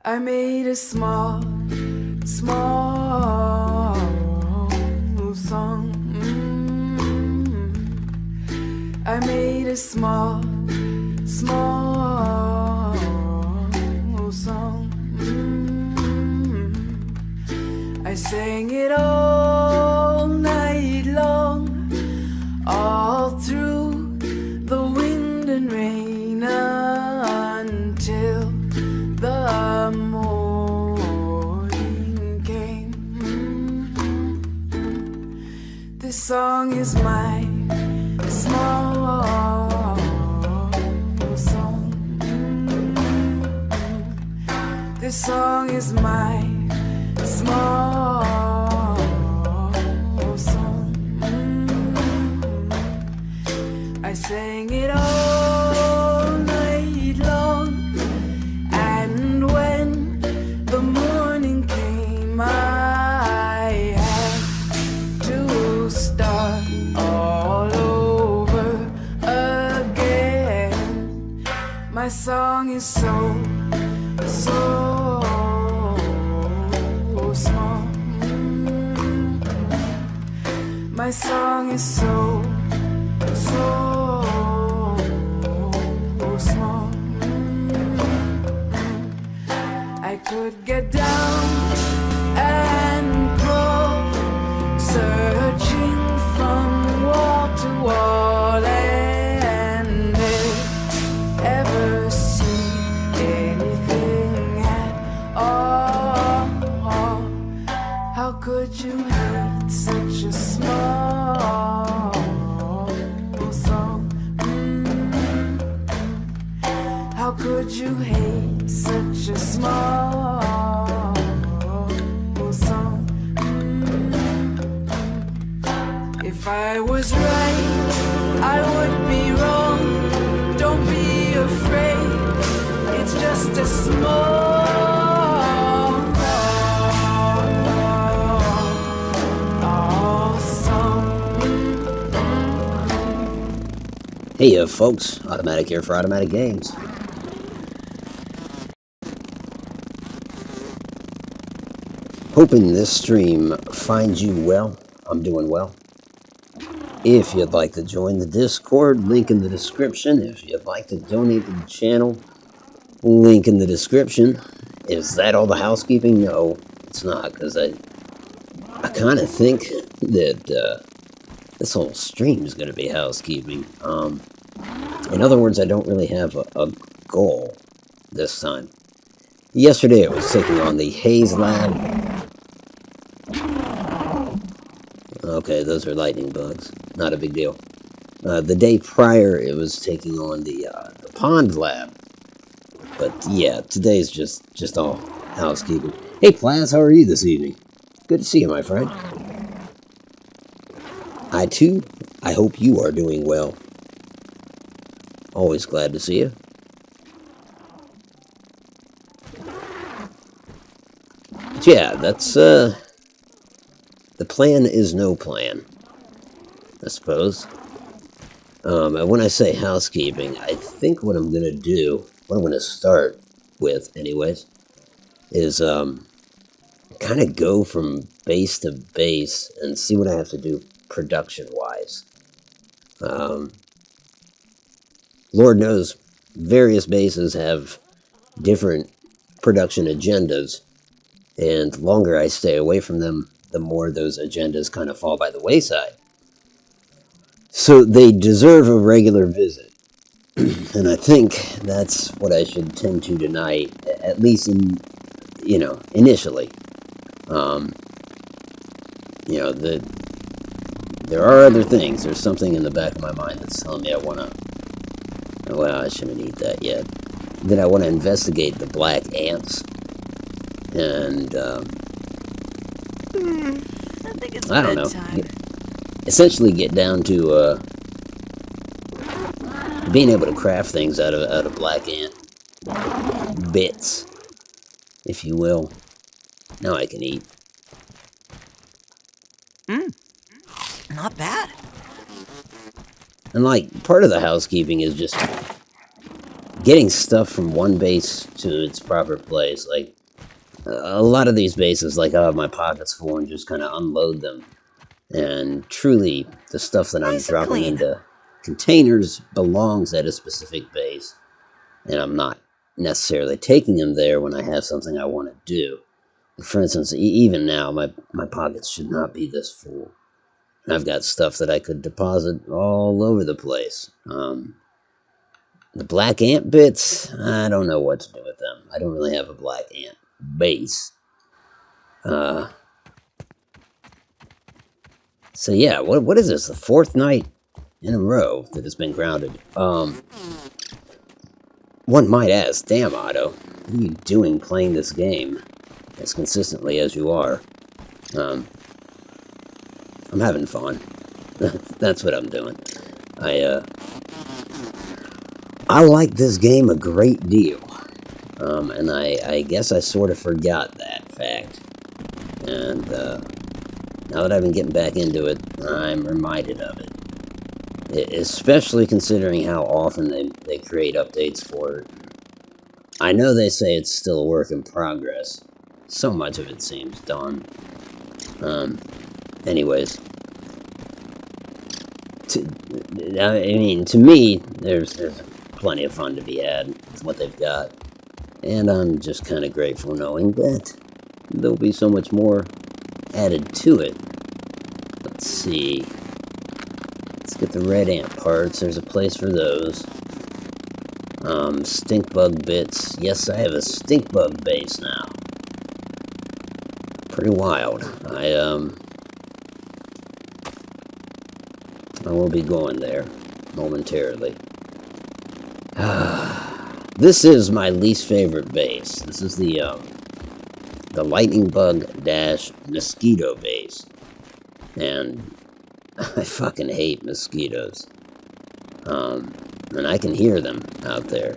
I made a small song. I made a small song. I sang it all night long, all through the wind and rain, until the morning came. This song is my small song. This song is my small song. I sang it all night long, and when the morning came, I had to start all over again. My song is so small. My song is so small. I could get down and crawl, searching from wall to wall, and ever see anything at all. How could you hate such a small song? How could you hate such a small song? If I was right, I would be wrong. Don't be afraid, it's just a small Hey folks, Automatic here for Automatic Games. Hoping this stream finds you well. I'm doing well. If you'd like to join the Discord, link in the description. If you'd like to donate to the channel, link in the description. Is that all the housekeeping? No, it's not, because I kind of think that this whole stream is going to be housekeeping. In other words, I don't really have a goal this time. Yesterday I was taking on the Haze Lab. Okay, those are lightning bugs. Not a big deal. The day prior it was taking on the Pond Lab. But yeah, today's just all housekeeping. Hey Plaz, how are you this evening? Good to see you, my friend. I too, I hope you are doing well. Always glad to see you. But yeah, that's, the plan is no plan, I suppose. And when I say housekeeping, I think what I'm gonna do, what I'm gonna start with anyways, is, kind of go from base to base and see what I have to do production-wise. Lord knows, various bases have different production agendas, and the longer I stay away from them, the more those agendas kind of fall by the wayside. So they deserve a regular visit, and I think that's what I should tend to tonight, at least initially. There are other things. There's something in the back of my mind that's telling me I want to... Well, I shouldn't eat that yet. That I want to investigate the black ants. And, I think it's I don't bedtime. know. Essentially get down to, being able to craft things out of black ant bits, if you will. Now I can eat. Not bad. And, part of the housekeeping is just getting stuff from one base to its proper place. a lot of these bases, like I have my pockets full and just kind of unload them. And truly, the stuff that I'm Nice and dropping clean. into containers belongs at a specific base. And I'm not necessarily taking them there when I have something I want to do. For instance, even now, my pockets should not be this full. I've got stuff that I could deposit all over the place. The black ant bits, I don't know what to do with them. I don't really have a black ant base. So yeah, what is this? The fourth night in a row that it's been grounded. One might ask, damn Otto, what are you doing playing this game as consistently as you are? I'm having fun. That's what I'm doing. I like this game a great deal. And I guess I sort of forgot that fact. And now that I've been getting back into it, I'm reminded of it. Especially considering how often they create updates for it. I know they say it's still a work in progress. So much of it seems done. Anyways. To me, there's plenty of fun to be had with what they've got. And I'm just kind of grateful knowing that there'll be so much more added to it. Let's see. Let's get the red ant parts. There's a place for those. Stink bug bits. Yes, I have a stink bug base now. Pretty wild. I will be going there momentarily. This is my least favorite base. This is the lightning bug dash mosquito base. And I fucking hate mosquitoes. And I can hear them out there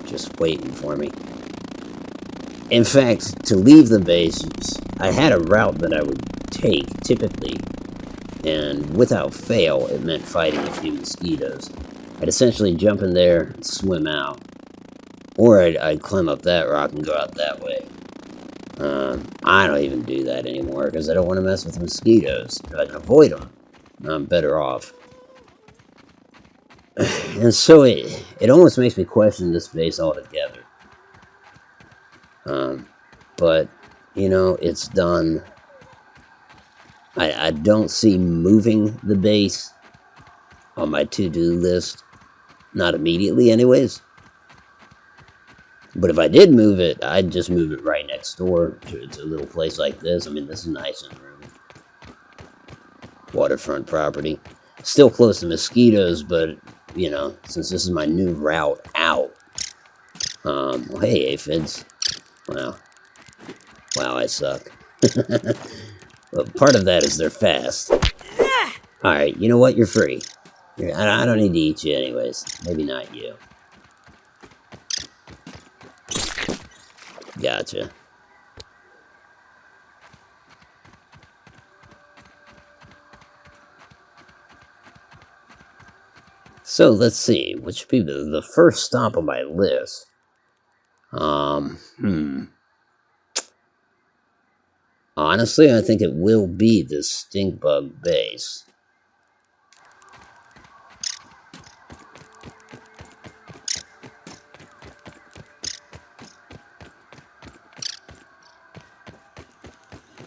just waiting for me. In fact, to leave the base, I had a route that I would take typically, and without fail, it meant fighting a few mosquitoes. I'd essentially jump in there and swim out. Or I'd climb up that rock and go out that way. I don't even do that anymore because I don't want to mess with mosquitoes. If I can avoid them, I'm better off. And so it almost makes me question this base altogether. But, you know, it's done. I don't see moving the base on my to-do list. Not immediately, anyways. But if I did move it, I'd just move it right next door to a little place like this. I mean, this is nice and roomy. Waterfront property. Still close to mosquitoes, but, you know, since this is my new route out. Well, hey, aphids. Wow, I suck. Well, part of that is they're fast. Alright, you know what? You're free. I don't need to eat you anyways. Maybe not you. Gotcha. So let's see, which should be the first stop on my list. Honestly, I think it will be the stink bug base.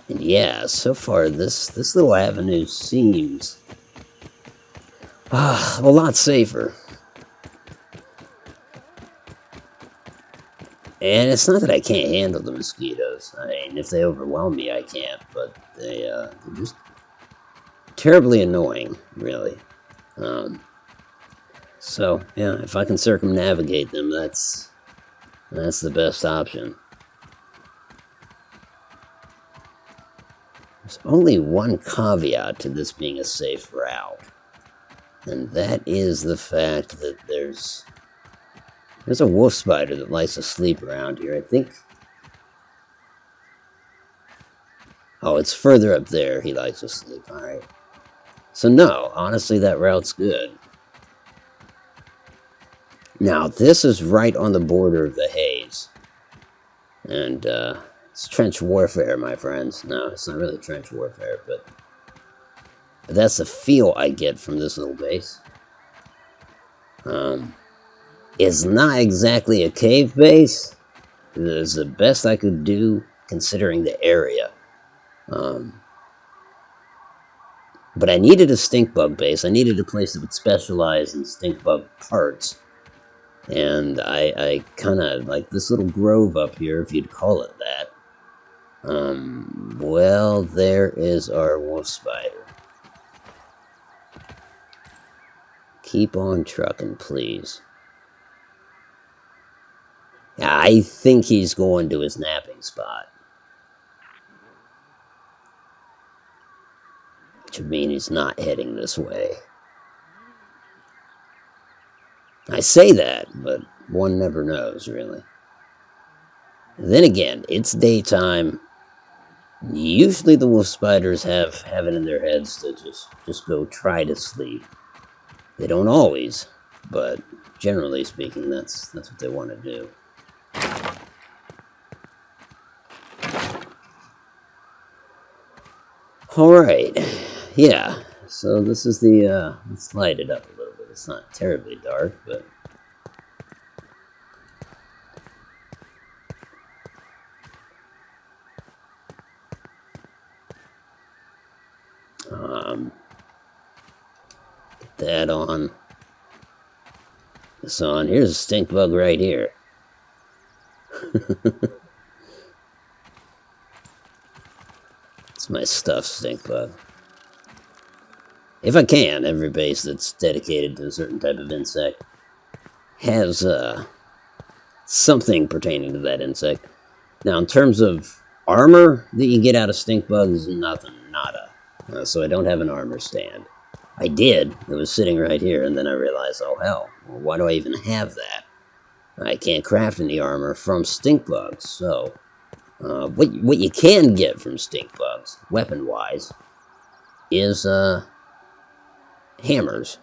And yeah, so far this little avenue seems a lot safer. And it's not that I can't handle the mosquitoes. I mean, if they overwhelm me, I can't. But they're just terribly annoying, really. So, yeah, if I can circumnavigate them, that's the best option. There's only one caveat to this being a safe route. And that is the fact that there's a wolf spider that likes to sleep around here, I think. Oh, it's further up there he likes to sleep, alright. So no, honestly that route's good. Now, this is right on the border of the haze. And, It's trench warfare, my friends. No, it's not really trench warfare, but that's the feel I get from this little base. It's not exactly a cave base. It's the best I could do considering the area. But I needed a stink bug base. I needed a place that would specialize in stink bug parts. And I kind of like this little grove up here, if you'd call it that. Well, there is our wolf spider. Keep on trucking, please. I think he's going to his napping spot. Which would mean he's not heading this way. I say that, but one never knows, really. Then again, it's daytime. Usually the wolf spiders have it in their heads to just go try to sleep. They don't always, but generally speaking, that's what they want to do. Alright, yeah, so this is the, let's light it up a little bit. It's not terribly dark, but... Get that on. This on. Here's a stink bug right here. It's my stuffed stink bug. If I can, every base that's dedicated to a certain type of insect has something pertaining to that insect. Now, in terms of armor that you get out of stink bugs, nothing, nada. So I don't have an armor stand. I did. It was sitting right here, and then I realized, oh hell, well, why do I even have that? I can't craft any armor from stink bugs, so... what you can get from stink bugs, weapon-wise, is hammers.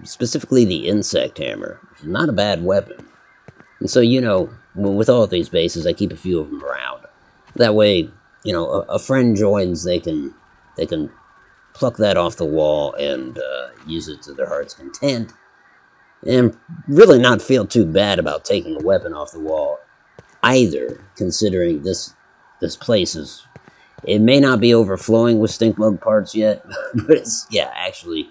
Specifically the insect hammer. Not a bad weapon. And so, you know, with all of these bases, I keep a few of them around. That way, you know, a friend joins, they can pluck that off the wall and use it to their heart's content. And really not feel too bad about taking a weapon off the wall either, considering this place is... It may not be overflowing with stink bug parts yet, but it's, yeah, actually,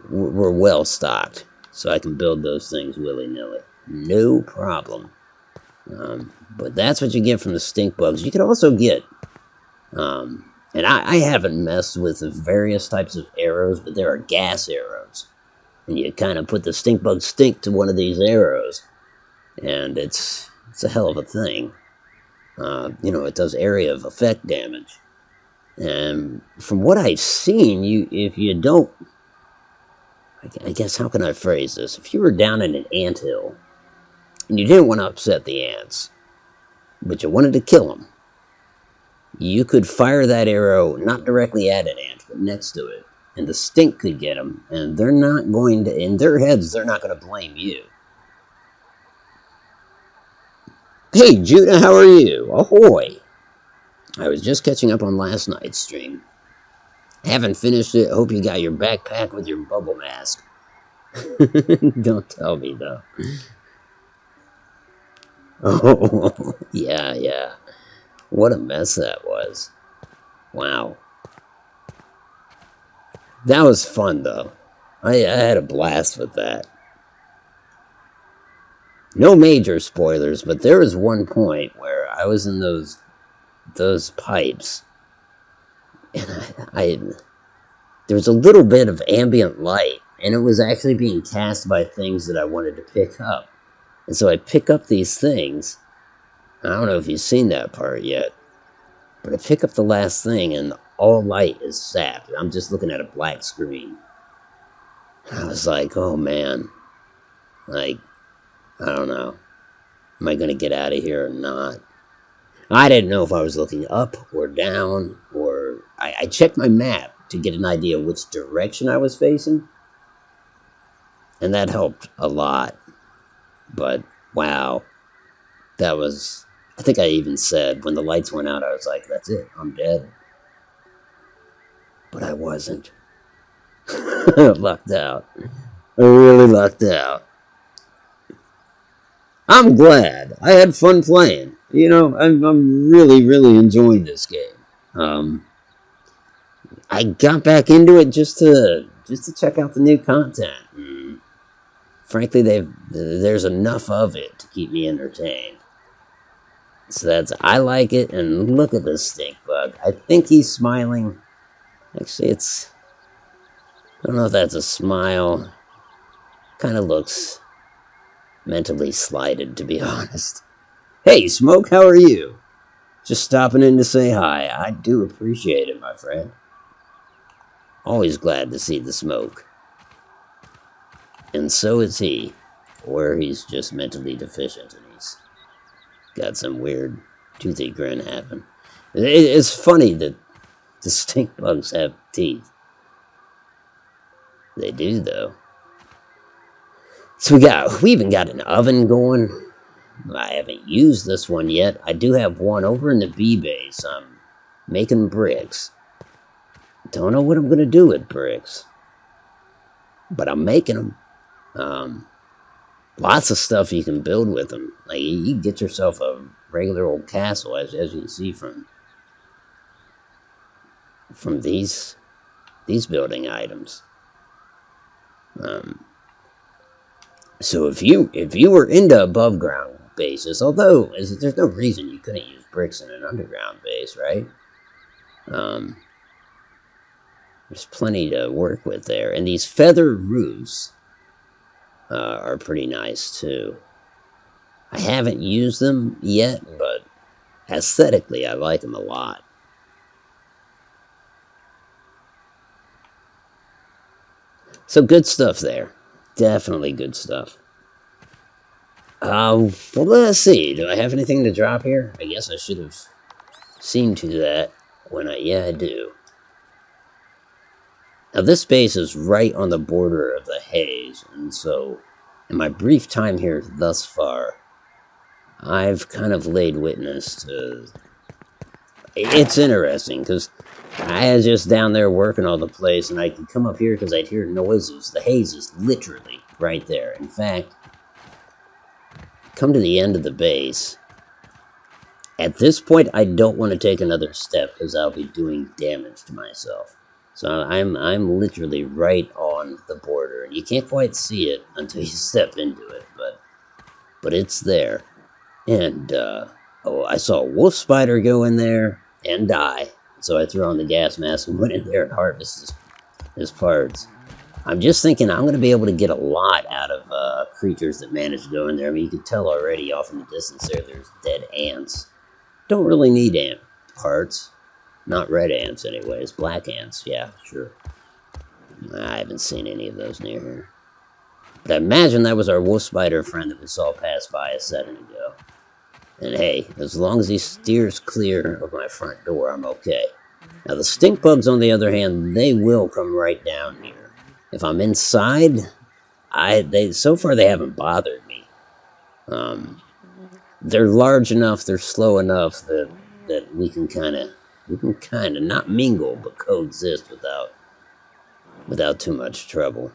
we're well stocked. So I can build those things willy-nilly. No problem. But that's what you get from the stink bugs. You can also get, and I haven't messed with the various types of arrows, but there are gas arrows. And you kind of put the stink bug stink to one of these arrows, and it's a hell of a thing. You know, it does area of effect damage. And from what I've seen, if you don't... I guess, how can I phrase this? If you were down in an anthill, and you didn't want to upset the ants, but you wanted to kill them, you could fire that arrow not directly at an ant, but next to it. And the stink could get them, and they're not going to... In their heads, they're not going to blame you. Hey, Judah, how are you? Ahoy! I was just catching up on last night's stream. Haven't finished it. Hope you got your backpack with your bubble mask. Don't tell me, though. Oh, yeah. What a mess that was. Wow. That was fun, though. I had a blast with that. No major spoilers, but there was one point where I was in those pipes, and there was a little bit of ambient light, and it was actually being cast by things that I wanted to pick up. And so I pick up these things. I don't know if you've seen that part yet, but I pick up the last thing, and all light is sapped. I'm just looking at a black screen. I was like, oh man, like, I don't know. Am I going to get out of here or not? I didn't know if I was looking up or down, or... I checked my map to get an idea of which direction I was facing. And that helped a lot. But, wow. That was I think I even said when the lights went out, I was like, that's it, I'm dead. But I wasn't. Lucked out. I really lucked out. I'm glad. I had fun playing. You know, I'm really, really enjoying this game. I got back into it just to check out the new content. Frankly, there's enough of it to keep me entertained. So I like it, and look at this stink bug. I think he's smiling. Actually, I don't know if that's a smile. Kind of looks mentally slighted, to be honest. Hey, Smoke, how are you? Just stopping in to say hi. I do appreciate it, my friend. Always glad to see the Smoke. And so is he. Or he's just mentally deficient and he's got some weird toothy grin happen. It's funny that the stink bugs have teeth. They do, though. So we even got an oven going. I haven't used this one yet. I do have one over in the B base. I'm making bricks. Don't know what I'm gonna do with bricks, but I'm making them. Lots of stuff you can build with them. Like you can get yourself a regular old castle, as you can see from these building items. So if you were into above ground bases, although there's no reason you couldn't use bricks in an underground base, right? There's plenty to work with there, and these feather roofs are pretty nice too. I haven't used them yet, but aesthetically, I like them a lot. So good stuff there. Definitely good stuff. Well, let's see. Do I have anything to drop here? I guess I should have seen to that yeah, I do. Now, this base is right on the border of the haze, and so in my brief time here thus far, I've kind of laid witness to... It's interesting, because I was just down there working on the place, and I could come up here because I'd hear noises. The haze is literally right there. In fact, come to the end of the base. At this point, I don't want to take another step, because I'll be doing damage to myself. So I'm literally right on the border, and you can't quite see it until you step into it, but it's there. And I saw a wolf spider go in there and die, so I threw on the gas mask and went in there and harvested his parts. I'm just thinking I'm going to be able to get a lot out of creatures that manage to go in there. I mean, you can tell already off in the distance there's dead ants. Don't really need ant parts. Not red ants, anyways. Black ants, yeah, sure. I haven't seen any of those near here. But I imagine that was our wolf spider friend that we saw pass by a second ago. And hey, as long as he steers clear of my front door, I'm okay. Now, the stink bugs, on the other hand, they will come right down here. If I'm inside, so far they haven't bothered me. They're large enough, they're slow enough that we can kind of not mingle, but coexist without too much trouble.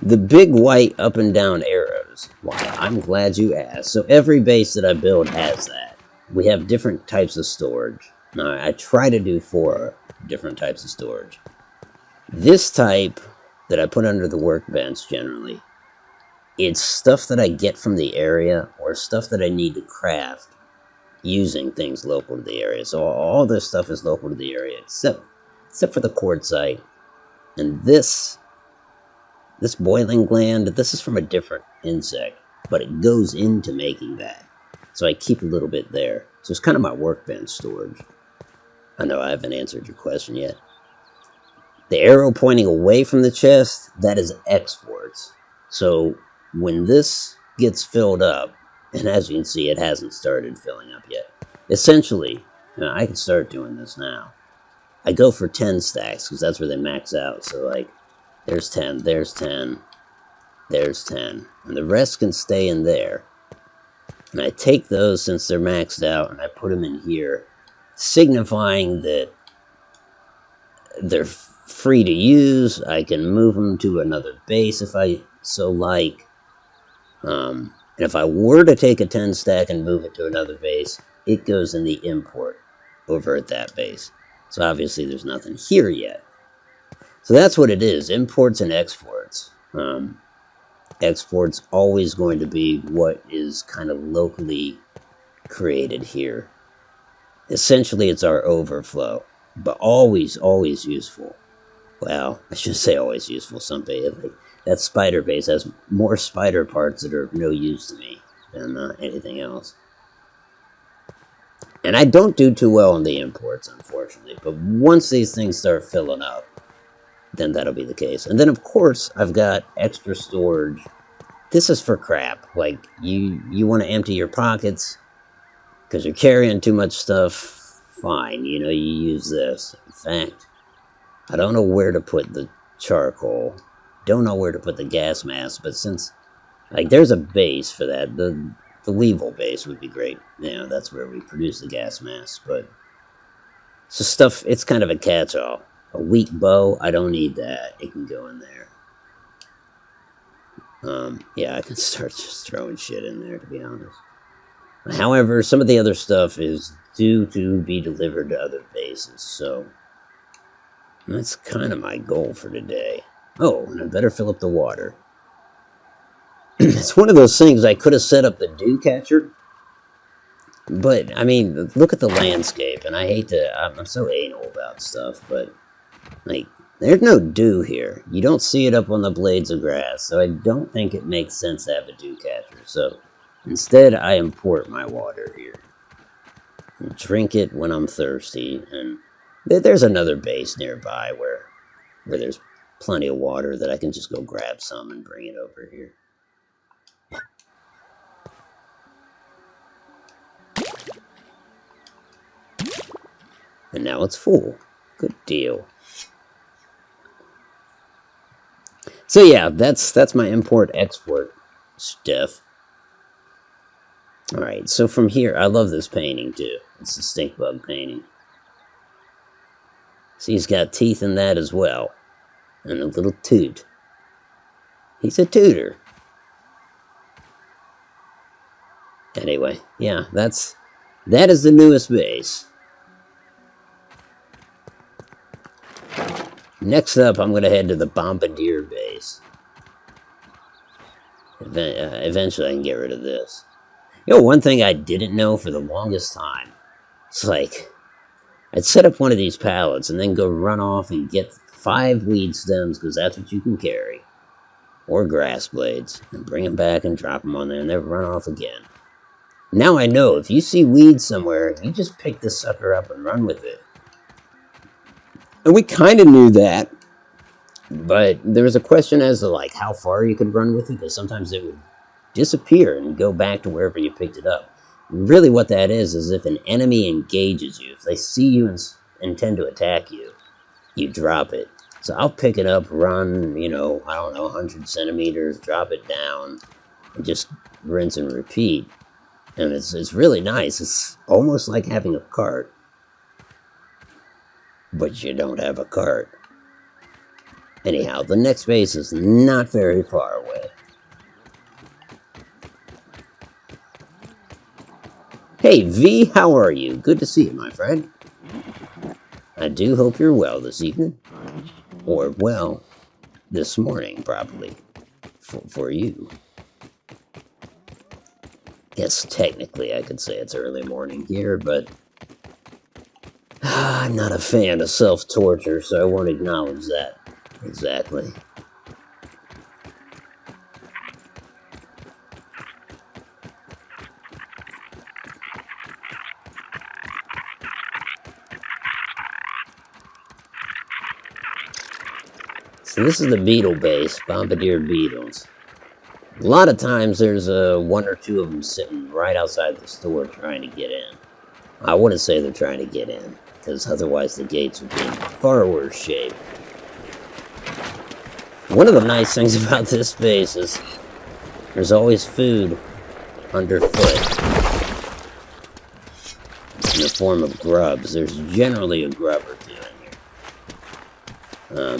The big white up and down arrows. Why, I'm glad you asked. So every base that I build has that. We have different types of storage. Now, I try to do 4 different types of storage. This type that I put under the workbench generally, it's stuff that I get from the area or stuff that I need to craft using things local to the area. So all this stuff is local to the area except for the quartzite. And this boiling gland, this is from a different insect, but it goes into making that. So I keep a little bit there. So it's kind of my workbench storage. I know I haven't answered your question yet. The arrow pointing away from the chest, that is exports. So when this gets filled up, and as you can see, it hasn't started filling up yet. Essentially, I can start doing this now. I go for 10 stacks, because that's where they max out. So, like, there's 10, there's 10. There's 10. And the rest can stay in there. And I take those, since they're maxed out, and I put them in here, signifying that they're free to use. I can move them to another base if I so like. And if I were to take a 10 stack and move it to another base, it goes in the import over at that base. So obviously there's nothing here yet. So that's what it is, imports and exports. Export's always going to be what is kind of locally created here. Essentially, it's our overflow, but always, always useful. Well, I should say always useful. Some base, like that spider base has more spider parts that are of no use to me than anything else. And I don't do too well on the imports, unfortunately. But once these things start filling up, then that'll be the case. And then, of course, I've got extra storage. This is for crap. Like, you want to empty your pockets because you're carrying too much stuff. Fine, you use this. In fact, I don't know where to put the charcoal. Don't know where to put the gas mask. But since, like, there's a base for that. The Weevil base would be great. That's where we produce the gas mask. But so stuff, it's kind of a catch-all. A weak bow, I don't need that. It can go in there. Yeah, I can start just throwing shit in there, to be honest. However, some of the other stuff is due to be delivered to other bases, so that's kind of my goal for today. Oh, and I better fill up the water. It's one of those things I could have set up the dew catcher, but, I mean, look at the landscape, and I hate to, I'm so anal about stuff, but like, there's no dew here. You don't see it up on the blades of grass, so I don't think it makes sense to have a dew catcher. So instead, I import my water here. And drink it when I'm thirsty. And there's another base nearby where there's plenty of water that I can just go grab some and bring it over here. And now it's full. Good deal. So yeah, that's my import-export stuff. Alright, so from here, I love this painting too. It's the stink bug painting. See, he's got teeth in that as well. And a little toot. He's a tooter. Anyway, yeah, that is the newest base. Next up, I'm going to head to the Bombardier base. Eventually, I can get rid of this. One thing I didn't know for the longest time. It's like, I'd set up one of these pallets and then go run off and get 5 weed stems, because that's what you can carry. Or grass blades. And bring them back and drop them on there and then run off again. Now I know, if you see weeds somewhere, you just pick this sucker up and run with it. And we kind of knew that, but there was a question as to like how far you could run with it, because sometimes it would disappear and go back to wherever you picked it up. Really what that is if an enemy engages you, if they see you and intend to attack you, you drop it. So I'll pick it up, run, I don't know, 100 centimeters, drop it down, and just rinse and repeat. And it's really nice. It's almost like having a cart. But you don't have a cart. Anyhow, the next base is not very far away. Hey, V, how are you? Good to see you, my friend. I do hope you're well this evening. Or, well, this morning, probably. For you. Yes, technically I could say it's early morning here, but I'm not a fan of self-torture, so I won't acknowledge that exactly. So this is the beetle base, Bombardier beetles. A lot of times there's 1 or 2 of them sitting right outside the store trying to get in. I wouldn't say they're trying to get in, because otherwise the gates would be in far worse shape. One of the nice things about this base is there's always food underfoot in the form of grubs. There's generally a grub or two in here.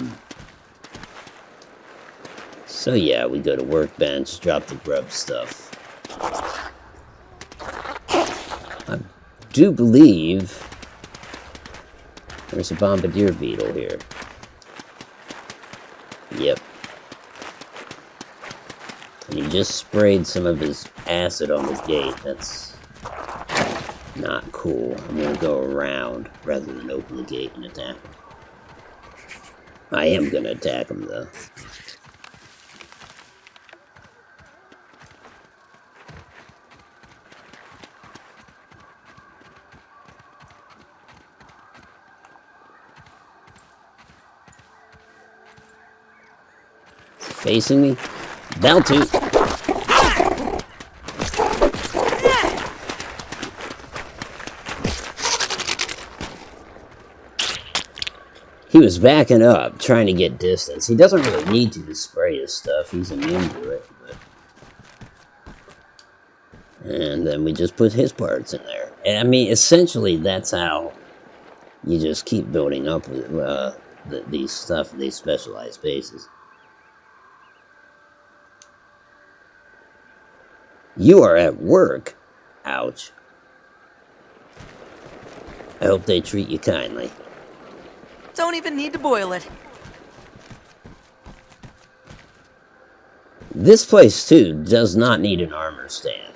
So yeah, we go to workbench, drop the grub stuff. I do believe there's a bombardier beetle here. Yep. And he just sprayed some of his acid on the gate. That's not cool. I'm gonna go around rather than open the gate and attack him. I am gonna attack him though. Facing me? About to. He was backing up, trying to get distance. He doesn't really need to spray his stuff. He's immune to it. And then we just put his parts in there. And I mean, essentially, that's how you just keep building up with these specialized bases. You are at work. Ouch. I hope they treat you kindly. Don't even need to boil it. This place, too, does not need an armor stand.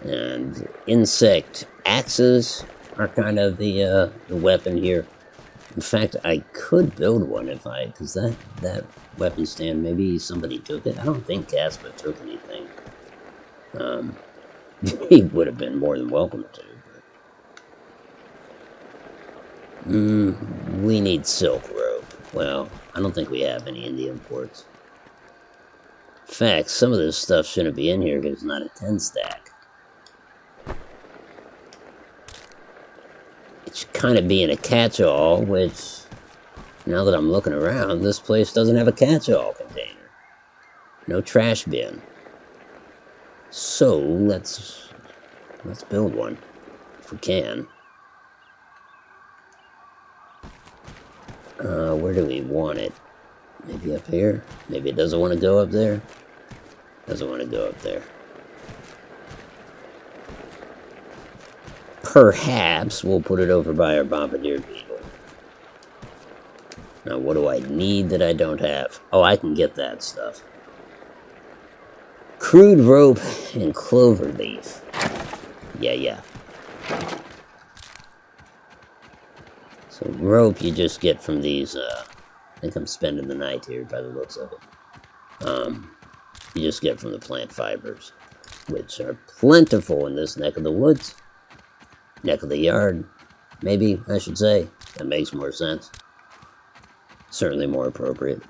And insect axes are kind of the weapon here. In fact, I could build one because that weapon stand, maybe somebody took it. I don't think Casper took anything. He would have been more than welcome to. We need silk rope. Well, I don't think we have any in the imports. In fact, some of this stuff shouldn't be in here because it's not a 10 stack. It should kind of be in a catch-all, which, now that I'm looking around, this place doesn't have a catch-all container. No trash bin. So, let's build one, if we can. Where do we want it? Maybe up here? Maybe it doesn't want to go up there? Doesn't want to go up there. Perhaps we'll put it over by our bombardier beetle. Now, what do I need that I don't have? Oh, I can get that stuff. Crude rope and clover leaf. Yeah. So rope you just get from these, I think I'm spending the night here by the looks of it. You just get from the plant fibers, which are plentiful in this neck of the woods. Neck of the yard, maybe, I should say. That makes more sense. Certainly more appropriate.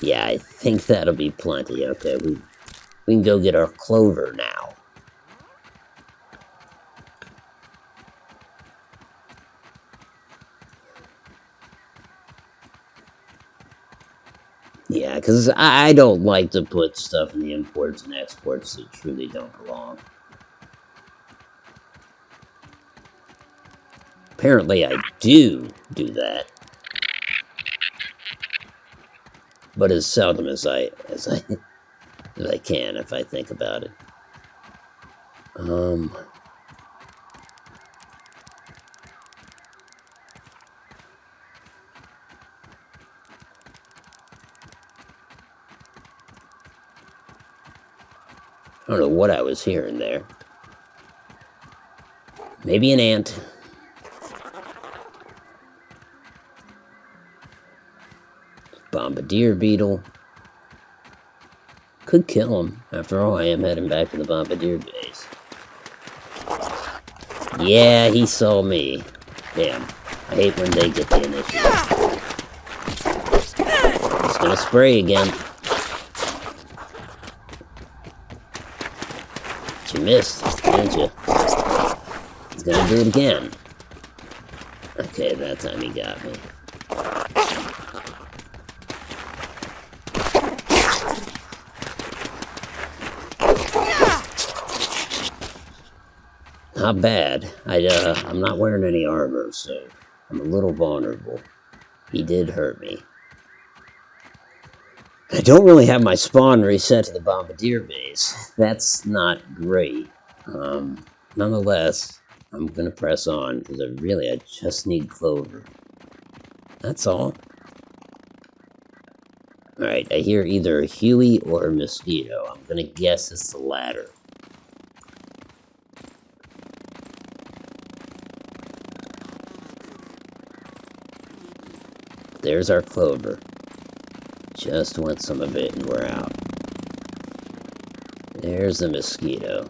Yeah, I think that'll be plenty. Okay, we can go get our clover now. Yeah, because I don't like to put stuff in the imports and exports that truly don't belong. Apparently I do that. But as seldom as I can, if I think about it. I don't know what I was hearing there. Maybe an ant. Bombardier beetle. Could kill him. After all, I am heading back to the bombardier base. Yeah, he saw me. Damn. I hate when they get the initiative. It's gonna spray again. But you missed, didn't you? gonna do it again. Okay, that time he got me. Not bad. I'm not wearing any armor, so I'm a little vulnerable. He did hurt me. I don't really have my spawn reset to the Bombardier base. That's not great. Nonetheless, I'm gonna press on, because I just need clover. That's all. Alright, I hear either a Huey or a mosquito. I'm gonna guess it's the latter. There's our clover. Just want some of it and we're out. There's the mosquito.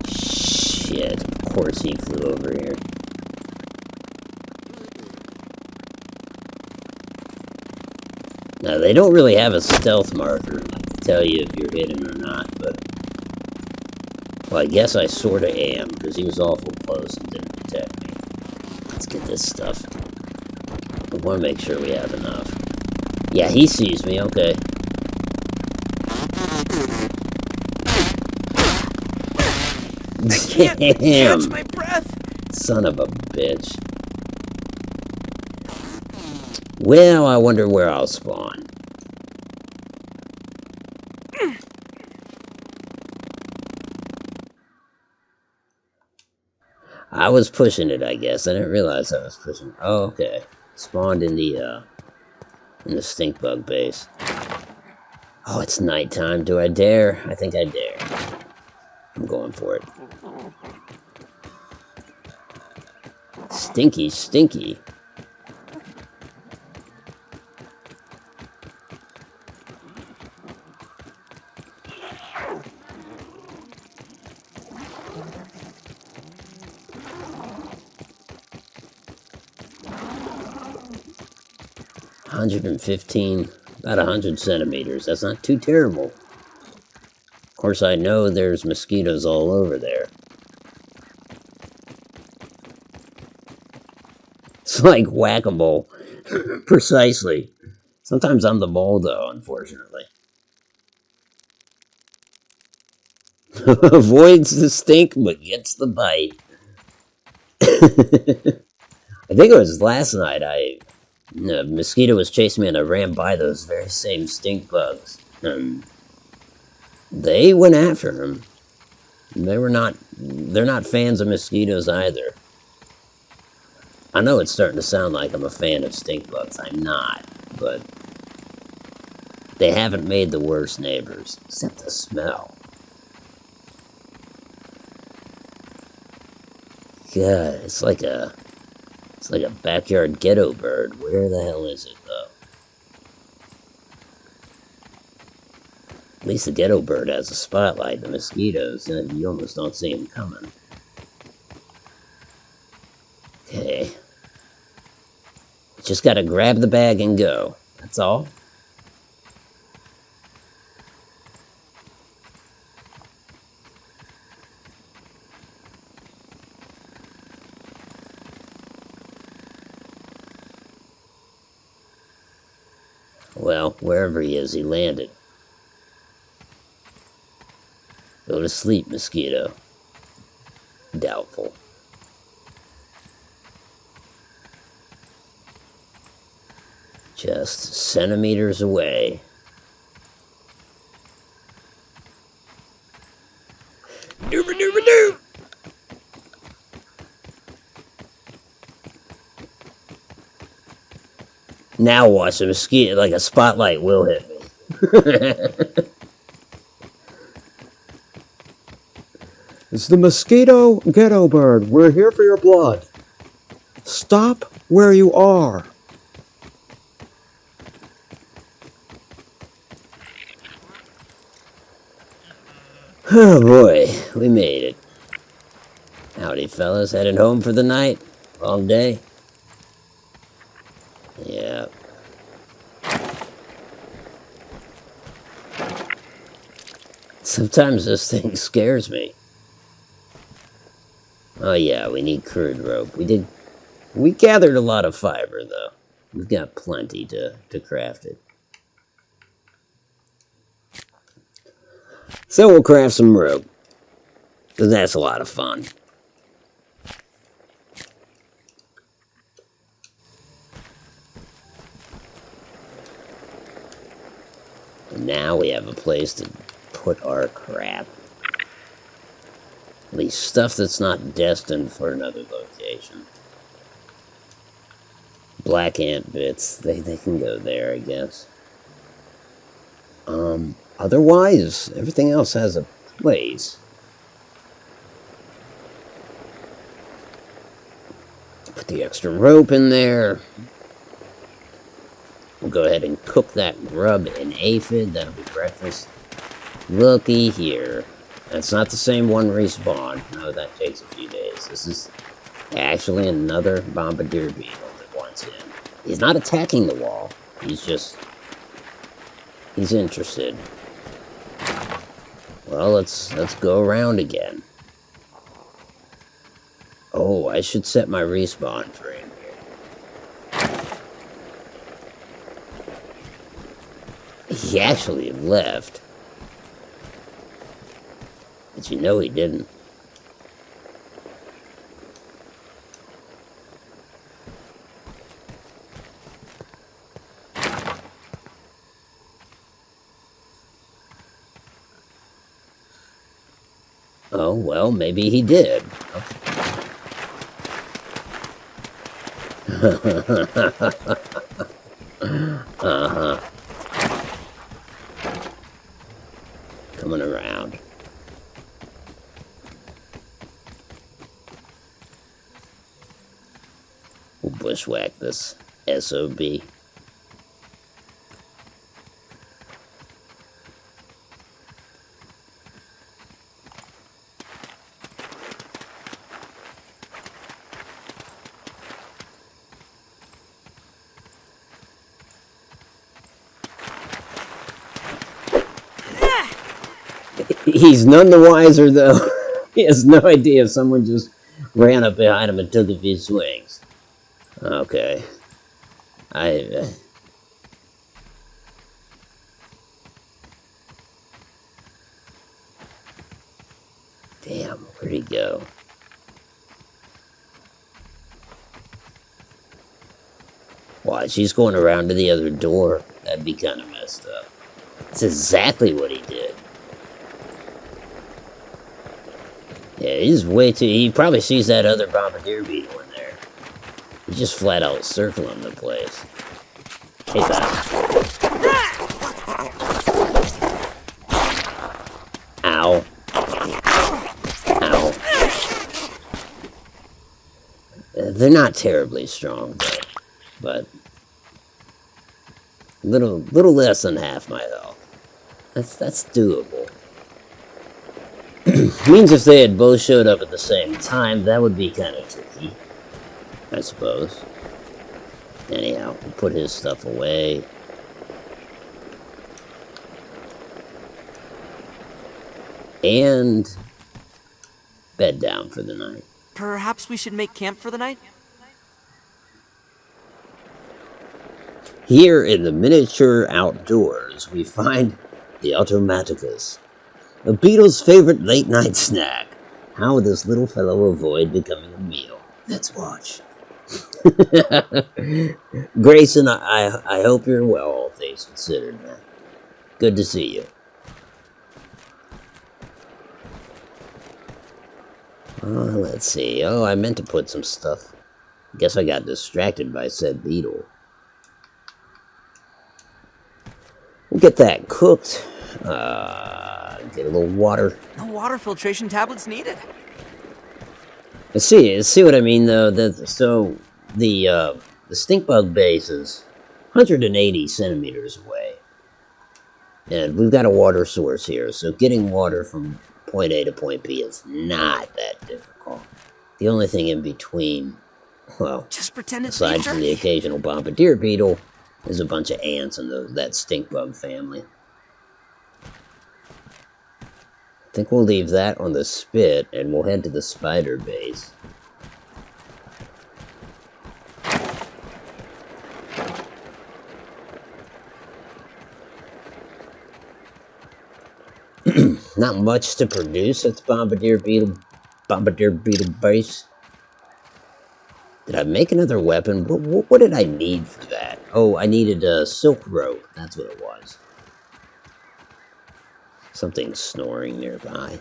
Shit, of course he flew over here. Now, they don't really have a stealth marker, like to tell you if you're hidden or not, but... Well, I guess I sorta am, because he was awful close and didn't detect me. Let's get this stuff. I want to make sure we have enough. Yeah, he sees me, okay. I can't catch my breath. Son of a bitch. Well, I wonder where I'll spawn. I was pushing it, I guess. I didn't realize I was pushing. Oh, okay. Spawned in the stink bug base. Oh, it's nighttime. Do I dare? I think I dare. I'm going for it. Stinky, stinky. About 100 centimeters. That's not too terrible. Of course, I know there's mosquitoes all over there. It's like whack-a-mole. Precisely. Sometimes I'm the mole, though, unfortunately. Avoids the stink, but gets the bite. I think it was last night a mosquito was chasing me and I ran by those very same stink bugs. They went after him. They're not fans of mosquitoes either. I know it's starting to sound like I'm a fan of stink bugs. I'm not, but they haven't made the worst neighbors, except the smell. God, it's like a backyard ghetto bird. Where the hell is it, though? At least the ghetto bird has a spotlight. The mosquitoes, you almost don't see them coming. Okay. Just gotta grab the bag and go. That's all. Well, wherever he is, he landed. Go to sleep, mosquito. Doubtful. Just centimeters away. Dooba-dooba-doo! Now watch the mosquito, like a spotlight will hit me. It's the mosquito ghetto bird. We're here for your blood. Stop where you are. Oh boy, we made it. Howdy, fellas. Headed home for the night? Long day? Yeah. Sometimes this thing scares me. Oh yeah, we need crude rope. We gathered a lot of fiber, though. We've got plenty to craft it. So we'll craft some rope. That's a lot of fun. And now we have a place to put our crap. At least stuff that's not destined for another location. Black ant bits, they can go there, I guess. Otherwise, everything else has a place. Put the extra rope in there. We'll go ahead and cook that grub in aphid. That'll be breakfast. Looky here. That's not the same one respawn. No, that takes a few days. This is actually another bombardier beetle that wants in. He's not attacking the wall. He's interested. Well, let's go around again. Oh, I should set my respawn frame here. He actually left. But you know he didn't. Oh, well, maybe he did. Uh-huh. Coming around. We'll bushwhack this SOB. He's none the wiser, though. He has no idea if someone just ran up behind him and took a few swings. Okay. Damn, where'd he go? Watch, he's going around to the other door. That'd be kind of messed up. That's exactly what he did. Yeah, he's way too... He probably sees that other bombardier beetle in there. He's just flat out circling the place. Hey, pal. Ow. Ow. They're not terribly strong, but little less than half my health. That's doable. Means if they had both showed up at the same time, that would be kind of tricky, I suppose. Anyhow, we'll put his stuff away. And bed down for the night. Perhaps we should make camp for the night? Here in the miniature outdoors, we find the Automaticus, a beetle's favorite late-night snack. How will this little fellow avoid becoming a meal? Let's watch. Grayson, I hope you're well, all things considered, man. Good to see you. Let's see. Oh, I meant to put some stuff. Guess I got distracted by said beetle. We'll get that cooked. Get a little water. No water filtration tablets needed. See what I mean, though. So the stink bug base is 180 centimeters away, and we've got a water source here. So getting water from point A to point B is not that difficult. The only thing in between, well, just pretend it's aside from the occasional bombardier beetle, is a bunch of ants in that stink bug family. I think we'll leave that on the spit, and we'll head to the spider base. Not much to produce at the Bombardier Beetle base. Did I make another weapon? What did I need for that? Oh, I needed a silk rope. That's what it was. Something snoring nearby.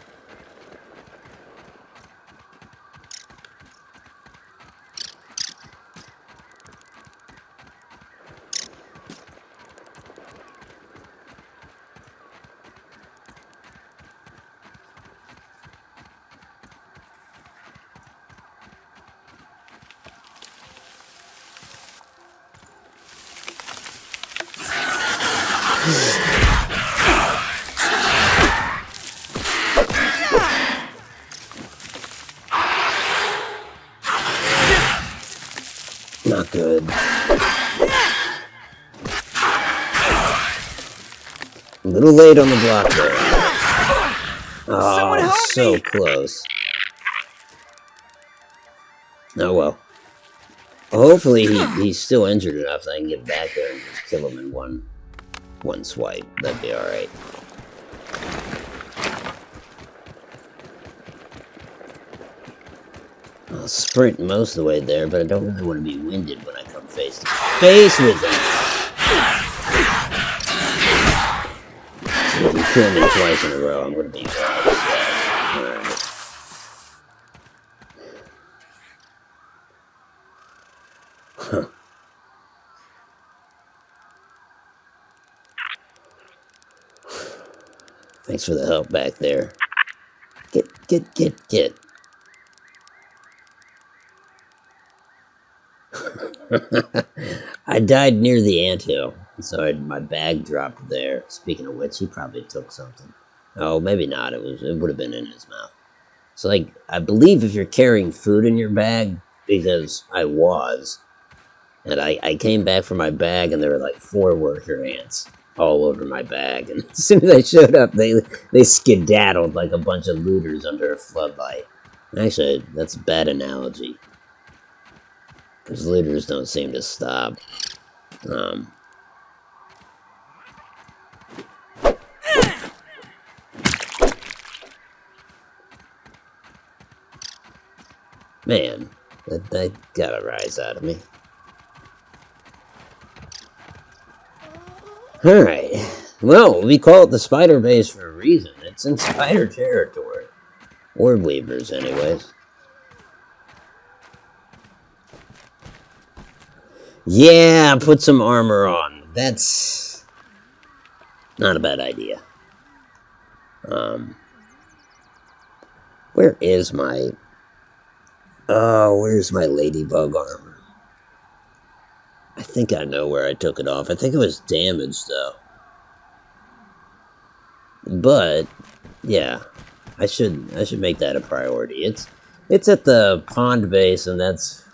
Not good. A little late on the block there. Someone Oh, help so me! close. Oh well. Hopefully he's still injured enough that I can get back there and just kill him in one swipe. That'd be alright. I'll sprint most of the way there, but I don't really want to be winded when I come face to face with him. So if you kill me twice in a row, I'm going to be upset. Alright. Huh. Thanks for the help back there. Get. I died near the anthill, so my bag dropped there. Speaking of which, he probably took something. Oh, maybe not. It would have been in his mouth. So, like, I believe if you're carrying food in your bag, because I was, and I came back from my bag, and there were like 4 worker ants all over my bag. And as soon as I showed up, they skedaddled like a bunch of looters under a floodlight. Actually, that's a bad analogy. Because looters don't seem to stop. Man, that got a rise out of me. Alright. Well, we call it the spider base for a reason. It's in spider territory. Or weavers, anyways. Yeah, put some armor on. That's not a bad idea. Where is my... Oh, where's my ladybug armor? I think I know where I took it off. I think it was damaged, though. But, yeah. I should make that a priority. It's at the pond base, and that's...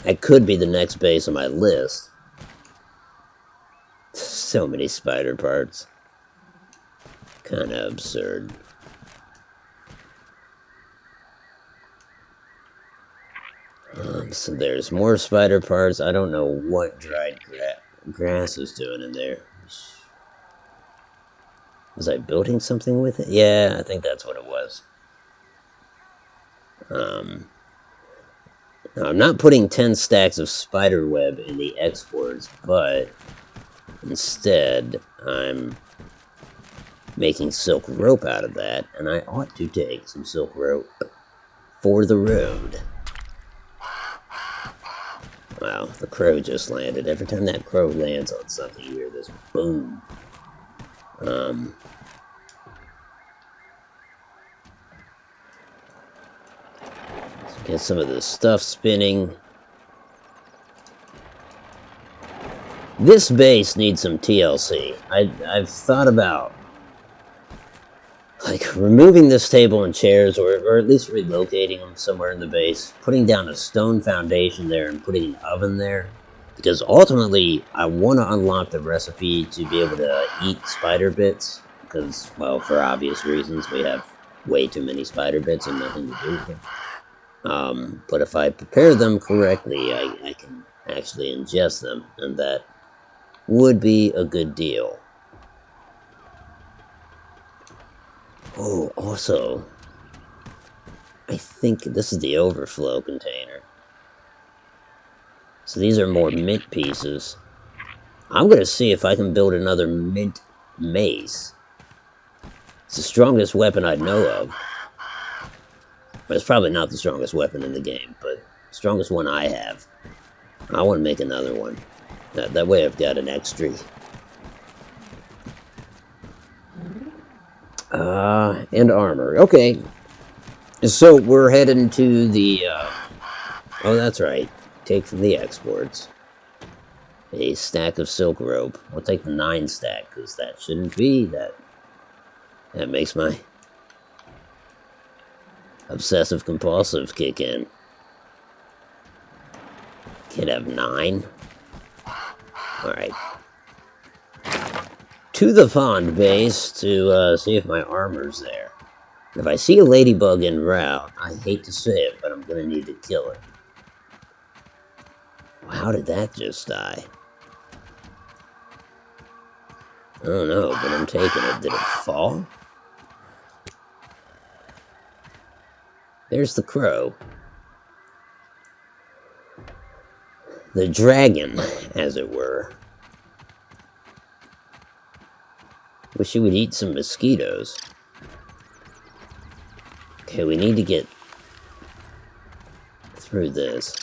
That could be the next base on my list. So many spider parts. Kinda absurd. So there's more spider parts. I don't know what dried grass is doing in there. Was I building something with it? Yeah, I think that's what it was. Now, I'm not putting 10 stacks of spider web in the exports, but instead I'm making silk rope out of that, and I ought to take some silk rope for the road. Wow, the crow just landed. Every time that crow lands on something, you hear this boom. Get some of the stuff spinning. This base needs some TLC. I've thought about like removing this table and chairs, or at least relocating them somewhere in the base, putting down a stone foundation there and putting an oven there, because ultimately I want to unlock the recipe to be able to eat spider bits because, well, for obvious reasons, we have way too many spider bits and nothing to do with them. But if I prepare them correctly, I can actually ingest them, and that would be a good deal. Oh, also, I think this is the overflow container. So these are more mint pieces. I'm going to see if I can build another mint mace. It's the strongest weapon I know of. But it's probably not the strongest weapon in the game, but the strongest one I have. I want to make another one. That way I've got an extra. And armor. Okay. So we're heading to the, oh, that's right. Take from the exports. A stack of silk rope. I'll take the 9 stack, because that shouldn't be that. That makes my obsessive compulsive kick in. Can't have 9. Alright. To the pond base to see if my armor's there. If I see a ladybug en route, I hate to say it, but I'm gonna need to kill it. How did that just die? I don't know, but I'm taking it. Did it fall? There's the crow. The dragon, as it were. Wish he would eat some mosquitoes. Okay, we need to get through this.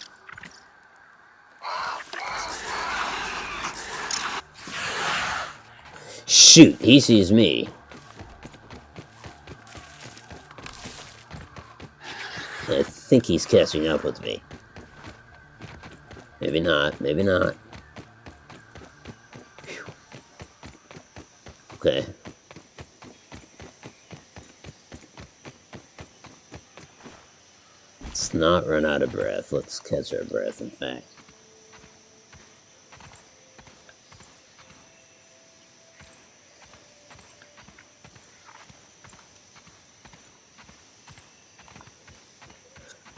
Shoot, he sees me. I think he's catching up with me. Maybe not, maybe not. Whew. Okay. Let's not run out of breath. Let's catch our breath, in fact.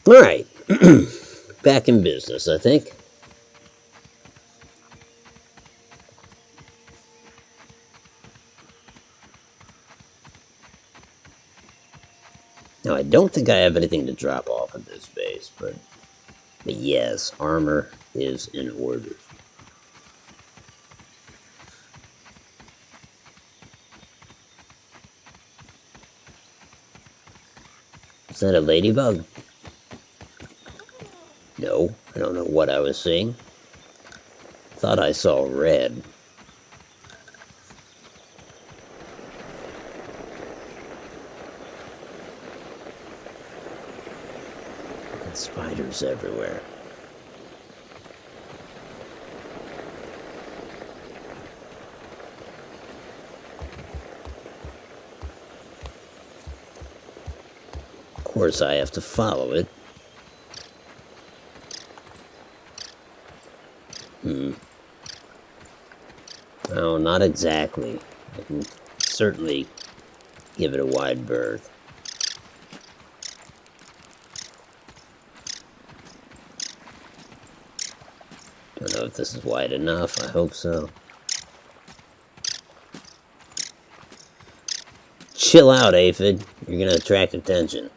Alright. Back in business, I think. Now, I don't think I have anything to drop off at this base, but yes, armor is in order. Is that a ladybug? No, I don't know what I was seeing. Thought I saw red. And spiders everywhere. Of course, I have to follow it. No, not exactly. I can certainly give it a wide berth. Don't know if this is wide enough. I hope so. Chill out, aphid. You're gonna attract attention.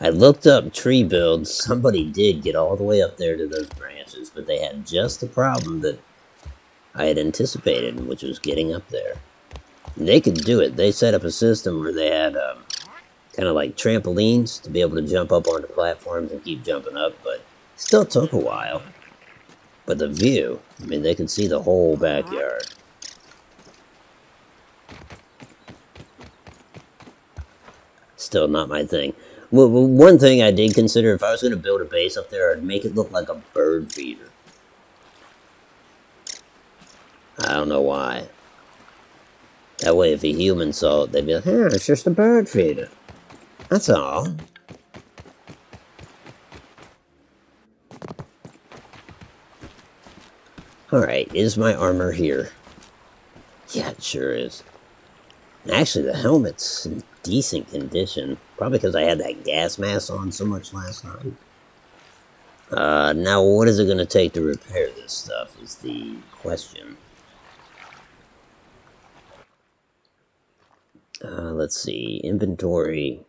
I looked up tree builds. Somebody did get all the way up there to those branches, but they had just the problem that I had anticipated, which was getting up there. And they could do it. They set up a system where they had kind of like trampolines to be able to jump up onto platforms and keep jumping up, but it still took a while. But the view, I mean, they could see the whole backyard. Still not my thing. Well, one thing I did consider, if I was going to build a base up there, I'd make it look like a bird feeder. I don't know why. That way, if a human saw it, they'd be like, "Yeah, it's just a bird feeder. That's all." Alright, is my armor here? Yeah, it sure is. Actually, the helmet's in decent condition. Probably because I had that gas mask on so much last night. Now what is it going to take to repair this stuff is the question. Let's see. Inventory.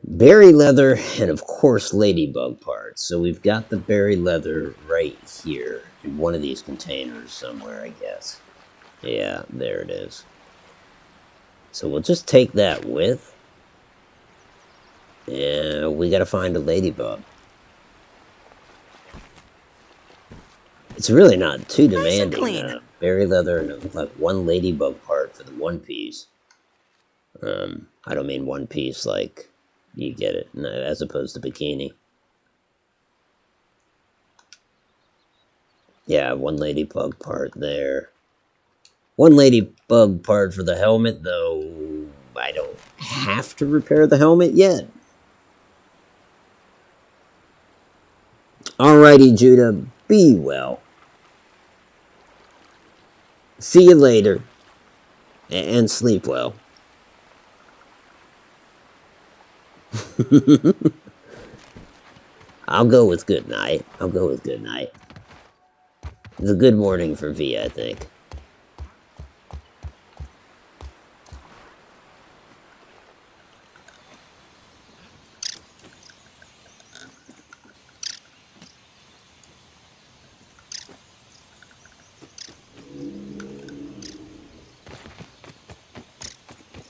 Berry leather and, of course, ladybug parts. So we've got the berry leather right here in one of these containers somewhere, I guess. Yeah, there it is. So we'll just take that with. And we gotta find a ladybug. It's really not too demanding. Clean. Berry leather and like one ladybug part for the one piece. I don't mean one piece like you get it, as opposed to bikini. Yeah, one ladybug part there. One ladybug part for the helmet, though I don't have to repair the helmet yet. Alrighty, Judah, be well. See you later. And sleep well. I'll go with good night. It's a good morning for V, I think.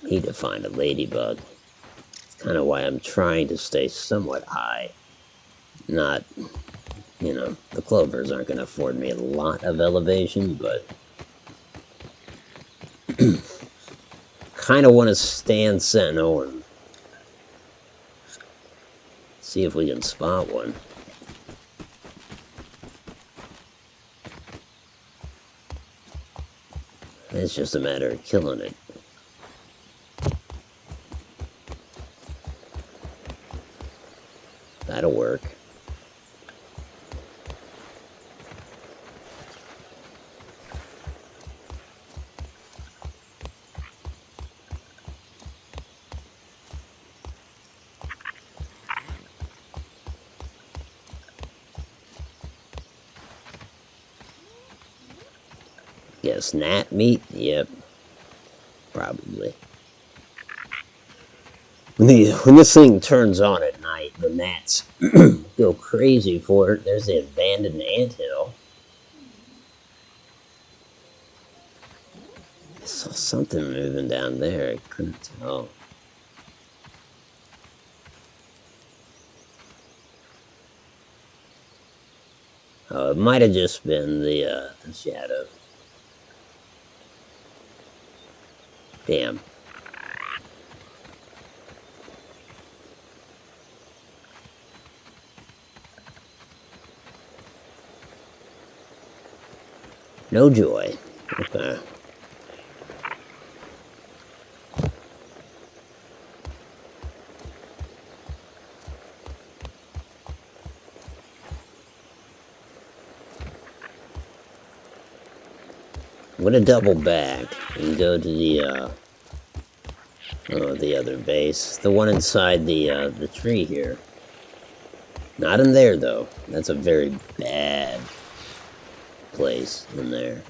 Need to find a ladybug. It's kind of why I'm trying to stay somewhat high. Not, the clovers aren't going to afford me a lot of elevation, but kind of want to stand sentinel and see if we can spot one. It's just a matter of killing it. That'll work. Yes, gnat meat? Yep. Probably. When this thing turns on at night, the gnats go crazy for it. There's the abandoned anthill. I saw something moving down there. I couldn't tell. Oh, it might have just been the shadow. Damn. No joy. Okay. I'm gonna double back and go to the other base, the one inside the tree here. Not in there though. That's a very bad place in there.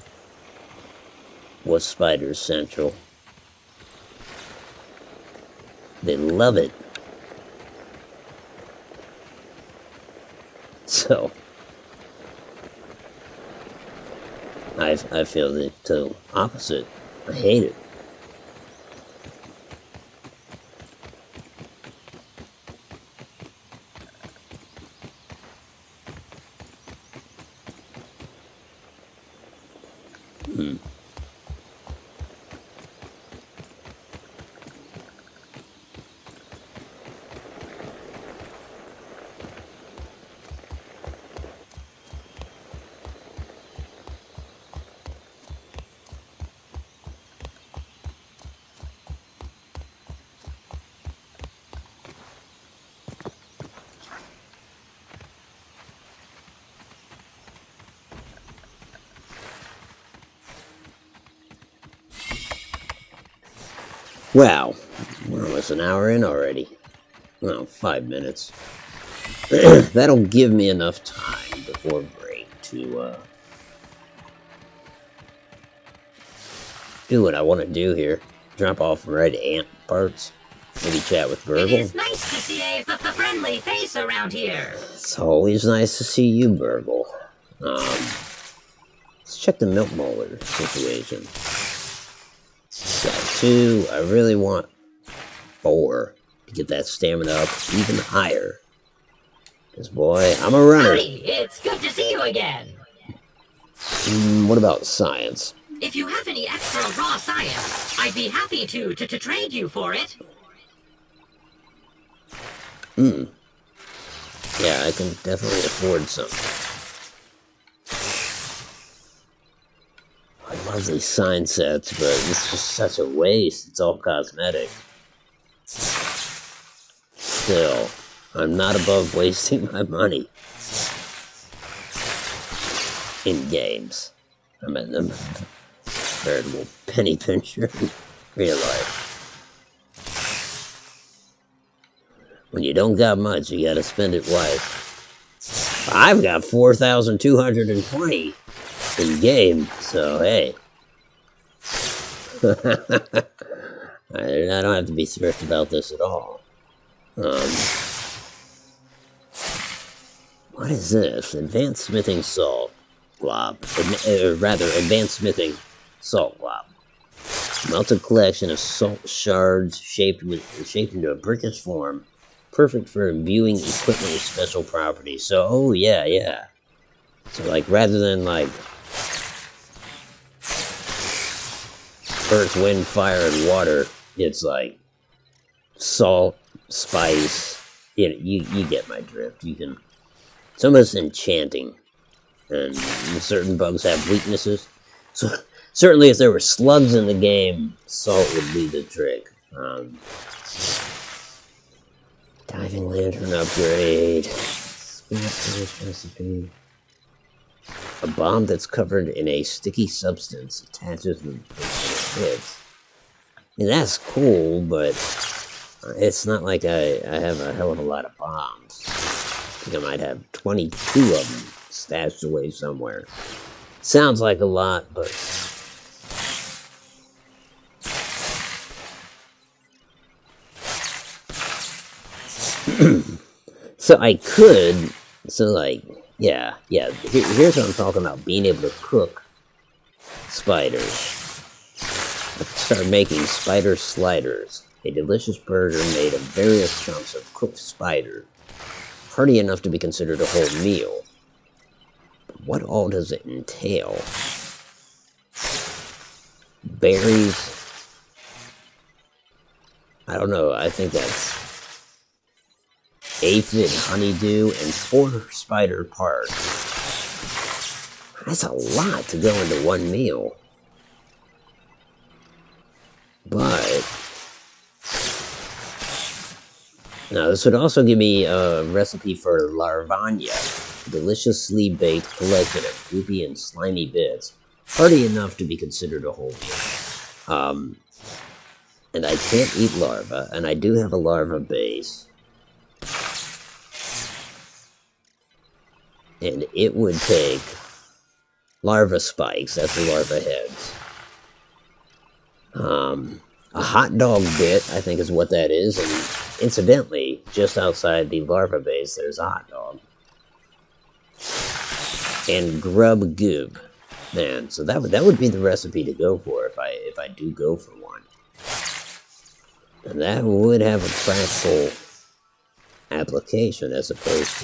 Was Spiders Central? They love it. So I feel the total opposite. I hate it. Wow, we're almost an hour in already. Well, 5 minutes. That'll give me enough time before break to do what I want to do here. Drop off red ant parts. Maybe chat with Burgle. It is nice to see a friendly face around here. It's always nice to see you, Burgle. Let's check the milk molar situation. Got 2. I really want 4 to get that stamina up even higher. Because, boy, I'm a runner. Howdy, it's good to see you again. What about science? If you have any extra raw science, I'd be happy to trade you for it. Yeah, I can definitely afford some. I love these sign sets, but it's just such a waste. It's all cosmetic. Still, I'm not above wasting my money in games. I'm a veritable penny pincher in real life. When you don't got much, you gotta spend it wise. I've got 4,220 in game, so hey. I don't have to be strict about this at all. What is this? Advanced smithing salt glob. Advanced smithing salt glob. Melted collection of salt shards shaped into a brickish form. Perfect for imbuing equipment with special properties. So, oh yeah. So, like, rather than, like, earth, wind, fire, and water, it's like salt, spice. You get my drift. It's almost enchanting. And certain bugs have weaknesses. So, certainly if there were slugs in the game, salt would be the trick. Diving lantern upgrade. Recipe. A bomb that's covered in a sticky substance attaches the hits. I mean, that's cool, but it's not like I have a hell of a lot of bombs. I think I might have 22 of them stashed away somewhere. Sounds like a lot, but so I could, yeah, here's what I'm talking about, being able to cook spiders. I could start making spider sliders, a delicious burger made of various chunks of cooked spider, hearty enough to be considered a whole meal. But what all does it entail? Berries? I don't know, I think that's aphid honeydew and 4 spider parts. That's a lot to go into one meal. But now this would also give me a recipe for larvania, a deliciously baked collection of goopy and slimy bits, hearty enough to be considered a whole meal. And I can't eat larva, and I do have a larva base. And it would take larva spikes, that's the larva heads. A hot dog bit, I think is what that is, and incidentally, just outside the larva base, there's a hot dog. And grub goob. Man, so that would be the recipe to go for if I do go for one. And that would have a practical application as opposed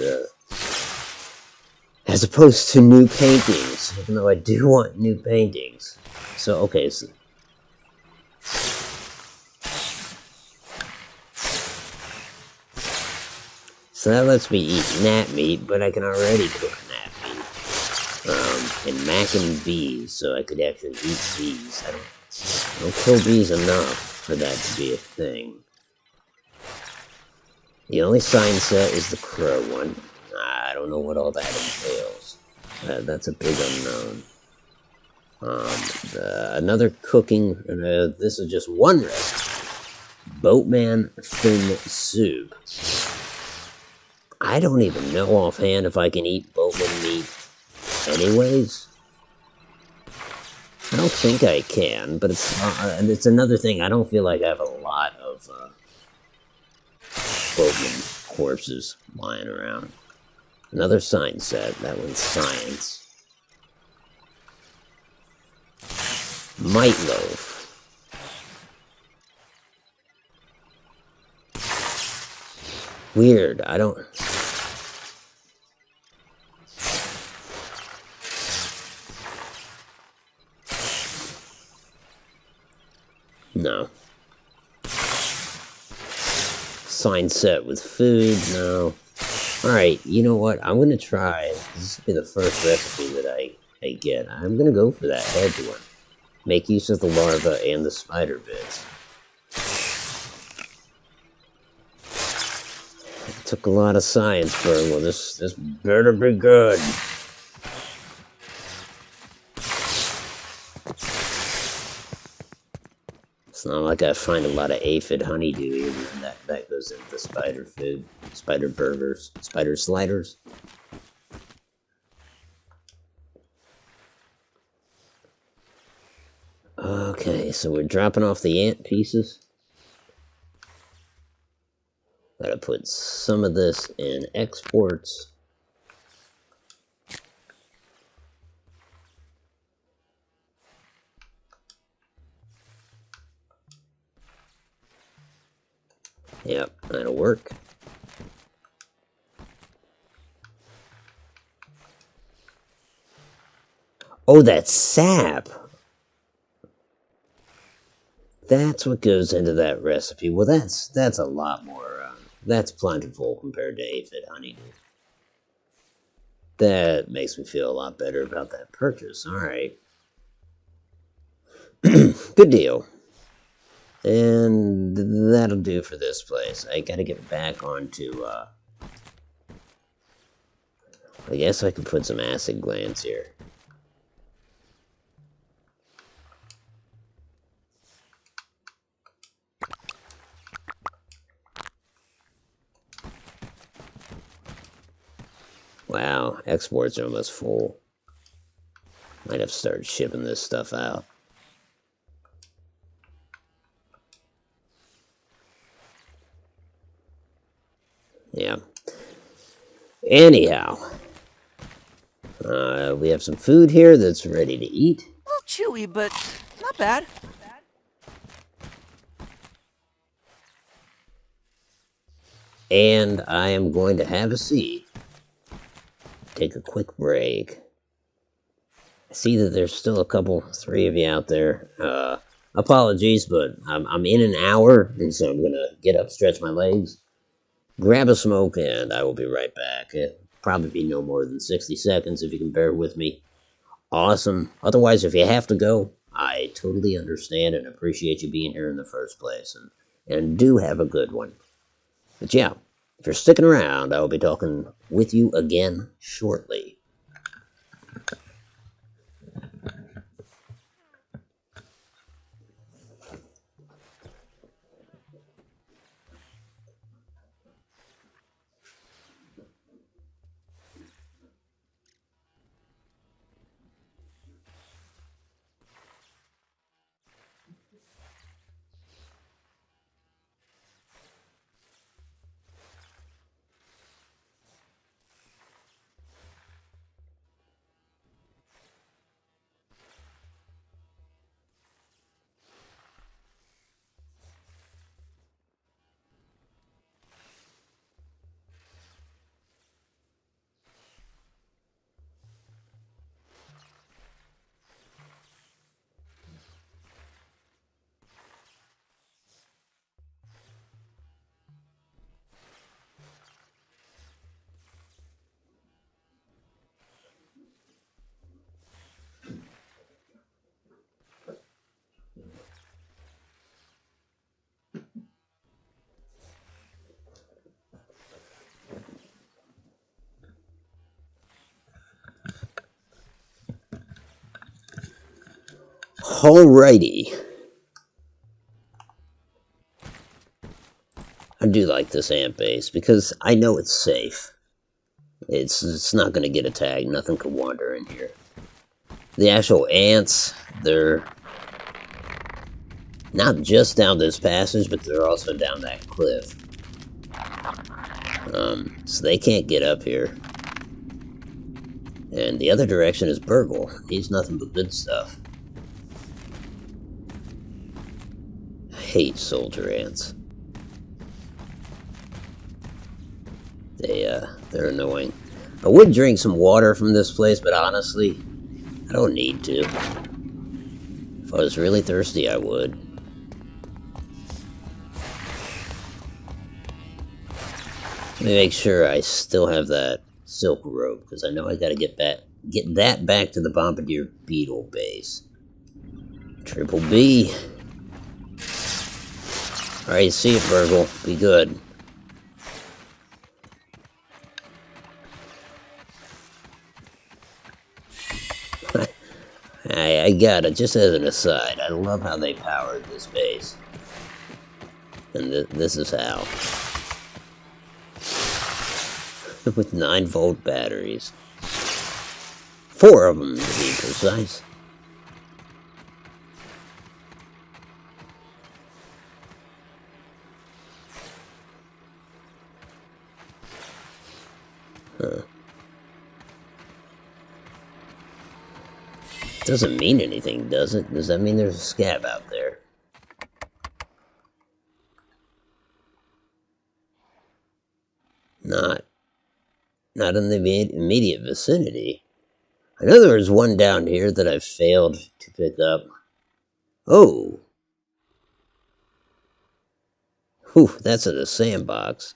to new paintings, even though I do want new paintings. So, okay, so that lets me eat gnat meat, but I can already cook gnat meat. And mac and bees, so I could actually eat bees. I don't kill bees enough for that to be a thing. The only sign set is the crow one. I don't know what all that entails. That's a big unknown. Another cooking, this is just one recipe. Boatman fin soup. I don't even know offhand if I can eat boatman meat anyways. I don't think I can, but it's another thing. I don't feel like I have a lot of boatman corpses lying around. Another sign set. That one's science. Might loaf. Weird. I don't... No. Sign set with food? No. Alright, you know what? I'm gonna try. This will be the first recipe that I get. I'm gonna go for that head one. Make use of the larva and the spider bits. It took a lot of science for it. Well, this better be good. It's not like I find a lot of aphid honeydew either, and that goes into the spider food. Spider burgers. Spider sliders. Okay, so we're dropping off the ant pieces. Gotta put some of this in exports. Yep, that'll work. Oh, that's sap! That's what goes into that recipe. Well, that's a lot more, that's plentiful compared to aphid honeydew. That makes me feel a lot better about that purchase. Alright. Good deal. And that'll do for this place. I gotta get back onto, I guess I could put some acid glands here. Wow, exports are almost full. Might have to start shipping this stuff out. Yeah. Anyhow, we have some food here that's ready to eat. A little chewy, but not bad. And I am going to have a seat. Take a quick break. I see that there's still a couple, 3 of you out there. Apologies, but I'm in an hour, and so I'm gonna get up, stretch my legs, grab a smoke, and I will be right back. It'll probably be no more than 60 seconds if you can bear with me. Awesome. Otherwise, if you have to go, I totally understand and appreciate you being here in the first place, and do have a good one. But yeah, if you're sticking around, I will be talking with you again shortly. Alrighty. I do like this ant base because I know it's safe. It's not going to get attacked. Nothing could wander in here. The actual ants, they're not just down this passage, but they're also down that cliff. So they can't get up here. And the other direction is Burgle. He's nothing but good stuff. I hate soldier ants. They're annoying. I would drink some water from this place, but honestly, I don't need to. If I was really thirsty, I would. Let me make sure I still have that silk rope, because I know I gotta get that back to the Bombardier Beetle base. Triple B. Alright, see you, Burgle. Be good. I got it, just as an aside. I love how they powered this base. And this is how. With 9-volt batteries. 4 of them, to be precise. Huh. Doesn't mean anything, does it? Does that mean there's a scab out there? Not in the immediate vicinity. I know there was one down here that I failed to pick up. Oh! Whew, that's in a sandbox.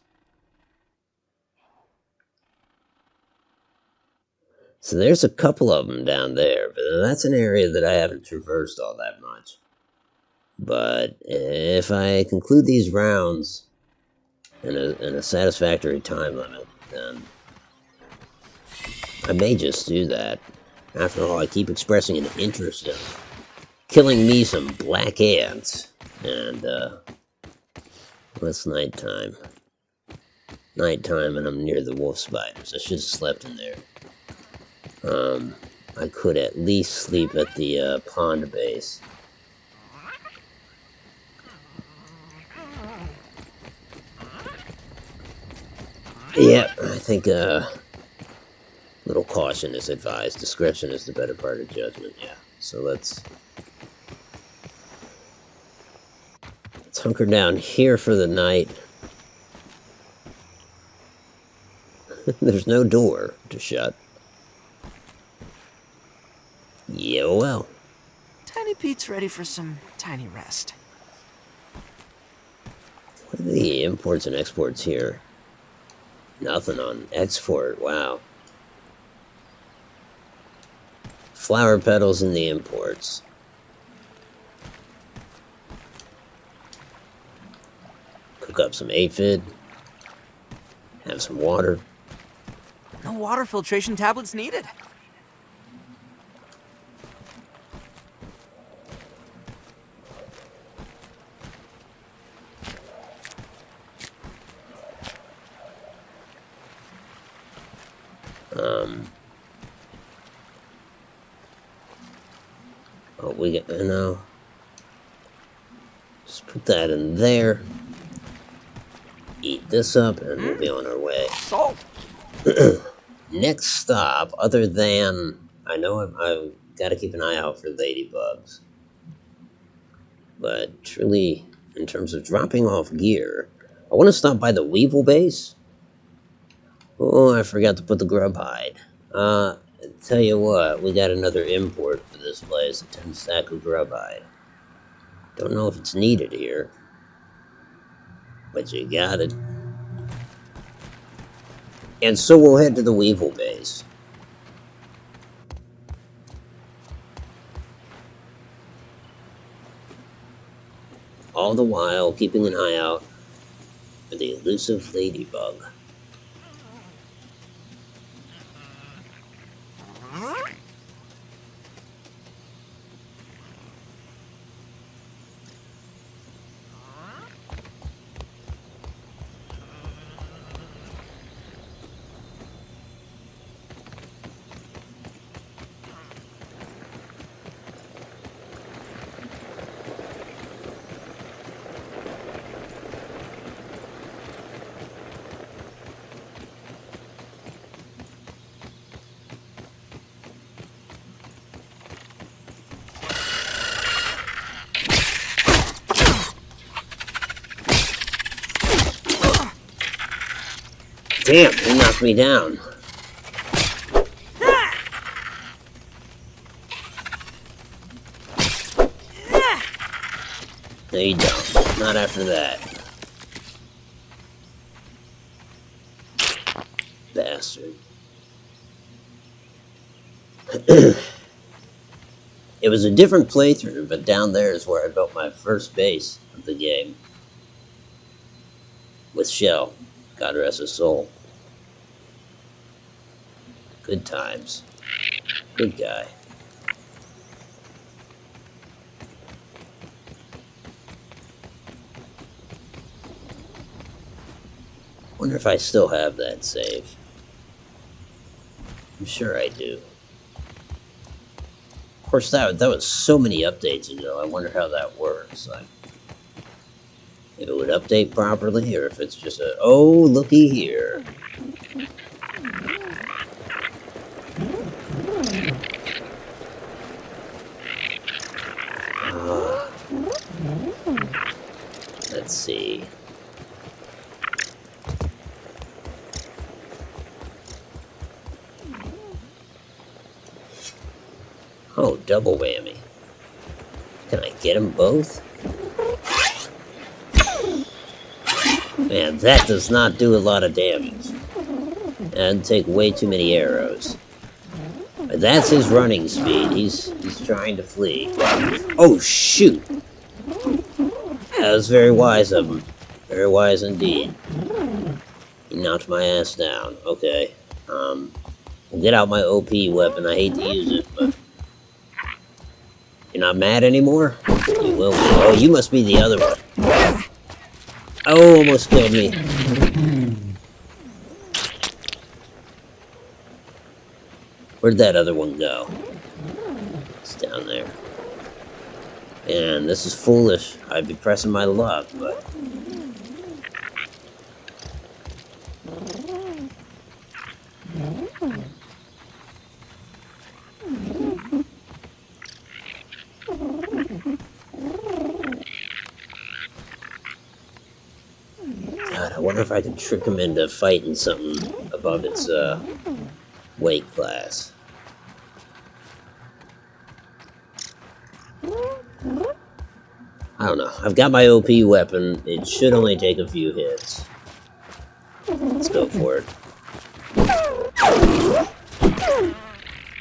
So there's a couple of them down there, but that's an area that I haven't traversed all that much. But if I conclude these rounds in a satisfactory time limit, then I may just do that. After all, I keep expressing an interest in killing me some black ants. And, it's nighttime. Nighttime, and I'm near the wolf spiders. I should have slept in there. I could at least sleep at the pond base. Yep, I think little caution is advised. Discretion is the better part of judgment, yeah. So let's hunker down here for the night. There's no door to shut. Yeah, well. Tiny Pete's ready for some tiny rest. What are the imports and exports here? Nothing on export, wow. Flower petals in the imports. Cook up some aphid. Have some water. No water filtration tablets needed. Oh, we get, just put that in there. Eat this up, and we'll be on our way. Salt. Next stop, other than, I know I've got to keep an eye out for ladybugs. But truly, in terms of dropping off gear, I want to stop by the Weevil base. Oh, I forgot to put the grub hide. Tell you what, we got another import for this place, a 10 stack of grub hide. Don't know if it's needed here, but you got it. And so we'll head to the Weevil base. All the while keeping an eye out for the elusive ladybug. Damn, he knocked me down. No, you don't. Not after that. Bastard. It was a different playthrough, but down there is where I built my first base of the game. With Shell. God rest his soul. Good times. Good guy. Wonder if I still have that save. I'm sure I do. Of course, that was so many updates ago. I wonder how that works. Like, if it would update properly, or if it's just a, oh, looky here. Let's see. Oh, double whammy. Can I get them both? Man, that does not do a lot of damage. And take way too many arrows. But that's his running speed. He's trying to flee. Oh, shoot! That was very wise of him. Very wise indeed. He knocked my ass down. Okay. I'll get out my OP weapon. I hate to use it, but... You're not mad anymore? You will be. Oh, you must be the other one. Oh, almost killed me. Where'd that other one go? It's down there. And this is foolish. I'd be pressing my luck, but... God, I wonder if I can trick him into fighting something above its weight class. I don't know. I've got my OP weapon. It should only take a few hits. Let's go for it.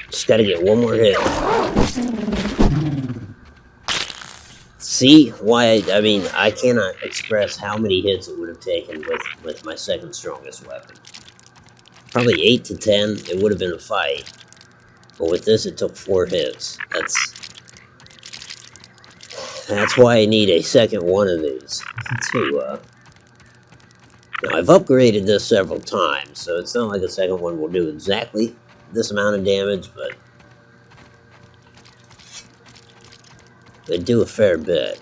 Just gotta get one more hit. See why? I mean, I cannot express how many hits it would have taken with my second strongest weapon. Probably 8 to 10. It would have been a fight. But with this, it took 4 hits. That's why I need a second one of these. Now, I've upgraded this several times, so it's not like a second one will do exactly this amount of damage, but they do a fair bit.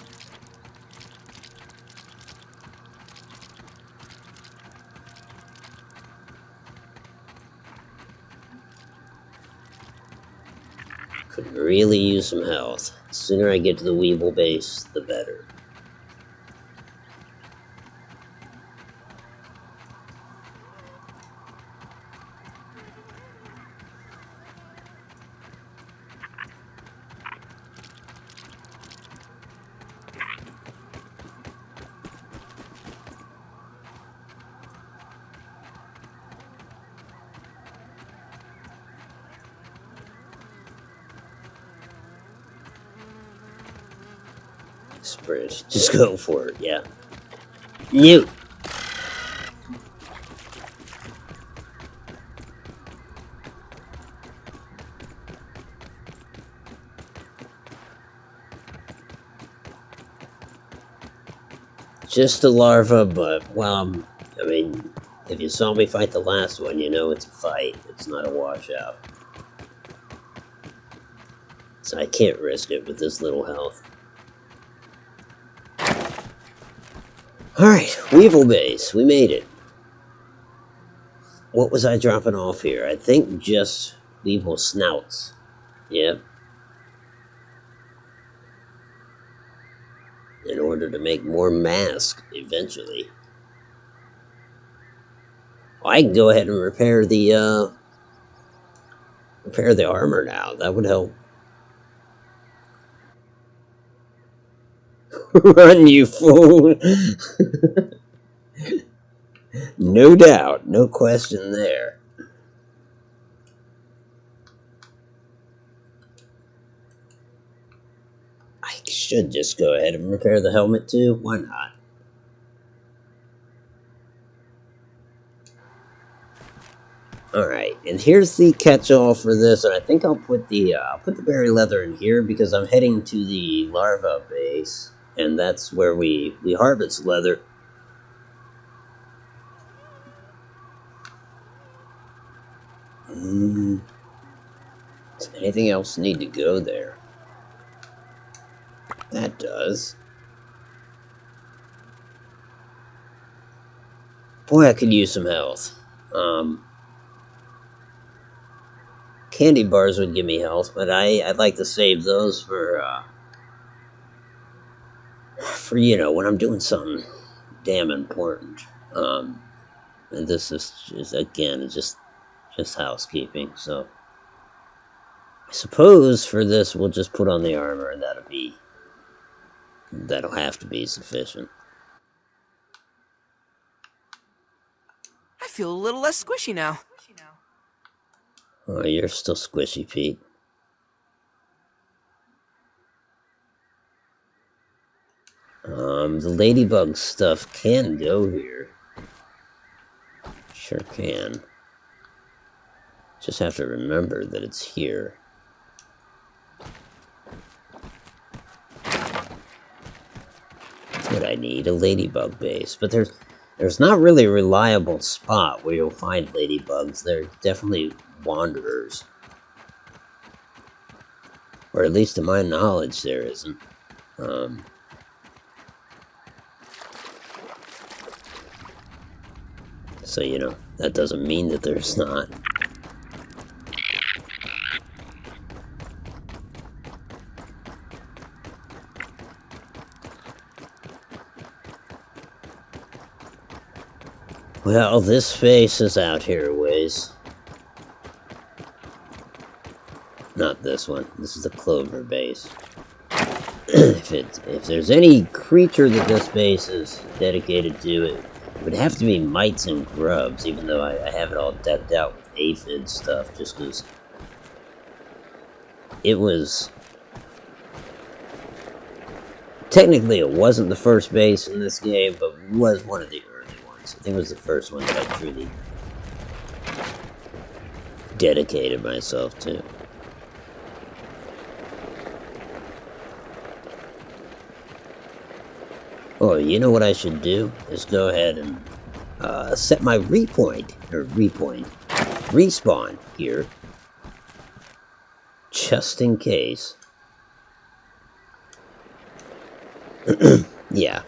Could really use some health. The sooner I get to the Weevil base, the better. Sprint. Just go for it, yeah. New. Just a larva, but, well, I mean, if you saw me fight the last one, you know it's a fight. It's not a washout. So I can't risk it with this little health. Alright, Weevil base. We made it. What was I dropping off here? I think just Weevil snouts. Yep. In order to make more masks, eventually. I can go ahead and repair the armor now. That would help. Run, you fool! No doubt, no question there. I should just go ahead and repair the helmet too. Why not? Alright, and here's the catch-all for this, and I think I'll put the berry leather in here because I'm heading to the larva base, and that's where we harvest leather. Does anything else need to go there? That does. Boy, I could use some health. Candy bars would give me health, but I'd like to save those for when I'm doing something damn important. And this is just, again, just housekeeping. So I suppose for this we'll just put on the armor, and that'll have to be sufficient. I feel a little less squishy now. Oh, you're still squishy, Pete. The ladybug stuff can go here. Sure can. Just have to remember that it's here. That's what I need, a ladybug base. But there's not really a reliable spot where you'll find ladybugs. They're definitely wanderers. Or at least to my knowledge there isn't. So, that doesn't mean that there's not. Well, this face is out here a ways. Not this one. This is the clover base. If there's any creature that this base is dedicated to, it would have to be mites and grubs, even though I have it all decked out with aphid stuff, just because it was... Technically, it wasn't the first base in this game, but it was one of the early ones. I think it was the first one that I truly dedicated myself to. Oh, you know what I should do? Is go ahead and set my respawn here. Just in case. Yeah.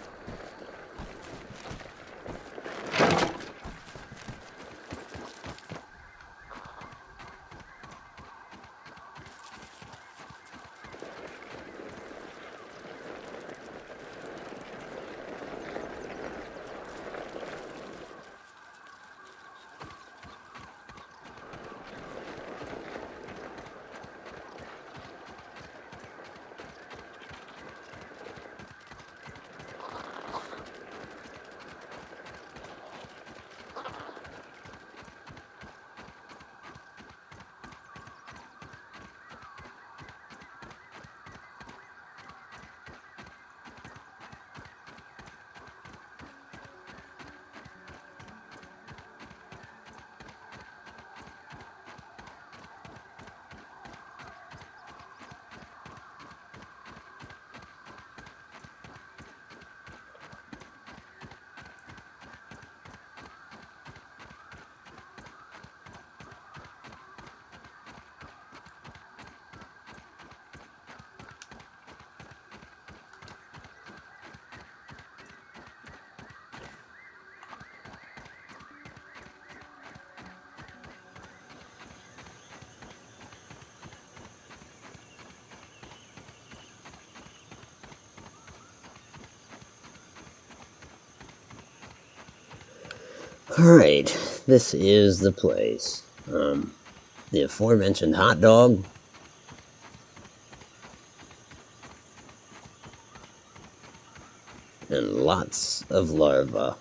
Alright, this is the place. The aforementioned hot dog. And lots of larvae.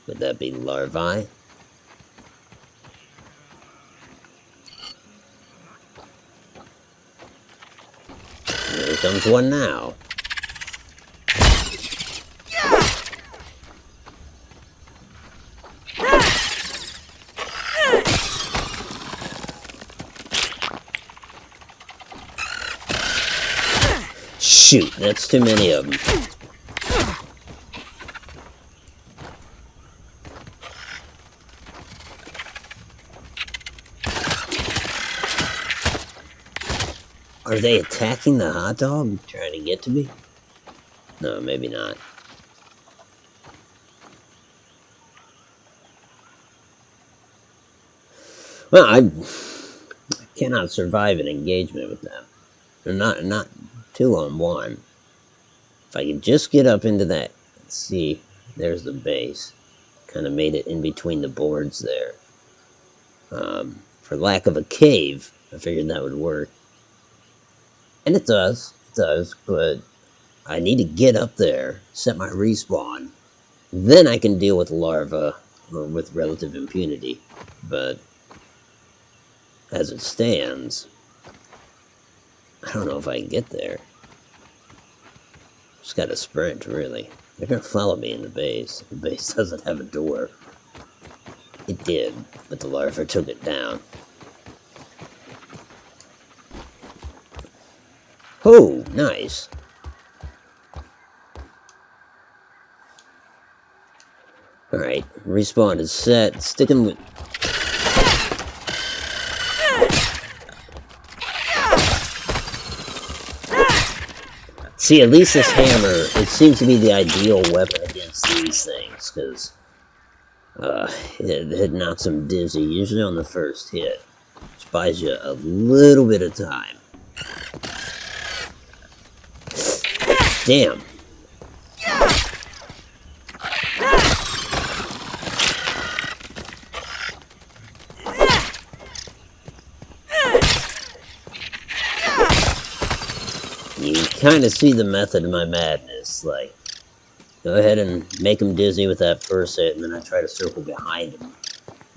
Would that be larvae? Here comes one now. Shoot, that's too many of them. Are they attacking the hot dog? Trying to get to me? No, maybe not. Well, I cannot survive an engagement with them. They're not 2-on-1. If I could just get up into that, let's see, there's the base. Kind of made it in between the boards there. For lack of a cave, I figured that would work. And it does, but I need to get up there, set my respawn. Then I can deal with larvae with relative impunity. But as it stands, I don't know if I can get there. Just gotta sprint, really. They're gonna follow me in the base. The base doesn't have a door. It did, but the larva took it down. Oh, nice. Alright, respawn is set. Sticking with... See, at least this hammer, it seems to be the ideal weapon against these things, because it knocks them dizzy, usually on the first hit, which buys you a little bit of time. Damn. You kind of see the method of my madness, like, go ahead and make them dizzy with that first hit, and then I try to circle behind them.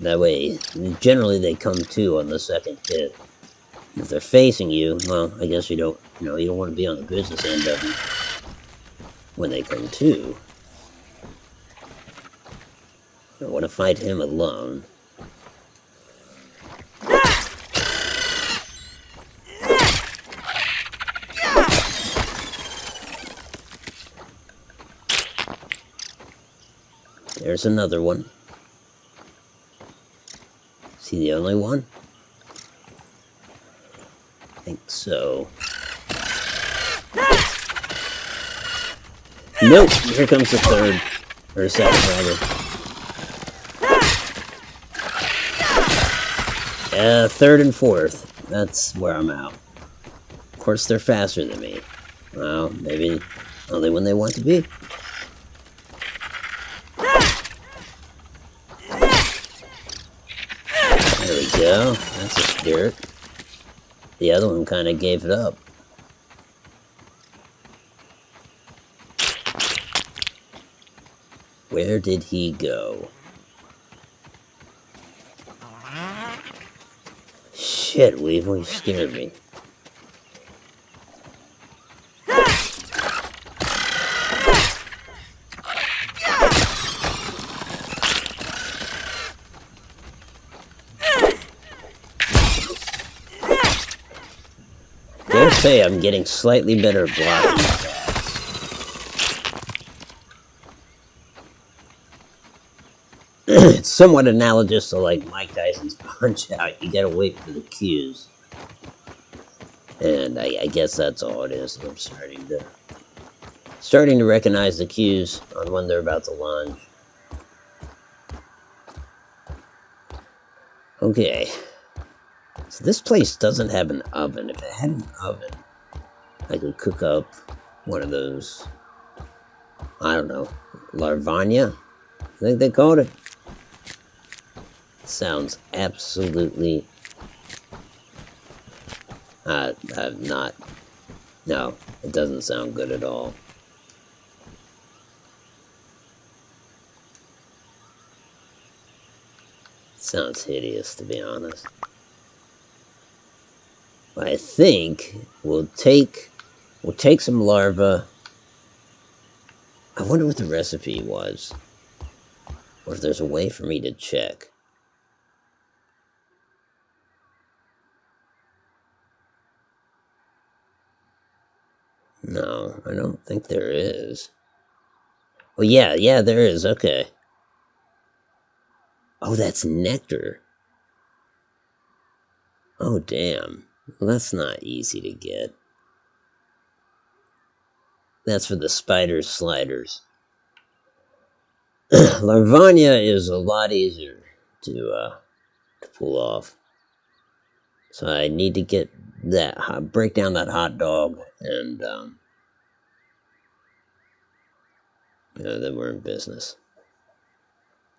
That way, generally they come to on the second hit. If they're facing you, well, I guess you don't want to be on the business end of them when they come to. I want to fight him alone. There's another one. Is he the only one? I think so. Nope, here comes the third. Or second, rather. Third and fourth. That's where I'm out. Of course, they're faster than me. Well, maybe only when they want to be. There we go. That's a spirit. The other one kind of gave it up. Where did he go? Shit, Weevil, you scared me. Dare say I'm getting slightly better blocking. It's somewhat analogous to like Mike Tyson's Punch-Out. You gotta wait for the cues. And I guess that's all it is. I'm starting to recognize the cues on when they're about to lunge. Okay. So this place doesn't have an oven. If it had an oven, I could cook up one of those, I don't know, Larvania? I think they called it. Sounds absolutely... not... No, it doesn't sound good at all. Sounds hideous, to be honest. I think we'll take some larvae. I wonder what the recipe was, or if there's a way for me to check. No, I don't think there is. Oh yeah, there is. Okay. Oh, that's nectar. Oh damn. Well, that's not easy to get. That's for the spider sliders. Larvania is a lot easier to pull off. So I need to get that, break down that hot dog, and then we're in business.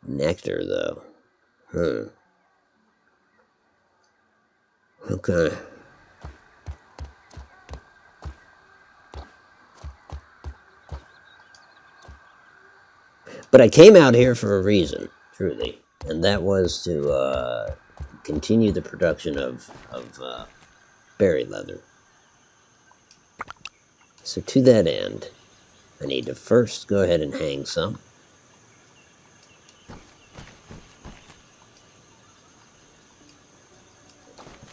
Nectar, though. Huh. Okay. But I came out here for a reason, truly, and that was to continue the production of berry leather. So to that end, I need to first go ahead and hang some.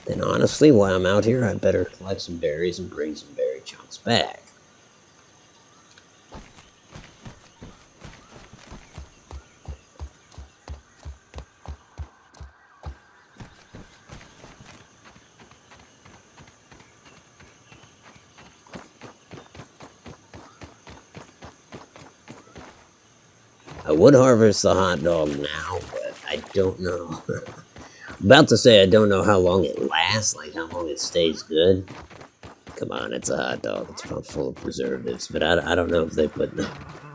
Then honestly, while I'm out here, I better collect some berries and bring some berry chunks back. I would harvest the hot dog now, but I don't know. About to say I don't know how long it lasts, like how long it stays good. Come on, it's a hot dog. It's full of preservatives, but I don't know if they put... I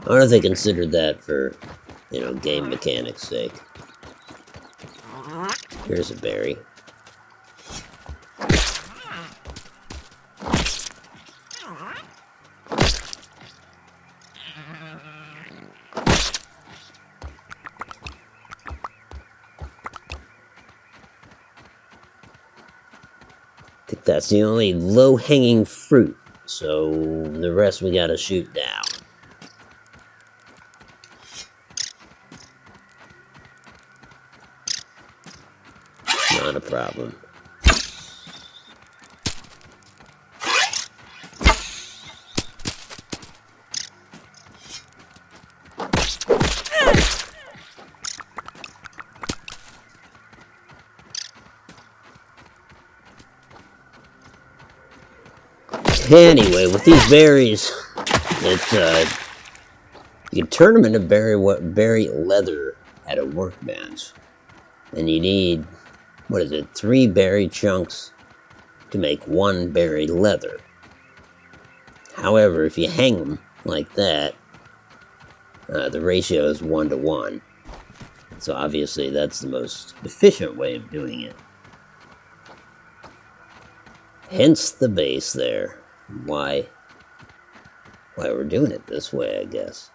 don't know if they considered that for, game mechanics' sake. Here's a berry. I think that's the only low-hanging fruit, so the rest we gotta shoot down. Not a problem. Anyway, with these berries, you can turn them into berry leather at a workbench. And you need, 3 berry chunks to make 1 berry leather. However, if you hang them like that, the ratio is 1 to 1. So obviously that's the most efficient way of doing it. Hence the base there. Why we're doing it this way, I guess.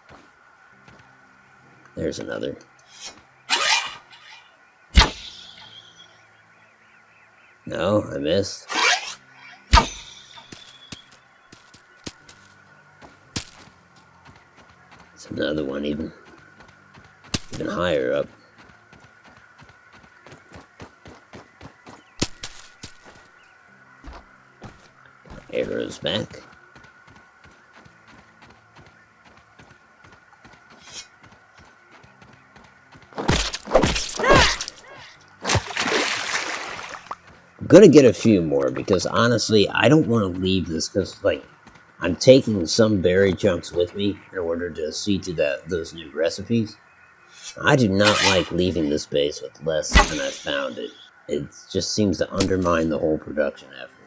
There's another. No, I missed. It's another one even higher up. Arrows back. I'm gonna get a few more because honestly, I don't want to leave this because, I'm taking some berry chunks with me in order to see to those new recipes. I do not like leaving this base with less than I found it. It just seems to undermine the whole production effort,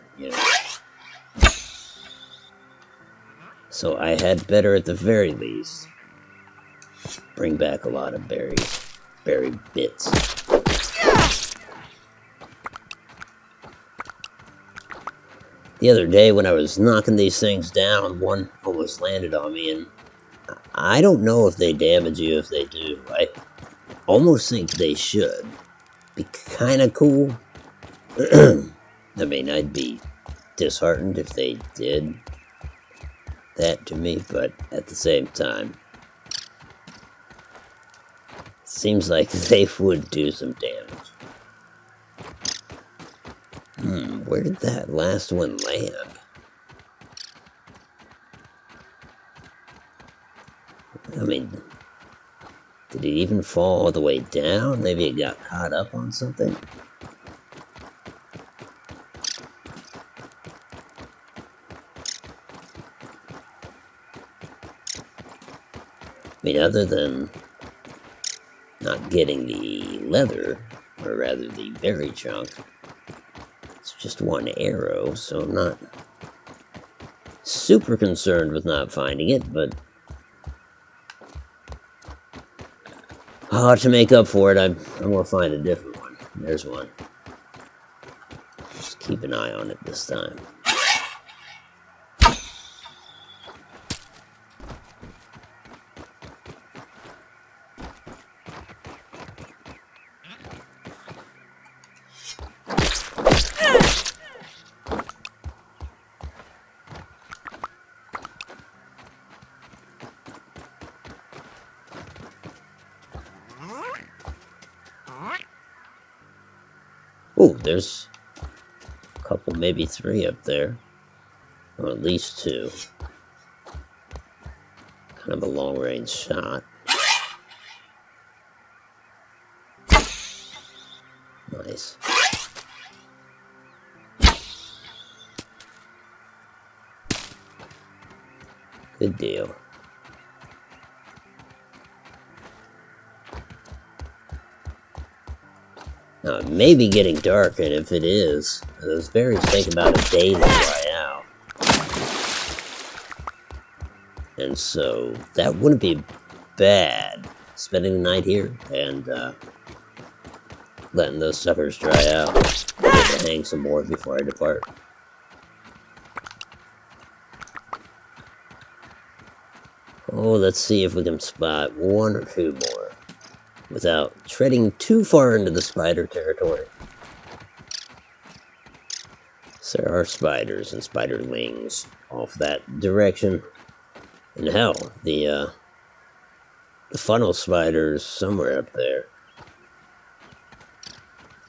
So I had better, at the very least, bring back a lot of berry bits. The other day when I was knocking these things down, one almost landed on me, and I don't know if they damage you if they do. I almost think they should. Be kind of cool. I mean, I'd be disheartened if they did that to me, but at the same time, it seems like they would do some damage. Where did that last one land? I mean, did it even fall all the way down? Maybe it got caught up on something? I mean, other than not getting the leather, or rather the berry chunk, it's just one arrow, so I'm not super concerned with not finding it, but to make up for it, I'm going to find a different one. There's one. Just keep an eye on it this time. Oh, there's a couple, maybe 3 up there. Or at least 2. Kind of a long-range shot. Nice. Good deal. Now, it may be getting dark, and if it is, those berries take about a day to dry out. And so, that wouldn't be bad, spending the night here, and letting those suckers dry out. Maybe to hang some more before I depart. Oh, let's see if we can spot 1 or 2 more without treading too far into the spider territory. So there are spiders and spiderlings off that direction. And hell, the funnel spider's somewhere up there.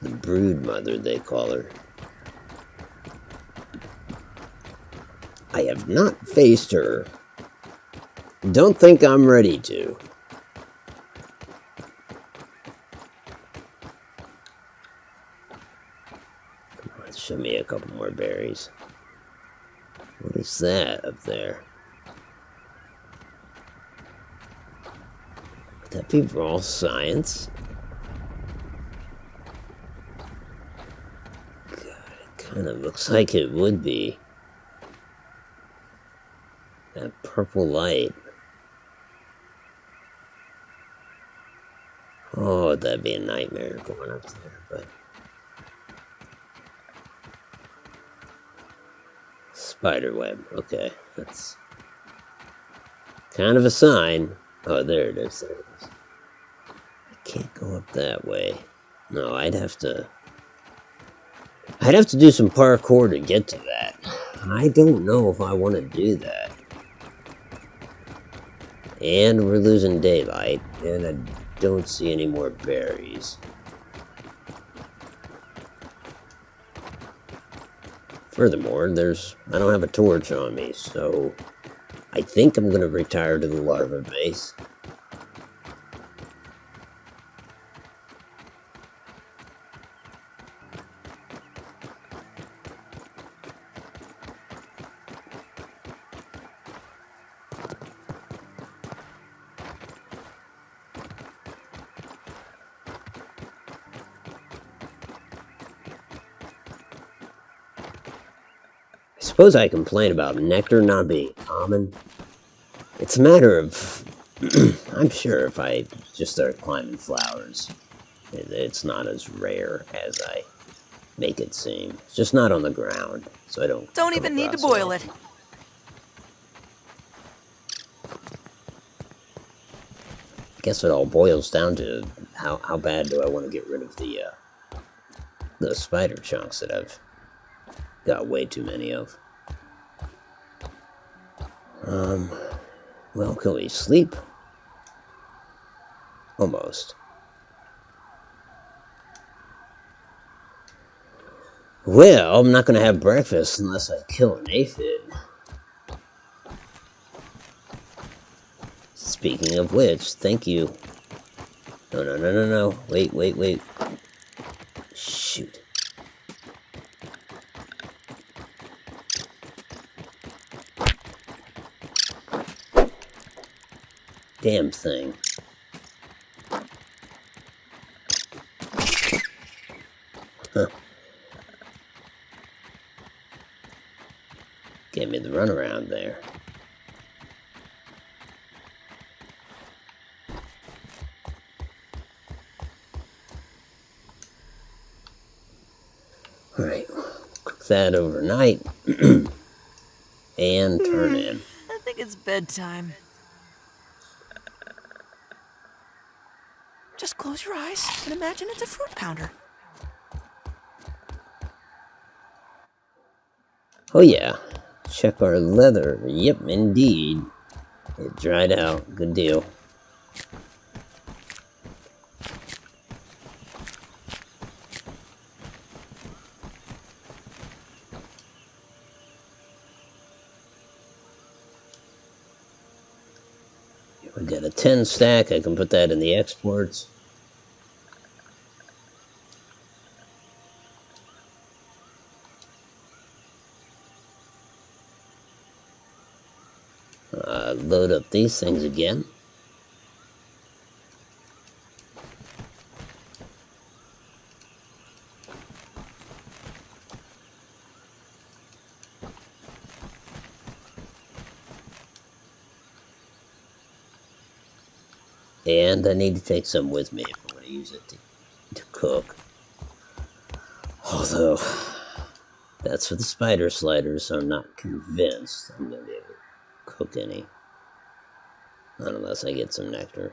The brood mother, they call her. I have not faced her. Don't think I'm ready to. Show me a couple more berries. What is that up there? Could that be raw science? God, it kind of looks like it would be. That purple light. Oh, that'd be a nightmare going up there, but... Spiderweb, okay, that's kind of a sign. Oh, there it is, there it is. I can't go up that way. No, I'd have to do some parkour to get to that. I don't know if I want to do that. And we're losing daylight, and I don't see any more berries. Furthermore, I don't have a torch on me, so I think I'm going to retire to the larva base. I suppose I complain about nectar not being common. It's a matter of... I'm sure if I just start climbing flowers, it's not as rare as I make it seem. It's just not on the ground, so I don't Don't come even need to across boil it. often. Guess it all boils down to how bad do I want to get rid of the spider chunks that I've got way too many of. Well, can we sleep? Almost. Well, I'm not gonna have breakfast unless I kill an aphid. Speaking of which, thank you. No. Wait. Shoot. Damn thing. Huh. Gave me the runaround there. Alright, cook that overnight. And turn in. I think it's bedtime. Just close your eyes and imagine it's a fruit pounder. Oh yeah, check our leather. Yep, indeed. It dried out. Good deal. We got a 10 stack. I can put that in the exports. Load up these things again. And I need to take some with me if I'm going to use it to cook. Although, that's for the spider sliders, so I'm not convinced I'm going to be able to cook any. Not unless I get some nectar.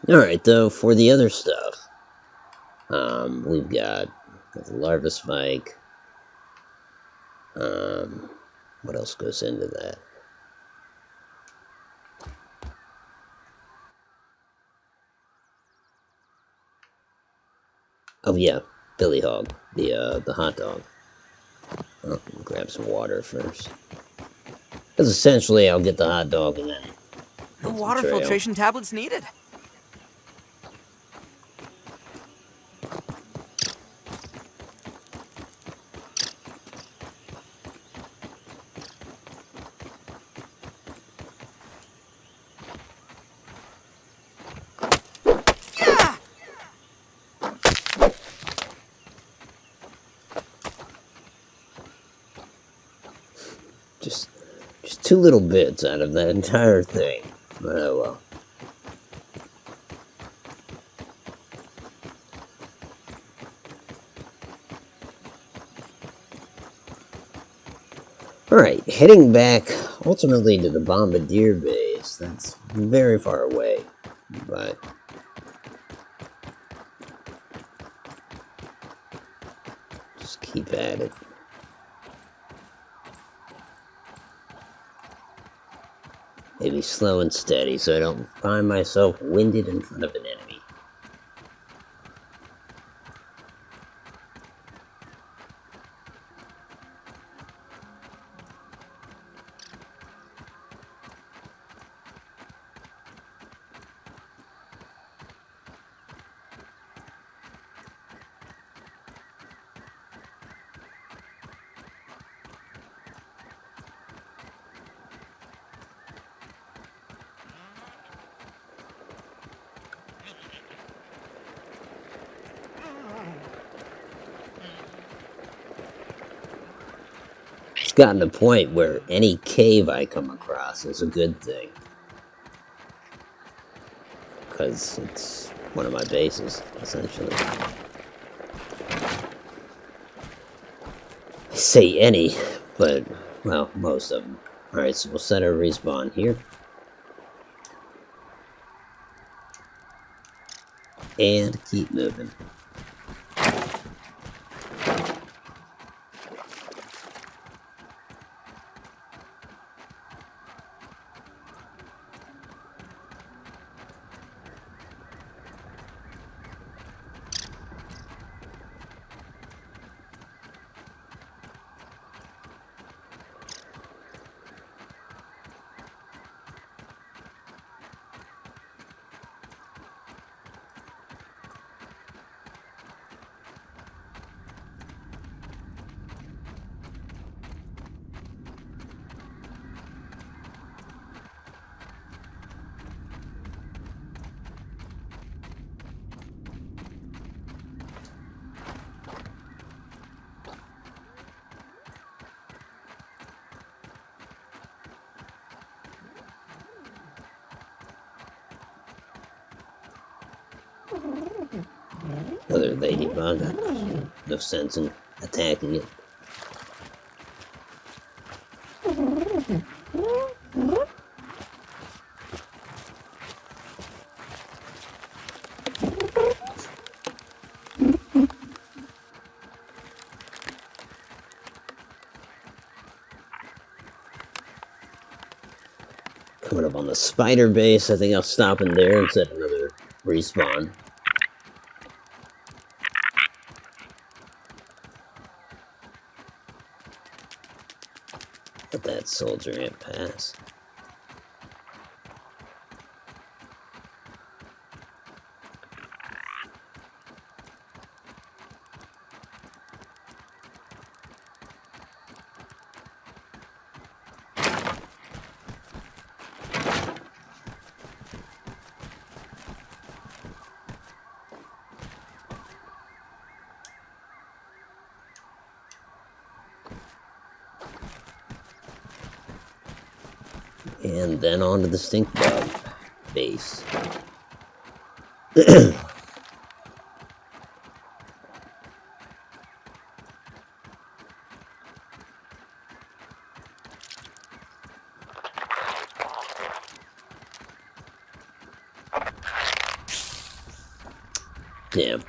Alright, though, for the other stuff, we've got the larva spike. What else goes into that? Oh yeah, Billy Hog, the hot dog. Oh, grab some water first. Because essentially, I'll get the hot dog and then No water filtration tablets needed. Just two little bits out of that entire thing. But oh well. Alright, heading back ultimately to the Bombardier base. That's very far away, but just keep at it. Maybe slow and steady so I don't find myself winded in front of an enemy. It's gotten to the point where any cave I come across is a good thing. Because it's one of my bases, essentially. say any, but, well, most of them. Alright, so we'll set our respawn here. And keep moving. Another ladybug. No sense in attacking it. Coming up on the spider base, I think I'll stop in there and set another respawn. Let that soldier ant pass. And then on to the stink bug base. Damn.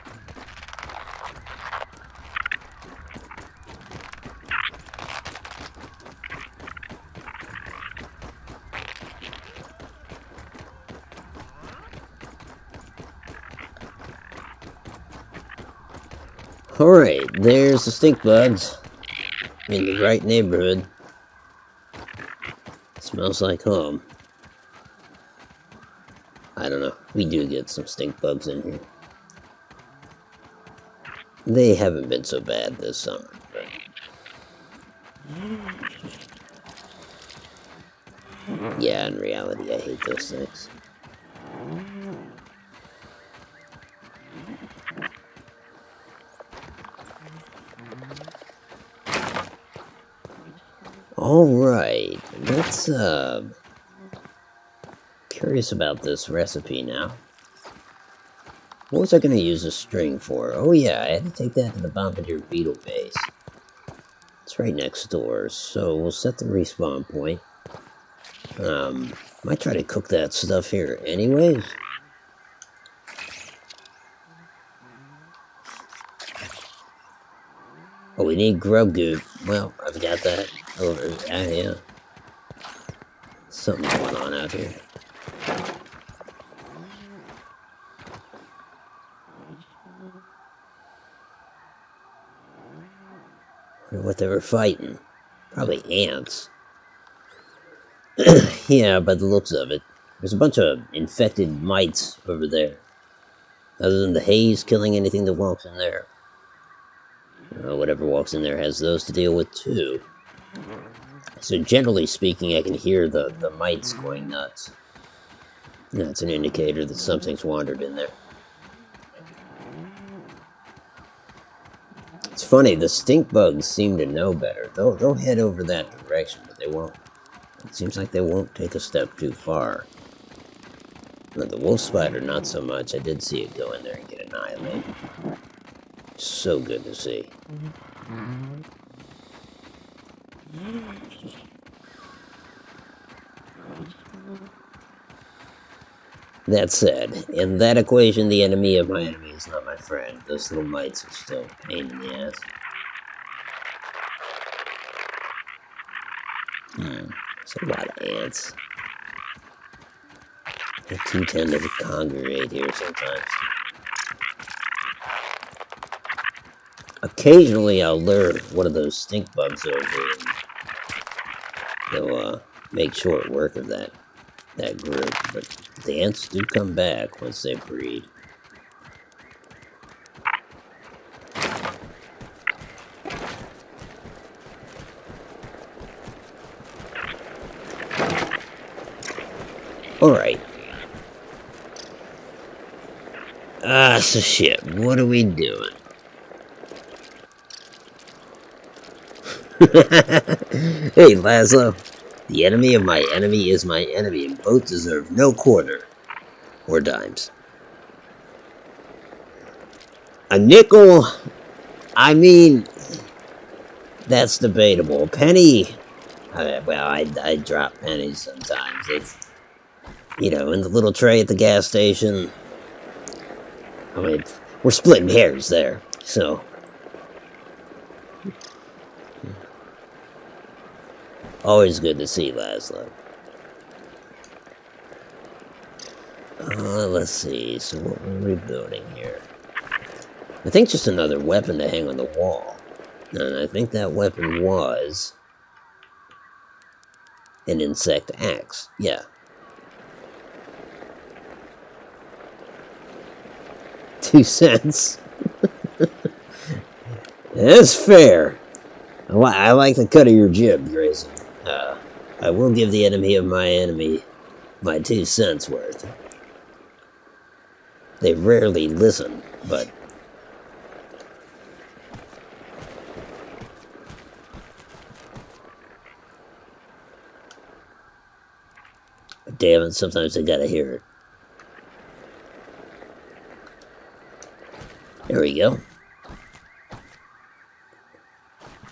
Alright, there's the stink bugs. In the right neighborhood. Smells like home. I don't know. We do get some stink bugs in here. They haven't been so bad this summer. But yeah, in reality, I hate those things. Alright, let's, curious about this recipe now. What was I going to use a string for? Oh yeah, I had to take that to the Bombardier Beetle base. It's right next door, so we'll set the respawn point. Might try to cook that stuff here anyways. Oh, we need grub goop. Well, I've got that over. Yeah. Something going on out here. Wonder what they were fighting. Probably ants. Yeah, by the looks of it. There's a bunch of infected mites over there. Other than the haze killing anything that walks in there. Whatever walks in there has those to deal with too. So generally speaking, I can hear the mites going nuts. That's an indicator that something's wandered in there. It's funny, the stink bugs seem to know better. They'll head over that direction, but they won't. It seems like they won't take a step too far. But the wolf spider, not so much. I did see it go in there and get annihilated. So good to see. That said, in that equation, the enemy of my enemy is not my friend. Those little mites are still a pain in the ass. There's a lot of ants. They too tend to congregate here sometimes. Occasionally, I'll lure one of those stink bugs over, and they'll make short work of that group. But the ants do come back once they breed. Alright. So shit, what are we doing? Hey, Laszlo. The enemy of my enemy is my enemy, and both deserve no quarter or dimes. A nickel, I mean, that's debatable. A penny, well, I drop pennies sometimes. It's, you know, in the little tray at the gas station. I mean, we're splitting hairs there, so. Always good to see Laszlo. Let's see, so what were we building here? I think just another weapon to hang on the wall. And I think that weapon was an insect axe. Yeah. 2 cents. That's fair. I like the cut of your jib, Grayson. I will give the enemy of my enemy my 2 cents worth. They rarely listen, but... damn it, sometimes I gotta hear it. There we go.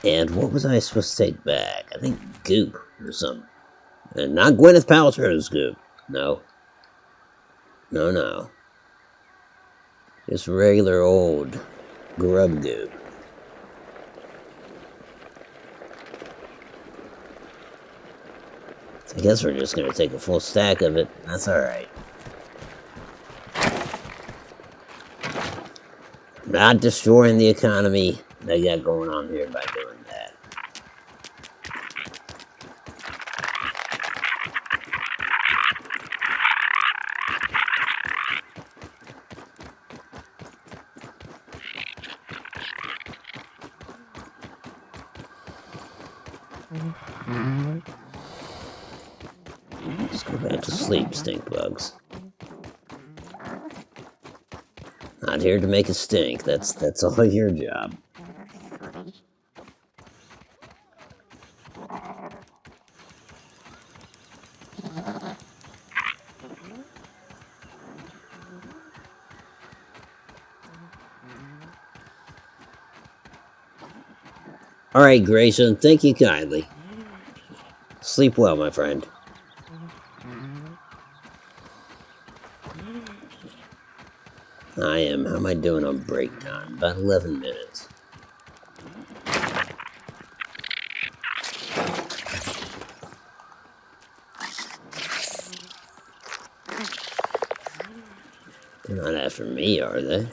And what was I supposed to take back? I think goop or something. And not Gwyneth Paltrow's goop. No. No. Just regular old grub goop. I guess we're just going to take a full stack of it. That's alright. Not destroying the economy they got going on here by doing that. Let's go back to sleep, stink bugs. Not here to make a stink. That's all your job. Alright, Grayson, thank you kindly. Sleep well, my friend. How am I doing on break time? About 11 minutes. They're not after me, are they?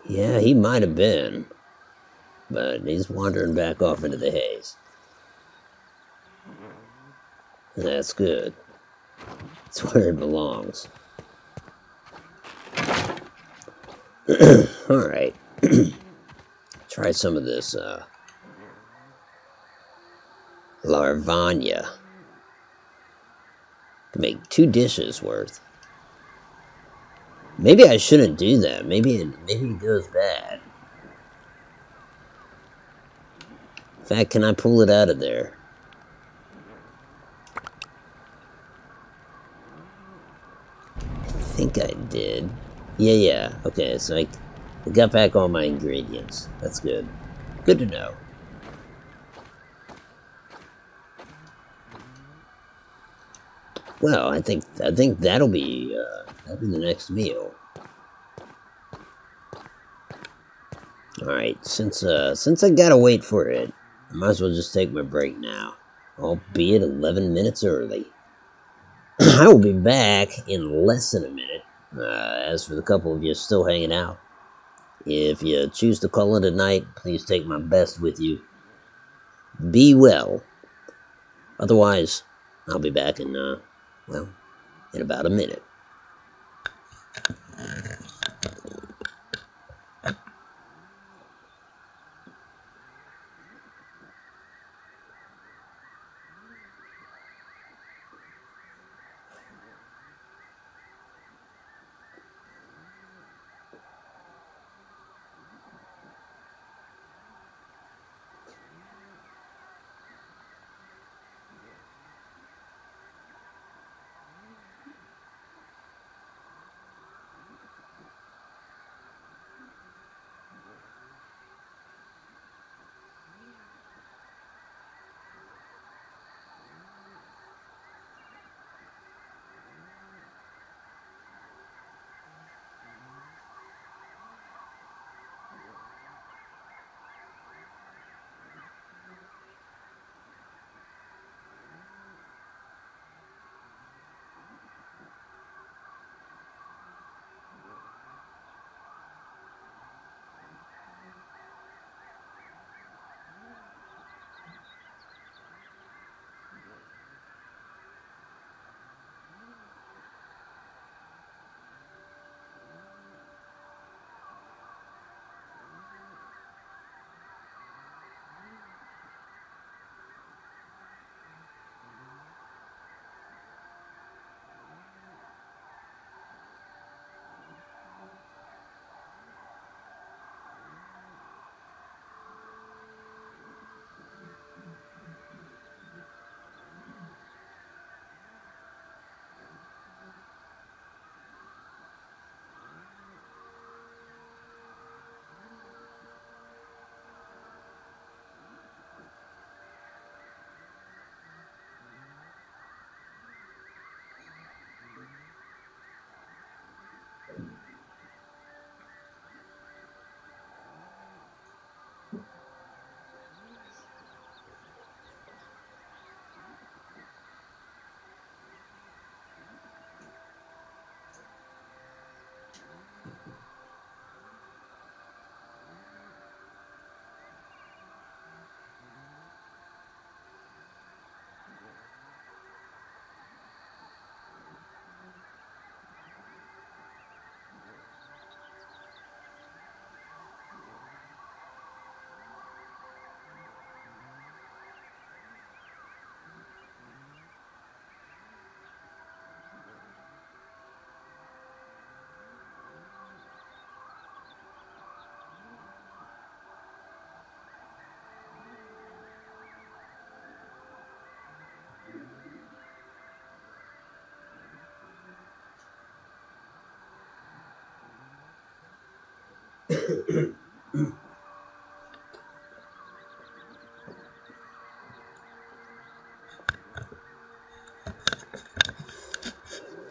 Yeah, he might have been. But he's wandering back off into the haze. That's good. It's where it belongs. Alright. Try some of this, Larvania. Can make 2 dishes worth. Maybe I shouldn't do that. Maybe it goes bad. In fact, can I pull it out of there? think I did. Yeah. Okay, so I got back all my ingredients. That's good. Good to know. Well, I think that'll be the next meal. All right, since I gotta wait for it, I might as well just take my break now, albeit 11 minutes early. I will be back in less than a minute. As for the couple of you still hanging out, if you choose to call it a night, please take my best with you. Be well. Otherwise, I'll be back in in about a minute.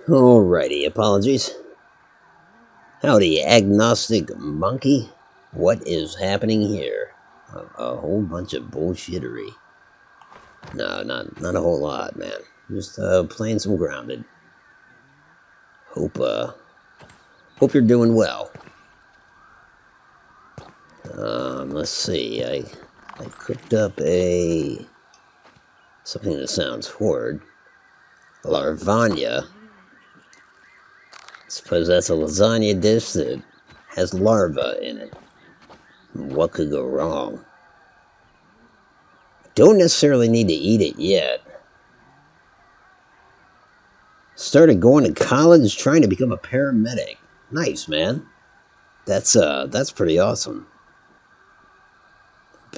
Alrighty, apologies. Howdy, agnostic monkey. What is happening here? A whole bunch of bullshittery. No, not a whole lot, man. Just playing some grounded. Hope you're doing well. Let's see. I cooked up something that sounds horrid. Larvania. Suppose that's a lasagna dish that has larvae in it. What could go wrong? Don't necessarily need to eat it yet. Started going to college trying to become a paramedic. Nice, man. That's pretty awesome.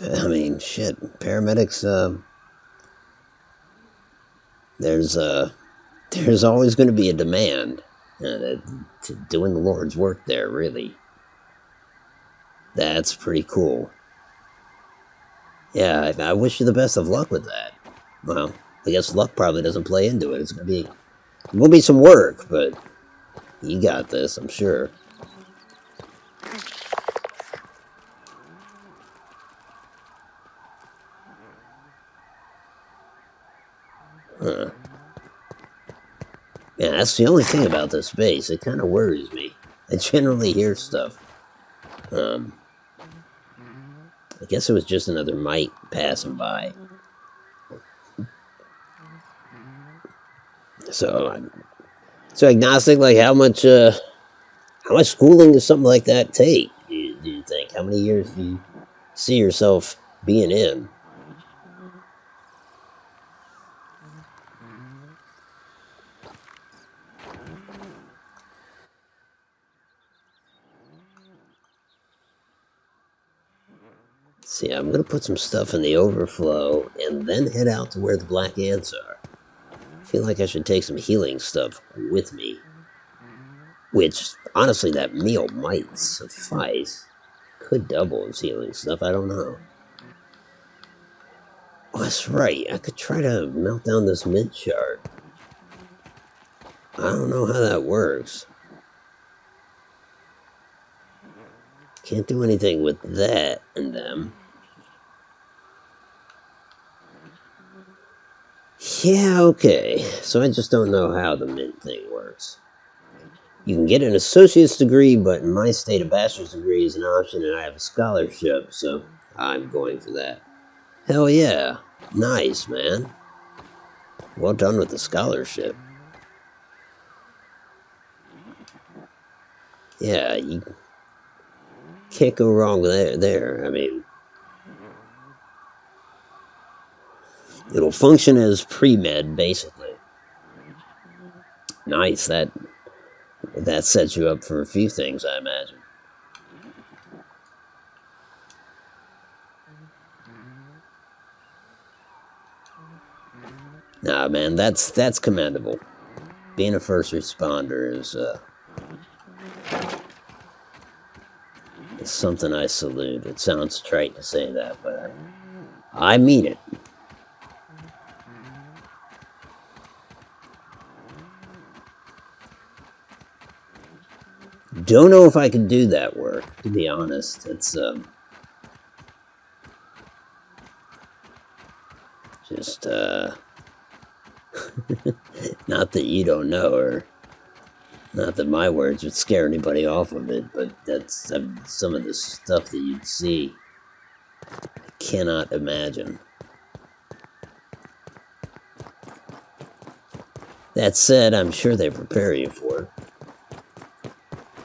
I mean, shit. Paramedics, there's always going to be a demand. Doing the Lord's work there, really. That's pretty cool. Yeah, I wish you the best of luck with that. Well, I guess luck probably doesn't play into it. It will be some work, but you got this, I'm sure. Huh. Yeah, that's the only thing about this base. It kind of worries me. I generally hear stuff. I guess it was just another mite passing by. So I'm agnostic. Like, how much schooling does something like that take? Do you think? How many years do you see yourself being in? See, I'm gonna put some stuff in the overflow and then head out to where the black ants are. I feel like I should take some healing stuff with me. Which, honestly, that meal might suffice. Could double as healing stuff, I don't know. Oh, that's right, I could try to melt down this mint shard. I don't know how that works. Can't do anything with that and them. Yeah, okay. So I just don't know how the mint thing works. You can get an associate's degree, but in my state, a bachelor's degree is an option, and I have a scholarship, so I'm going for that. Hell yeah. Nice, man. Well done with the scholarship. Yeah, you can't go wrong there. I mean, it'll function as pre-med, basically. Nice, that sets you up for a few things, I imagine. Nah, man, that's commendable. Being a first responder is something I salute. It sounds trite to say that, but I mean it. Don't know if I can do that work, to be honest. It's just not that you don't know, or not that my words would scare anybody off of it, but that's some of the stuff that you'd see. I cannot imagine. That said, I'm sure they prepare you for it.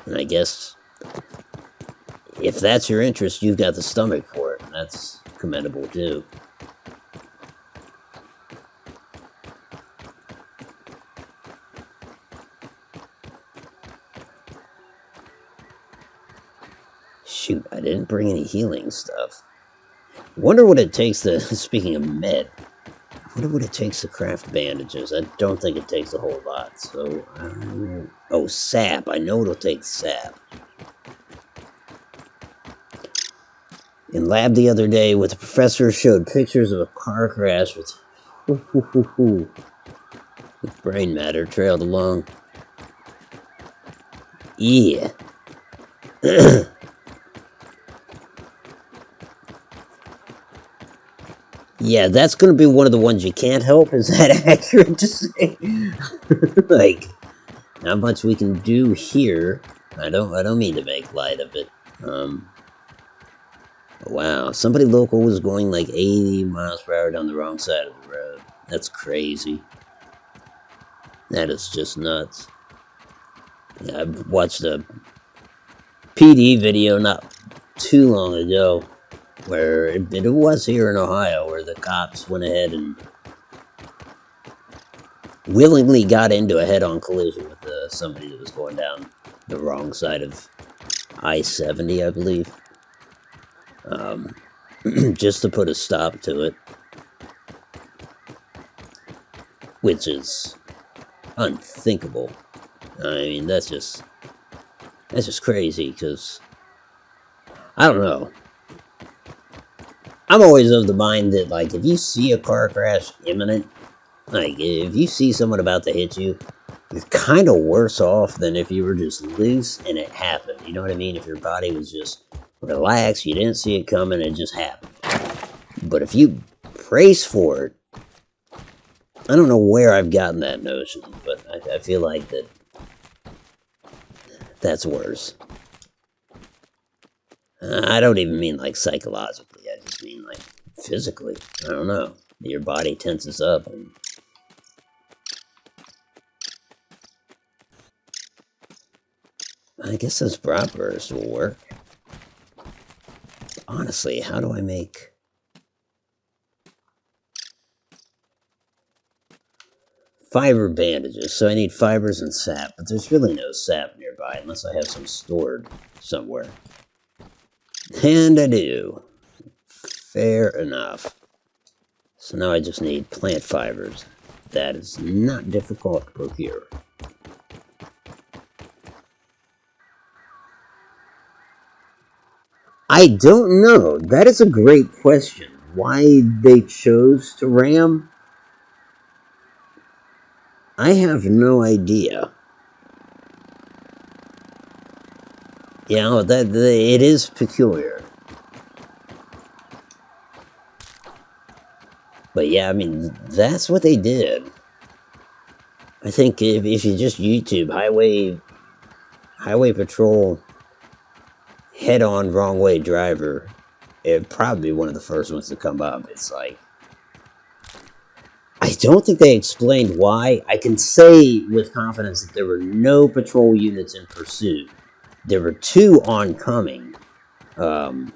And I guess if that's your interest, you've got the stomach for it. And that's commendable too. Shoot, I didn't bring any healing stuff. Wonder what it takes to, speaking of med, I wonder what it takes to craft bandages. I don't think it takes a whole lot, so oh, sap. I know it'll take sap. In lab the other day, what the professor showed pictures of a car crash with brain matter trailed along. Yeah. Yeah, that's going to be one of the ones you can't help. Is that accurate to say? Like, not much we can do here. I don't mean to make light of it. Wow, somebody local was going like 80 miles per hour down the wrong side of the road. That's crazy. That is just nuts. Yeah, I watched a PD video not too long ago, where it was here in Ohio, where the cops went ahead and willingly got into a head-on collision with somebody that was going down the wrong side of I-70, I believe. Just to put a stop to it. Which is unthinkable. I mean, that's just crazy, because, I don't know. I'm always of the mind that, like, if you see a car crash imminent, like, if you see someone about to hit you, you're kind of worse off than if you were just loose and it happened. You know what I mean? If your body was just relaxed, you didn't see it coming, it just happened. But if you brace for it, I don't know where I've gotten that notion, but I feel like that's worse. I don't even mean like psychologically, I just mean like physically. I don't know. Your body tenses up and I guess those prop bursts will work. Honestly, how do I make fiber bandages? So I need fibers and sap, but there's really no sap nearby unless I have some stored somewhere. And I do. Fair enough. So now I just need plant fibers. That is not difficult to procure. I don't know. That is a great question. Why they chose to ram? I have no idea. You know, it is peculiar. But yeah, I mean, that's what they did. I think if you just YouTube highway patrol head-on wrong way driver, it'd probably be one of the first ones to come up. It's like, I don't think they explained why. I can say with confidence that there were no patrol units in pursuit. There were 2 oncoming. And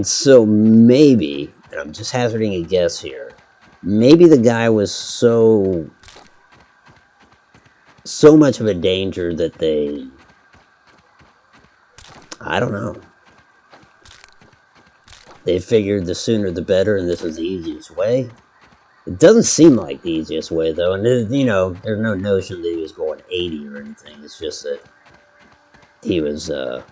so maybe, and I'm just hazarding a guess here, maybe the guy was so much of a danger that they, I don't know. They figured the sooner the better, and this was the easiest way. It doesn't seem like the easiest way, though, and you know, there's no notion that he was going 80 or anything. It's just that he was in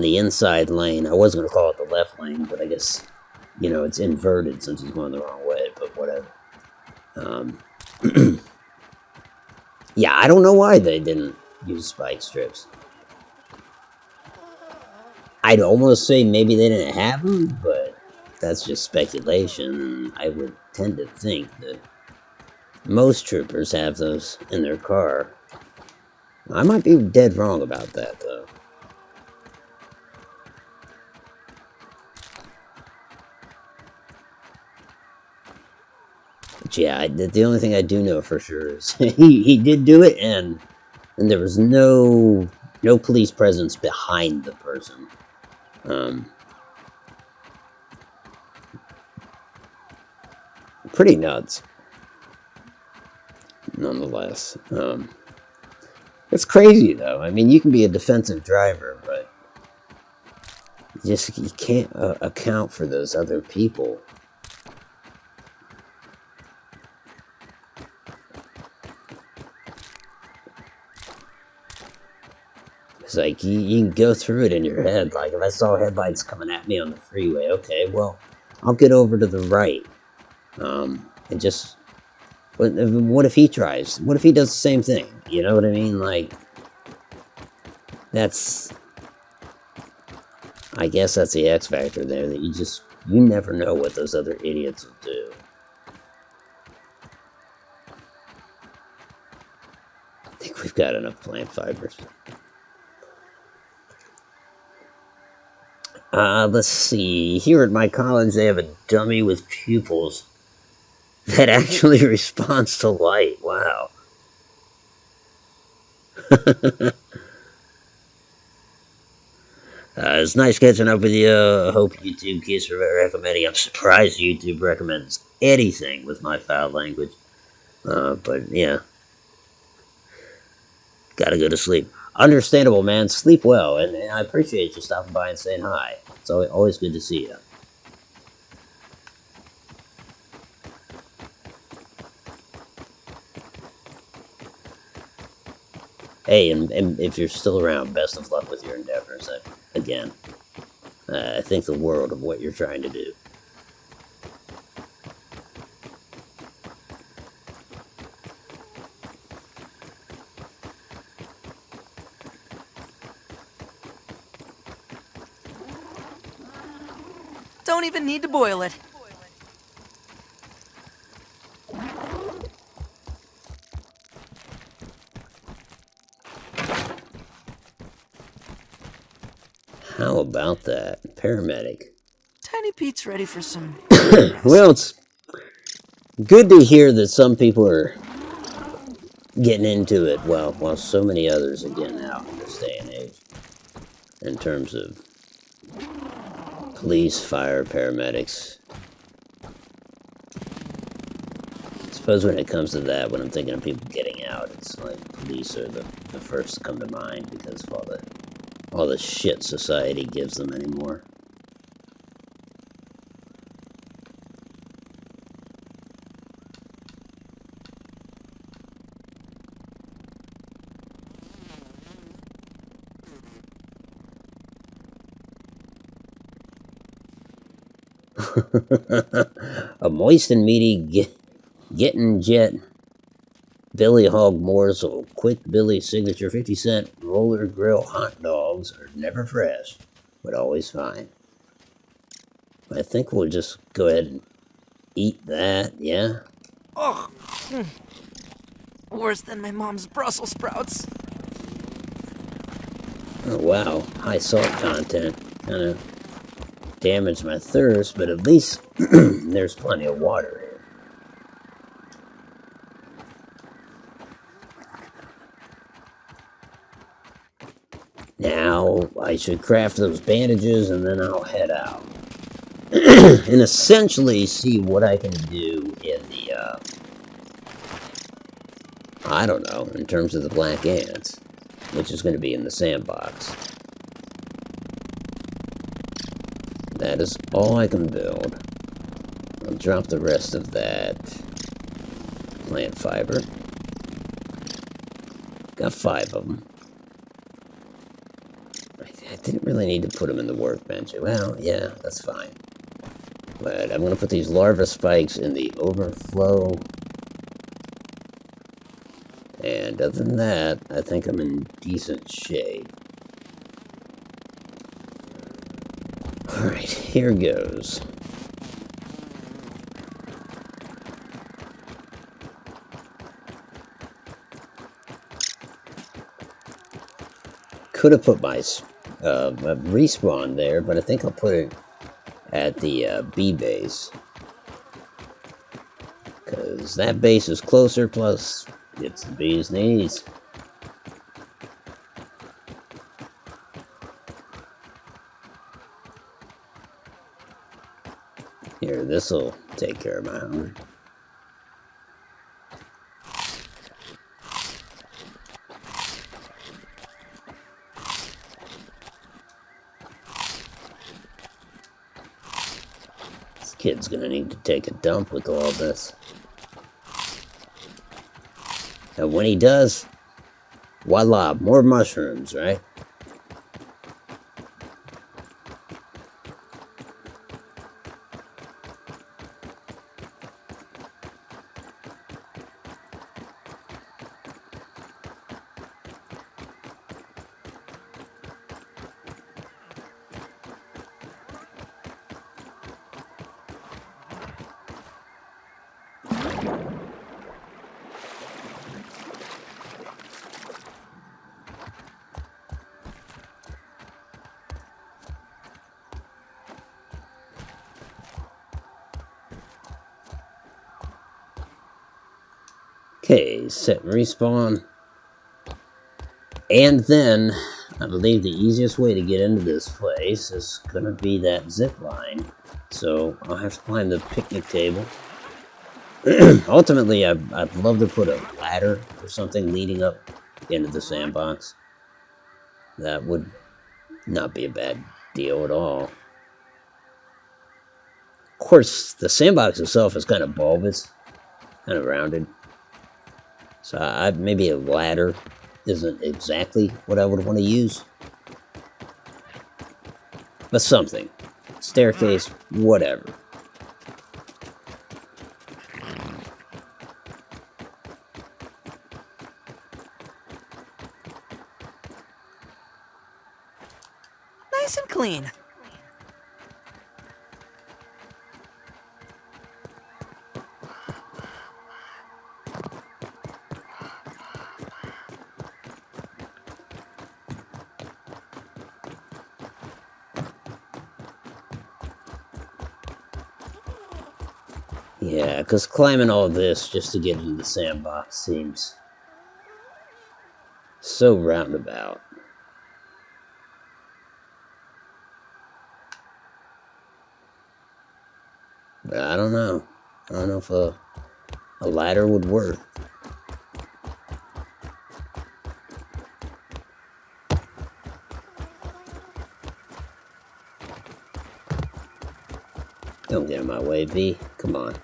the inside lane. I was going to call it the left lane, but I guess, you know, it's inverted since he's going the wrong way, but whatever. Yeah, I don't know why they didn't use spike strips. I'd almost say maybe they didn't have them, but that's just speculation. I would tend to think that most troopers have those in their car. I might be dead wrong about that, though. But yeah, the only thing I do know for sure is he did do it, and there was no police presence behind the person. Pretty nuts, nonetheless. It's crazy, though. I mean, you can be a defensive driver, but you can't account for those other people. It's like, you can go through it in your head. Like, if I saw headlights coming at me on the freeway, okay, well, I'll get over to the right. And just, what if he tries? What if he does the same thing? You know what I mean? Like, I guess that's the X factor there, that you never know what those other idiots will do. I think we've got enough plant fibers. Let's see. Here at my college, they have a dummy with pupils that actually responds to light. Wow. It's nice catching up with you. I hope YouTube keeps recommending. I'm surprised YouTube recommends anything with my foul language. But yeah. Gotta go to sleep. Understandable, man. Sleep well. And I appreciate you stopping by and saying hi. It's always good to see you. Hey, and if you're still around, best of luck with your endeavors. Again, I think the world of what you're trying to do. Don't even need to boil it. How about that? Paramedic. Tiny Pete's ready for some rest. Well, it's good to hear that some people are getting into it while so many others are getting out in this day and age. In terms of police, fire, paramedics. I suppose when it comes to that, when I'm thinking of people getting out, it's like police are the first to come to mind because of all the shit society gives them anymore. A moist and meaty getting jet Billy Hog morsel, quick Billy signature 50-cent roller grill hot dogs are never fresh, but always fine. I think we'll just go ahead and eat that, yeah? Ugh. Worse than my mom's Brussels sprouts. Oh wow, high salt content. Kind of damaged my thirst, but at least there's plenty of water here. Now, I should craft those bandages and then I'll head out. And essentially see what I can do in the, I don't know, in terms of the black ants, which is going to be in the sandbox. That is all I can build. I'll drop the rest of that plant fiber. Got 5 of them. I didn't really need to put them in the workbench. Well, yeah, that's fine. But I'm going to put these larva spikes in the overflow. And other than that, I think I'm in decent shape. Alright, here goes. Could have put my respawn there, but I think I'll put it at the B base. Because that base is closer, plus it's the bee's knees. Here, this'll take care of my hunger. This kid's gonna need to take a dump with all this. And when he does, voila, more mushrooms, right? Okay, set respawn. And then, I believe the easiest way to get into this place is going to be that zip line. So, I'll have to climb the picnic table. Ultimately, I'd love to put a ladder or something leading up into the sandbox. That would not be a bad deal at all. Of course, the sandbox itself is kind of bulbous, kind of rounded. So maybe a ladder isn't exactly what I would want to use. But something. Staircase, whatever. Nice and clean. Yeah, because climbing all this just to get into the sandbox seems so roundabout. But I don't know. I don't know if a ladder would work. Don't get in my way, V. Come on.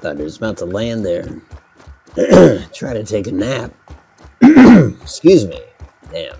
Thought he was about to land there and try to take a nap. Excuse me. Damn.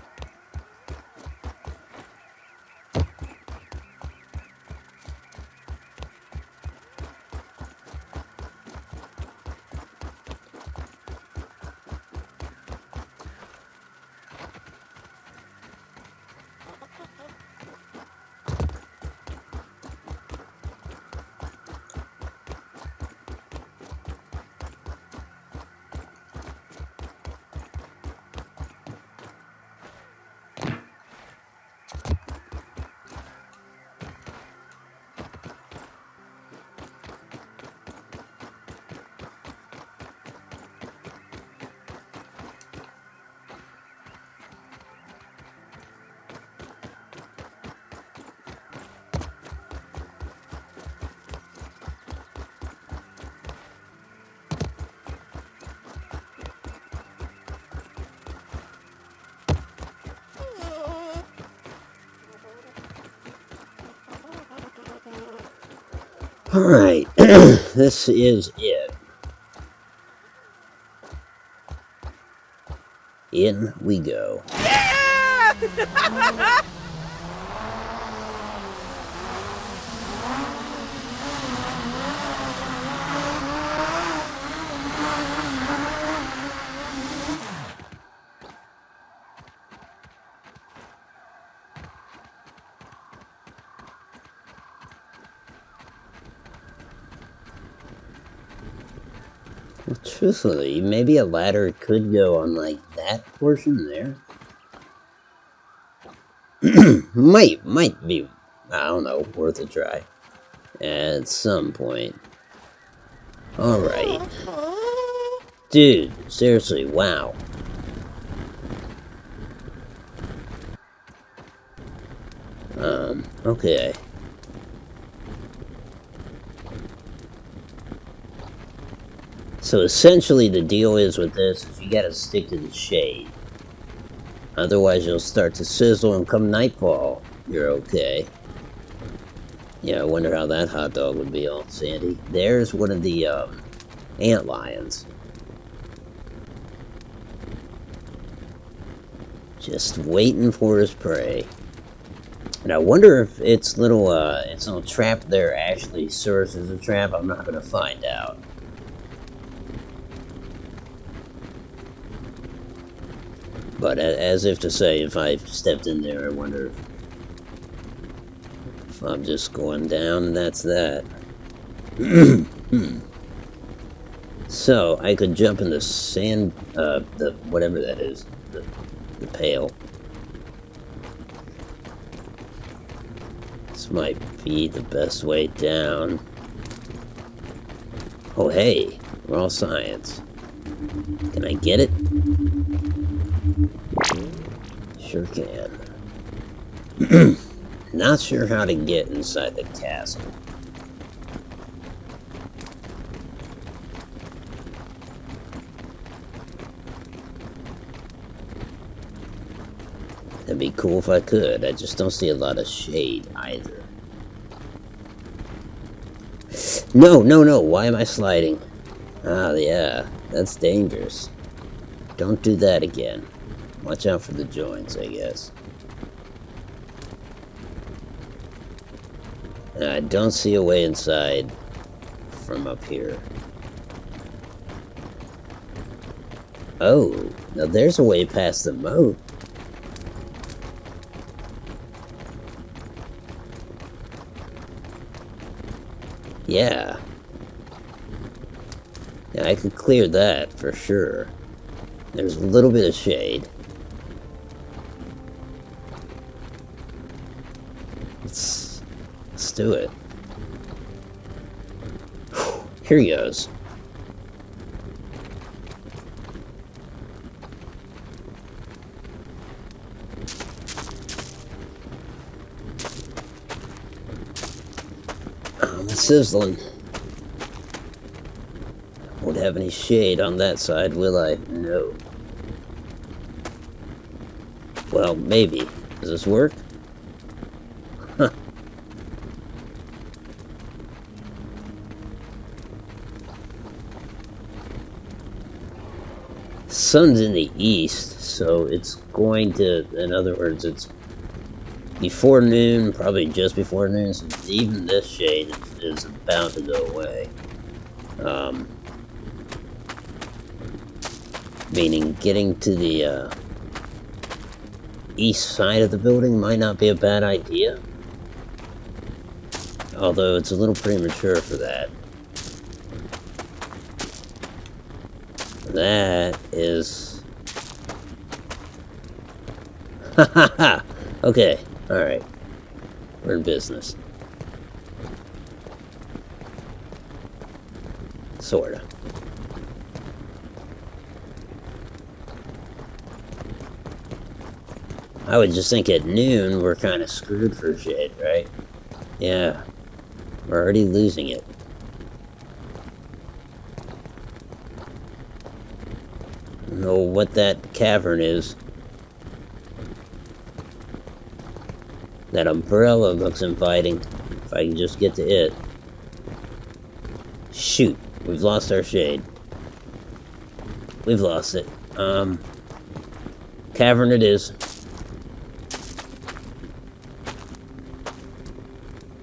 Alright, this is it. In we go. Well, truthfully, maybe a ladder could go on, like, that portion there. might be, I don't know, worth a try. At some point. Alright. Dude, seriously, wow. Okay. So essentially the deal is with this is you gotta stick to the shade. Otherwise you'll start to sizzle and come nightfall, you're okay. Yeah, I wonder how that hot dog would be all sandy. There's one of the ant lions. Just waiting for his prey. And I wonder if its little trap there actually serves as a trap. I'm not gonna find out. But as if to say, if I stepped in there, I wonder if I'm just going down, and that's that. So, I could jump in the sand, the whatever that is, the pail. This might be the best way down. Oh, hey, we're all science. Can I get it? Sure can. Not sure how to get inside the castle. That'd be cool if I could. I just don't see a lot of shade either. No. Why am I sliding? Ah, yeah. That's dangerous. Don't do that again. Watch out for the joints, I guess. I don't see a way inside from up here. Oh, now there's a way past the moat. Yeah. Yeah, I could clear that for sure. There's a little bit of shade. Let's do it. Whew, here he goes. I'm sizzling. Won't have any shade on that side, will I? No. Well, maybe. Does this work? Huh. Sun's in the east, so it's going to, in other words, it's before noon, probably just before noon, so even this shade is about to go away. Meaning getting to the east side of the building might not be a bad idea. Although it's a little premature for that. That is... Ha ha ha! Okay, alright. We're in business. Sorta. I would just think at noon we're kind of screwed for shade, right? Yeah. We're already losing it. I don't know what that cavern is. That umbrella looks inviting. If I can just get to it. Shoot. We've lost our shade. We've lost it. Cavern it is.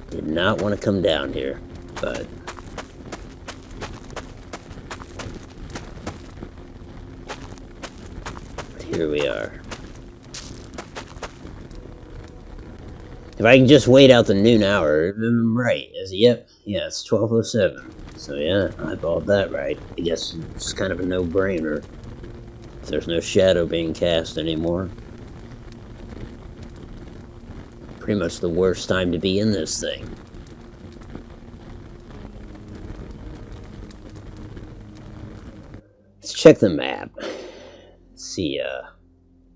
Did not want to come down here, but here we are. If I can just wait out the noon hour, I'm right. Yep, yeah, it's 12:07. So yeah, I bought that right. I guess it's kind of a no-brainer. If there's no shadow being cast anymore. Pretty much the worst time to be in this thing. Let's check the map. See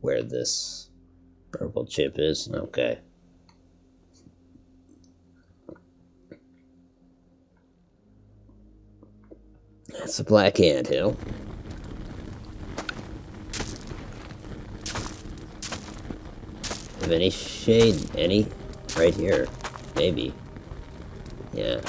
where this purple chip is. Okay. That's a black anthill. Have any shade? Any? Right here. Maybe. Yeah.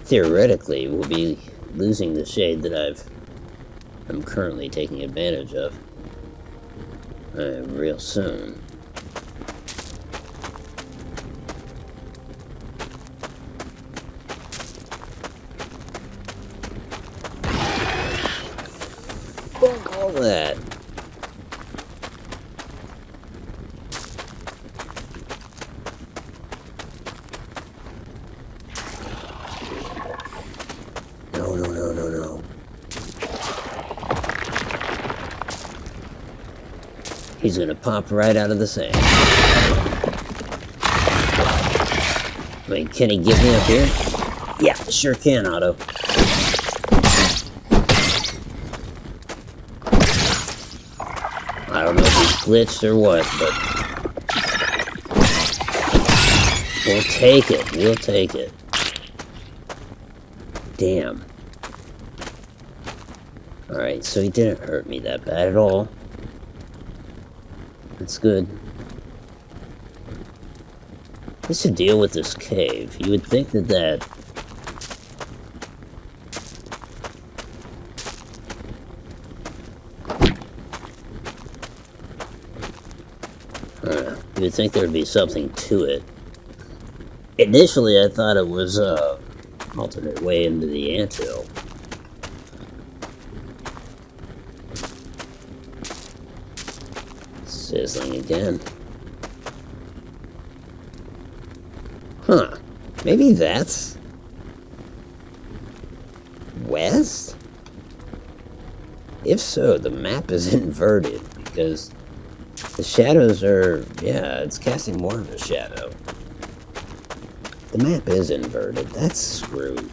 Theoretically, we'll be losing the shade that I'm currently taking advantage of. Real soon. Fuck all that. No. He's gonna pop right out of the sand. Wait, can he get me up here? Yeah, sure can, Otto. I don't know if he's glitched or what, but we'll take it. We'll take it. Damn. Alright, so he didn't hurt me that bad at all. That's good. What's the deal with this cave? You would think that you would think there'd be something to it. Initially, I thought it was a alternate way into the anthill. Sizzling again. Huh. Maybe that's west? If so, the map is inverted because the shadows are, yeah, it's casting more of a shadow. The map is inverted. That's screwed.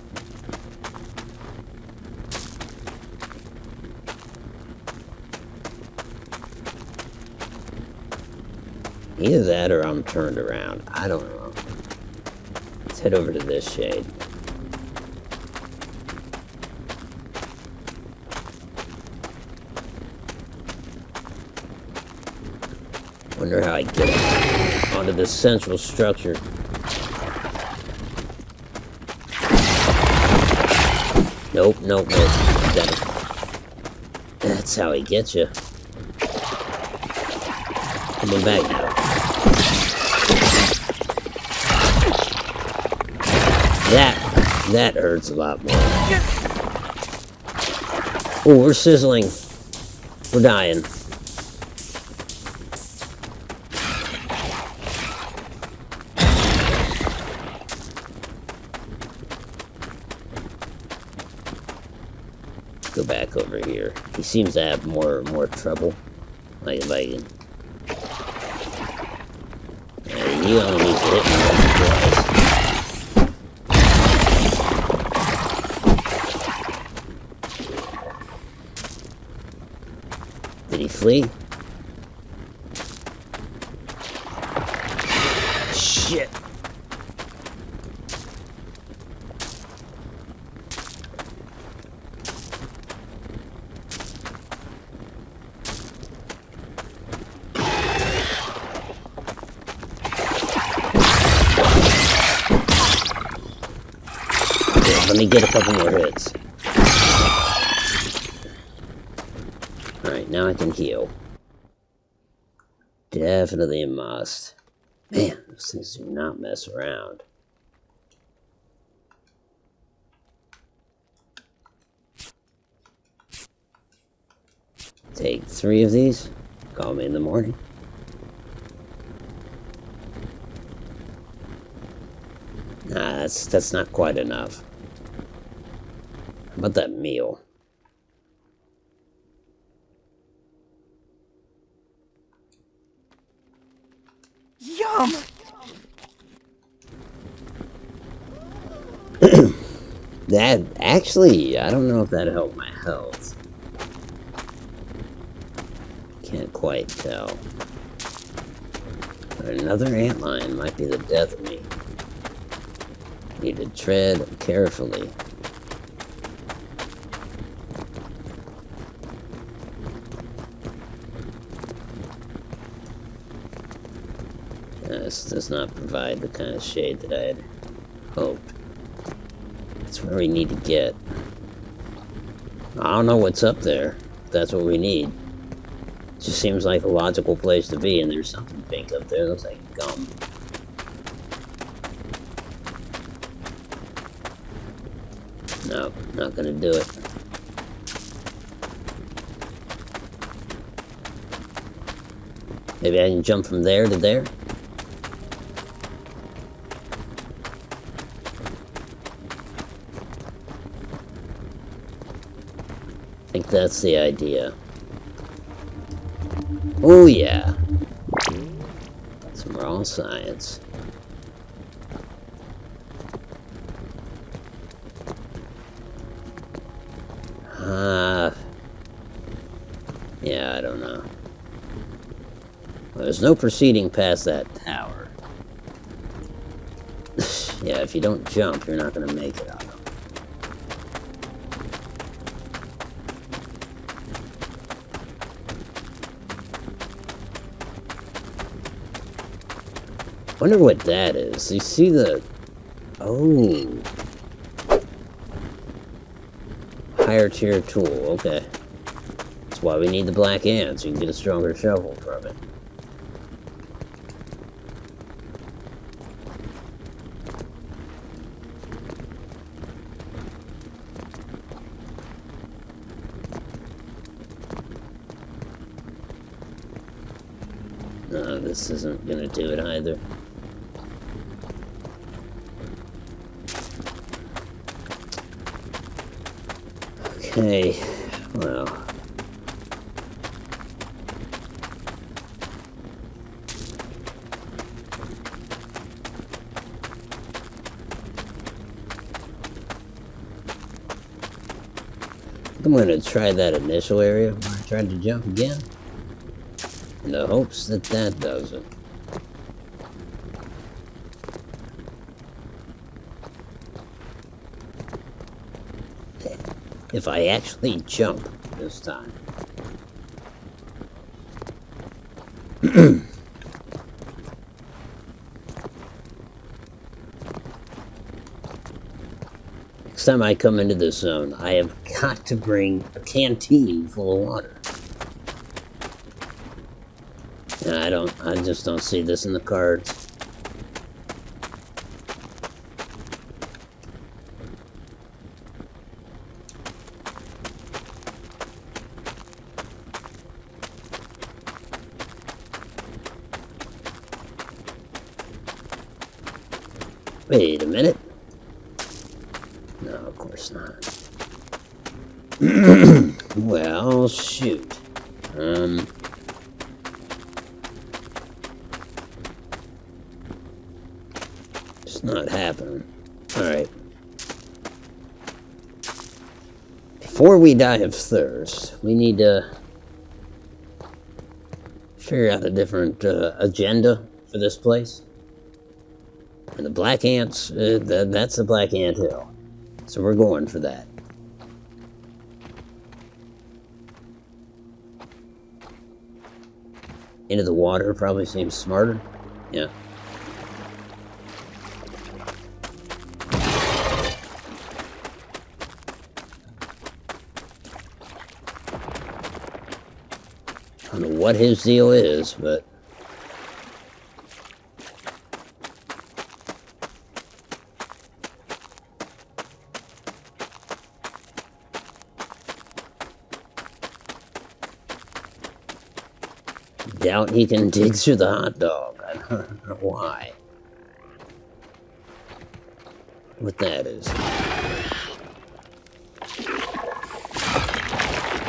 Either that or I'm turned around. I don't know. Let's head over to this shade. Wonder how I get onto this central structure. Nope, nope, nope. That's how he gets you. Coming back now. That hurts a lot more. Oh, we're sizzling. We're dying. Go back over here. He seems to have more trouble. Like if I can. He only needs to hit me once or twice. Did he flee? Shit. Let me get a couple more hits. Alright, now I can heal. Definitely a must. Man, those things do not mess around. Take 3 of these. Call me in the morning. Nah, that's not quite enough. How about that meal? Yum! That, actually, I don't know if that helped my health. Can't quite tell. But another antlion might be the death of me. Need to tread carefully. This does not provide the kind of shade that I had hoped. That's where we need to get. I don't know what's up there. If that's what we need. It just seems like a logical place to be, and there's something pink up there. It looks like gum. No, not gonna do it. Maybe I can jump from there to there? I think that's the idea. Oh yeah. Some raw science. Yeah, I don't know. Well, there's no proceeding past that tower. Yeah, if you don't jump, you're not gonna make it out of it. Wonder what that is. You see the... Oh. Higher tier tool, okay. That's why we need the black ant, so you can get a stronger shovel from it. No, this isn't gonna do it either. Okay, well. I'm gonna try that initial area where I tried to jump again. In the hopes that that does it. If I actually jump this time. Next time I come into this zone, I have got to bring a canteen full of water. And I just don't see this in the cards. Wait a minute. No, of course not. Well, shoot. It's not happening. Alright. Before we die of thirst, we need to figure out a different agenda for this place. And the black ants, that's the black ant hill. So we're going for that. Into the water probably seems smarter. Yeah. I don't know what his deal is, but... doubt he can dig through the hot dog. I don't know why. What that is.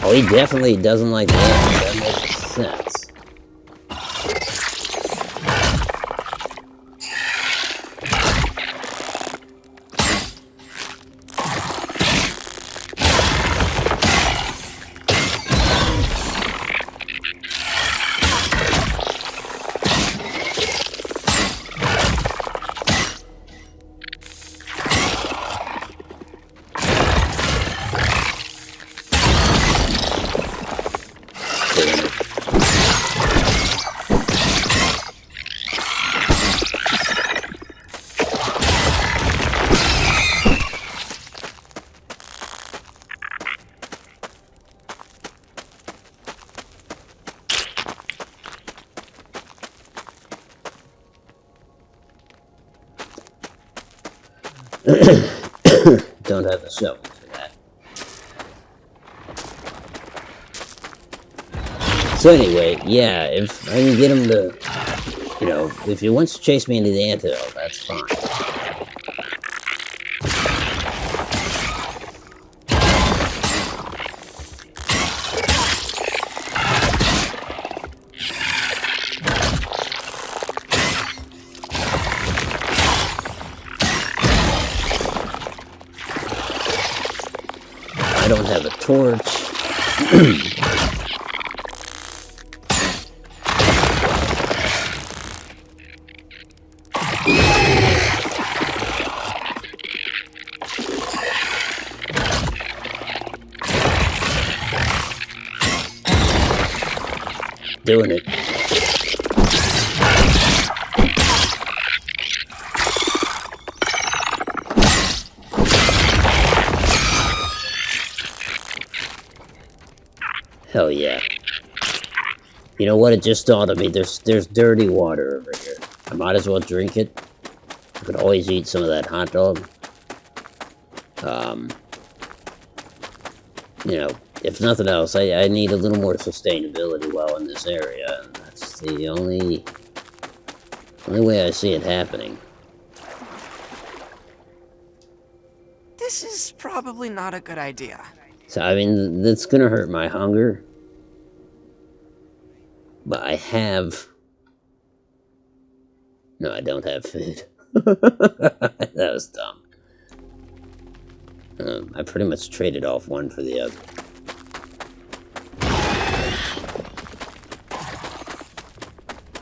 Oh, he definitely doesn't like that. That makes sense. Don't have the shovel for that. So anyway, yeah, if I can get him to, you know, if he wants to chase me into the anthill, that's fine. I don't have a torch. Doing it. Hell yeah. You know what? It just dawned on me. There's dirty water over here. I might as well drink it. I could always eat some of that hot dog. You know, if nothing else, I need a little more sustainability while in this area, and that's the only way I see it happening. This is probably not a good idea. So, I mean, that's gonna hurt my hunger. But I have... No, I don't have food. That was dumb. I pretty much traded off one for the other.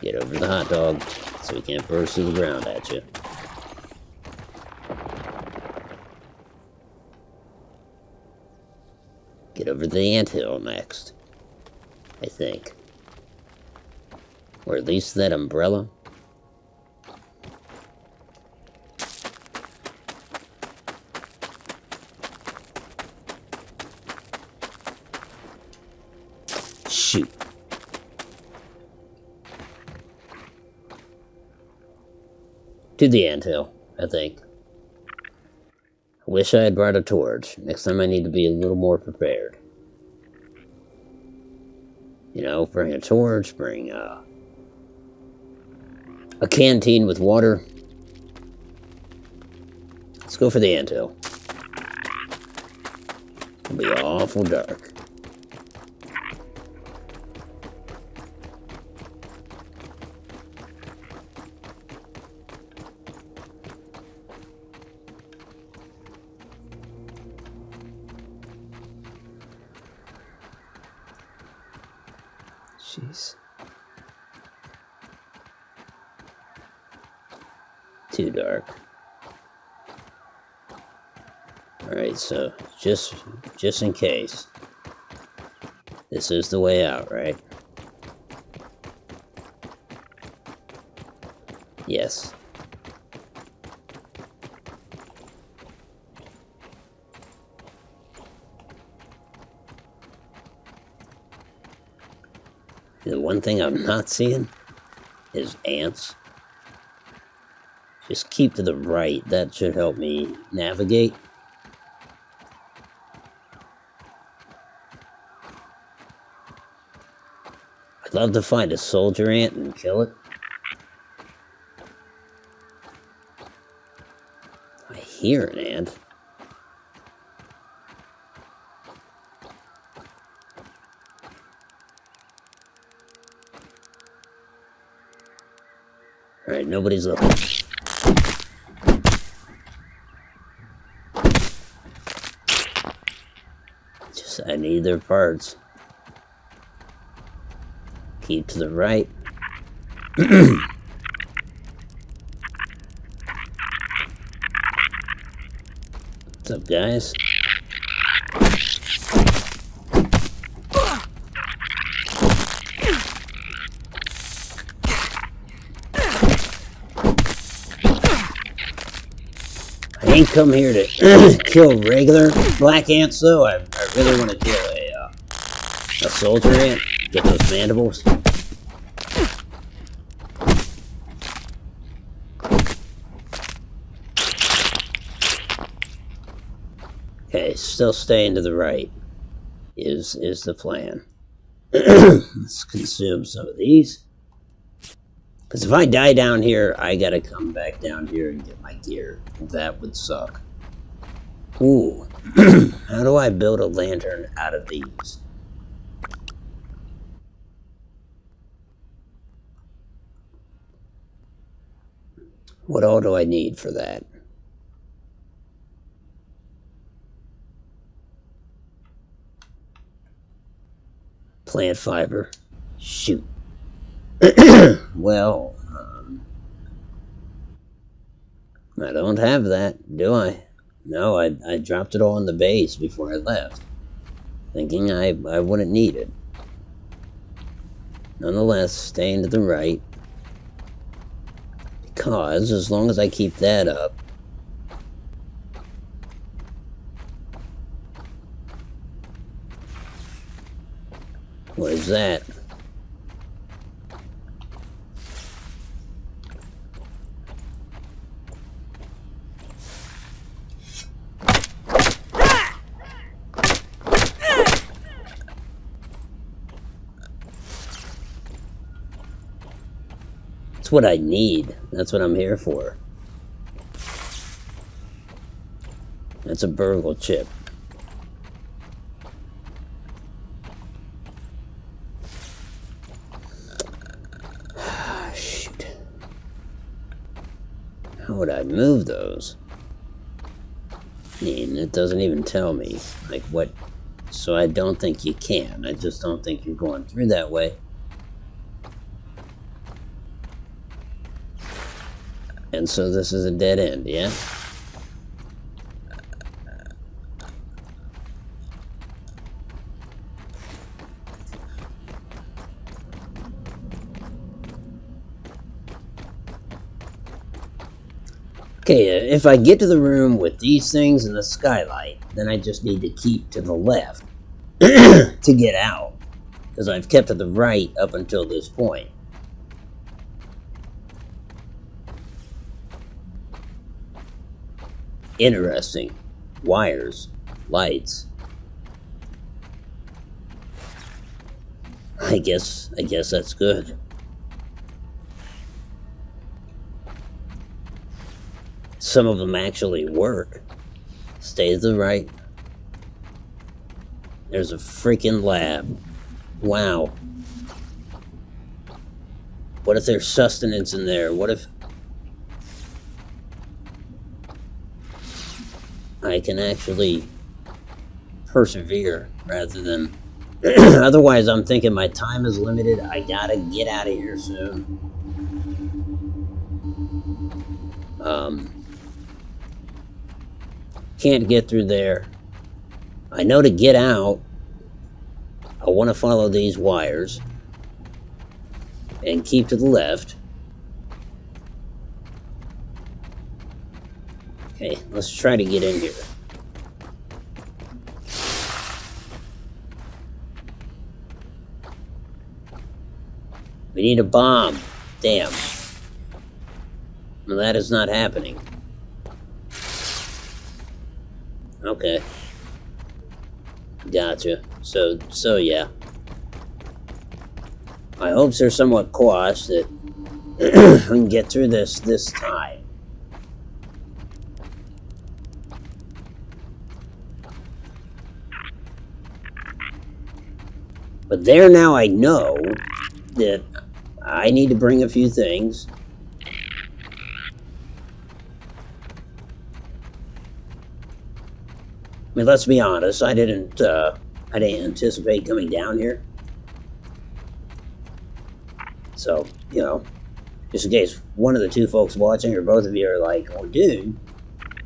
Get over the hot dog so he can't burst through the ground at you. Get over the anthill next, I think. Or at least that umbrella. Shoot. To the anthill, I think. I wish I had brought a torch. Next time I need to be a little more prepared. You know, bring a torch, bring a canteen with water. Let's go for the anthill. It'll be awful dark. Jeez. Too dark. Alright, so just in case. This is the way out, right? Yes. The one thing I'm not seeing is ants. Just keep to the right. That should help me navigate. I'd love to find a soldier ant and kill it. I hear an ant. Alright, nobody's looking. Just, I need their parts. Keep to the right. What's up, guys? I ain't come here to kill regular black ants, though. I really want to kill a soldier ant. Get those mandibles. Okay, still staying to the right is the plan. Let's consume some of these. Because if I die down here, I gotta come back down here and get my gear. That would suck. Ooh. How do I build a lantern out of these? What all do I need for that? Plant fiber. Shoot. Well, I don't have that, do I? No, I dropped it all in the base before I left, thinking I wouldn't need it. Nonetheless, staying to the right, because as long as I keep that up, What is that? That's what I need. That's what I'm here for. That's a burgle chip. Shoot. How would I move those? I mean, it doesn't even tell me, like, what... So I don't think you can. I just don't think you're going through that way. And so this is a dead end, yeah? Okay, if I get to the room with these things and the skylight, then I just need to keep to the left to get out, because I've kept to the right up until this point. Interesting. Wires. Lights. I guess that's good. Some of them actually work. Stay to the right. There's a freaking lab. Wow. What if there's sustenance in there? What if I can actually persevere rather than... Otherwise, I'm thinking my time is limited. I gotta get out of here soon. Can't get through there. I know to get out, I want to follow these wires and keep to the left. Okay, let's try to get in here. We need a bomb. Damn. Well, that is not happening. Okay. Gotcha. So yeah. My hopes are somewhat quashed that we can get through this time. But there now I know that I need to bring a few things. I mean, let's be honest, I didn't anticipate coming down here. So, you know, just in case one of the two folks watching or both of you are like, oh dude,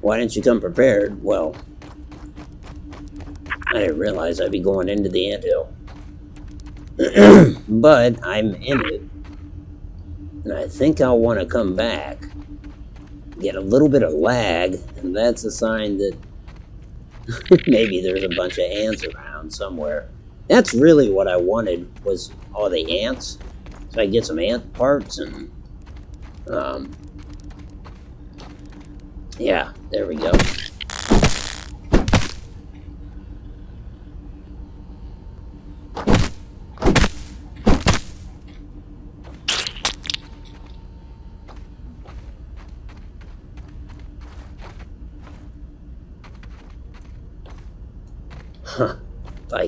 why didn't you come prepared? Well, I didn't realize I'd be going into the anthill. But I'm in it. And I think I'll want to come back, get a little bit of lag, and that's a sign that maybe there's a bunch of ants around somewhere. That's really what I wanted, was all the ants. So I get some ant parts and, yeah, there we go. Huh.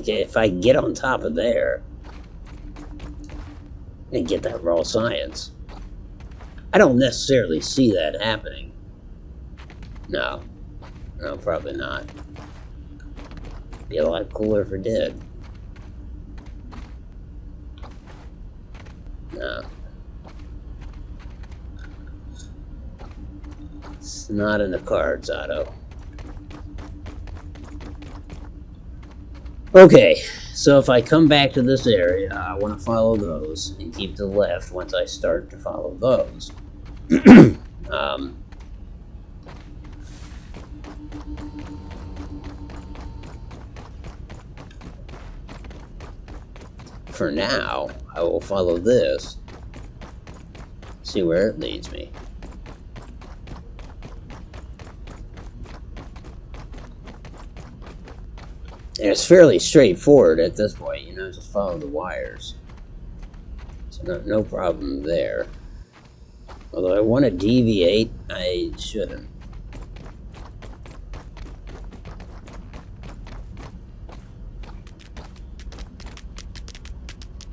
If I get on top of there and get that raw science, I don't necessarily see that happening. No, probably not. Be a lot cooler if it did. No. It's not in the cards, Otto. Okay, so if I come back to this area, I want to follow those and keep to the left once I start to follow those. for now, I will follow this. See where it leads me. And it's fairly straightforward at this point, you know, just follow the wires. So no problem there. Although I want to deviate, I shouldn't.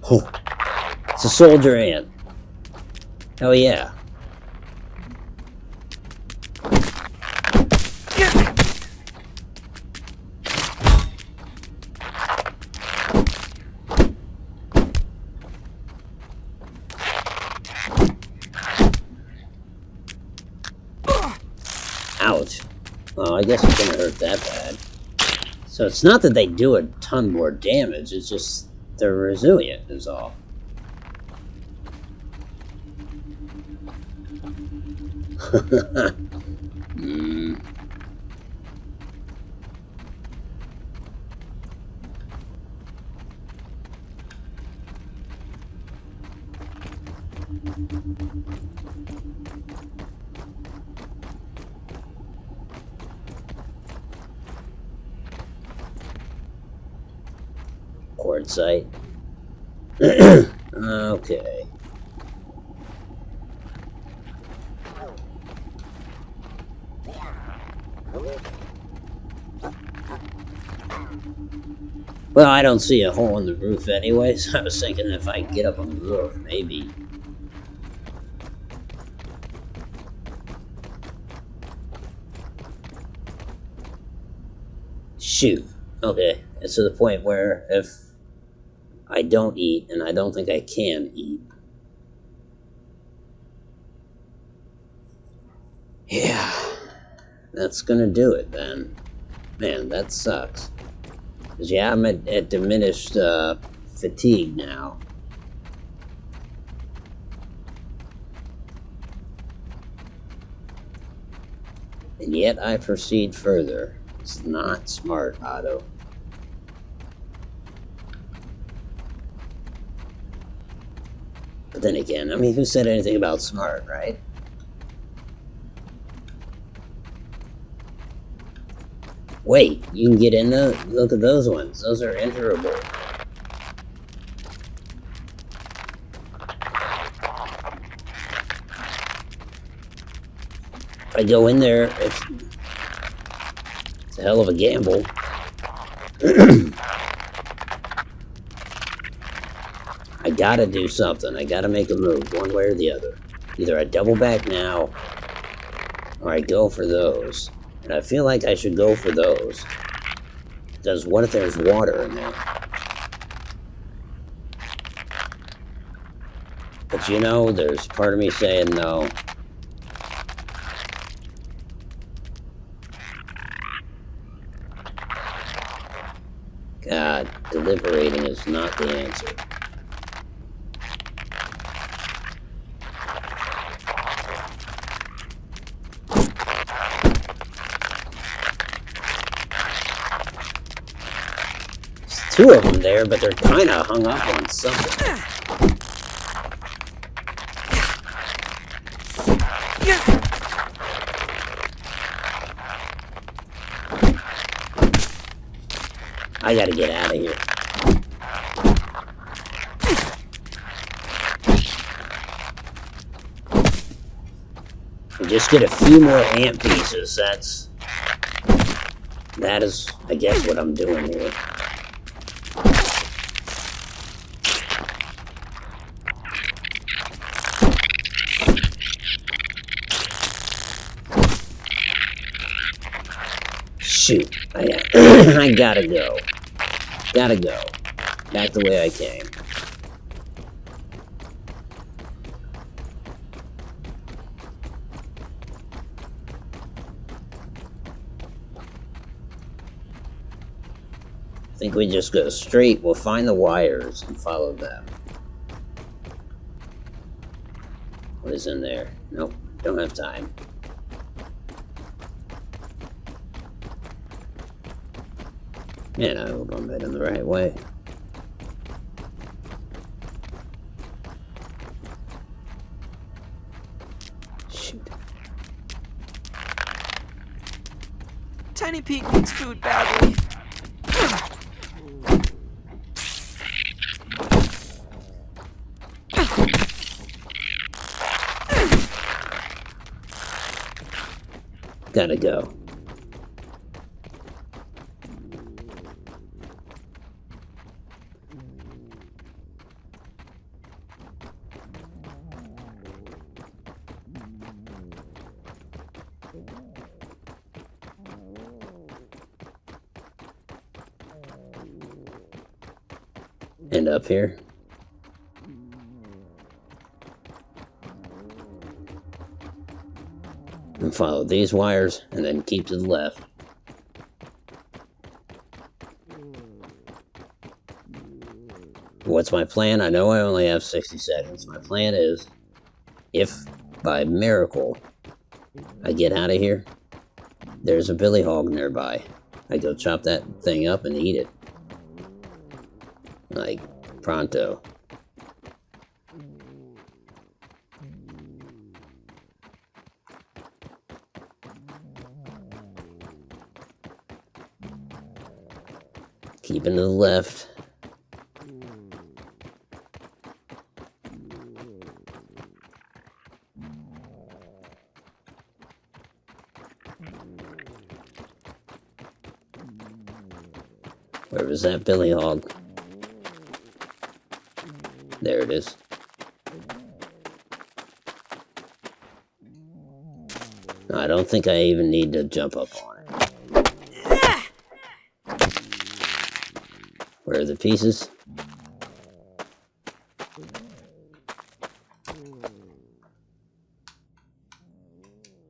Oh, it's a soldier ant. Oh yeah. Ouch. Well, I guess it didn't hurt that bad. So it's not that they do a ton more damage, it's just they're resilient is all. Quartzite. Okay. Well, I don't see a hole in the roof anyways. I was thinking if I get up on the roof, maybe. Shoot. Okay. It's to the point where if I don't eat, and I don't think I can eat. Yeah. That's gonna do it then. Man, that sucks. Because yeah, I'm at diminished fatigue now. And yet I proceed further. It's not smart, Otto. But then again, I mean, who said anything about smart, right? Wait, you can get in the... Look at those ones. Those are enterable. If I go in there, it's a hell of a gamble. I gotta do something. I gotta make a move, one way or the other. Either I double back now, or I go for those. And I feel like I should go for those. Because what if there's water in there? But you know, there's part of me saying no. God, deliberating is not the answer. Two of them there, but they're kind of hung up on something. I gotta get out of here. And just get a few more ant pieces. That is, I guess, what I'm doing here. Shoot, I gotta go. Gotta go. Back the way I came. I think we just go straight. We'll find the wires and follow them. What is in there? Nope, don't have time. Man, I hope I'm heading the right way. Shoot. Tiny Pete needs food badly. Gotta go. And up here. And follow these wires and then keep to the left. What's my plan? I know I only have 60 seconds. My plan is, if by miracle I get out of here, there's a billy hog nearby. I go chop that thing up and eat it. Like, pronto. Keeping to the left. Where was that billy hog? There it is. I don't think I even need to jump up on it. Where are the pieces?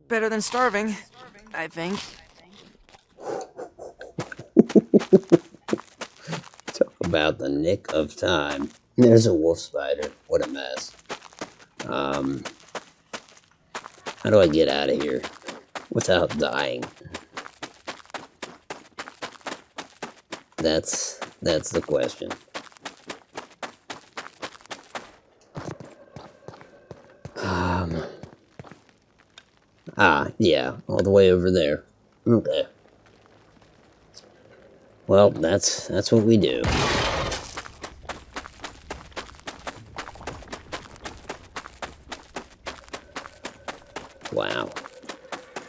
Better than starving, I think. Talk about the nick of time. There's a wolf spider. What a mess. How do I get out of here without dying? That's the question. Yeah, all the way over there. Okay. Well, that's what we do. Wow.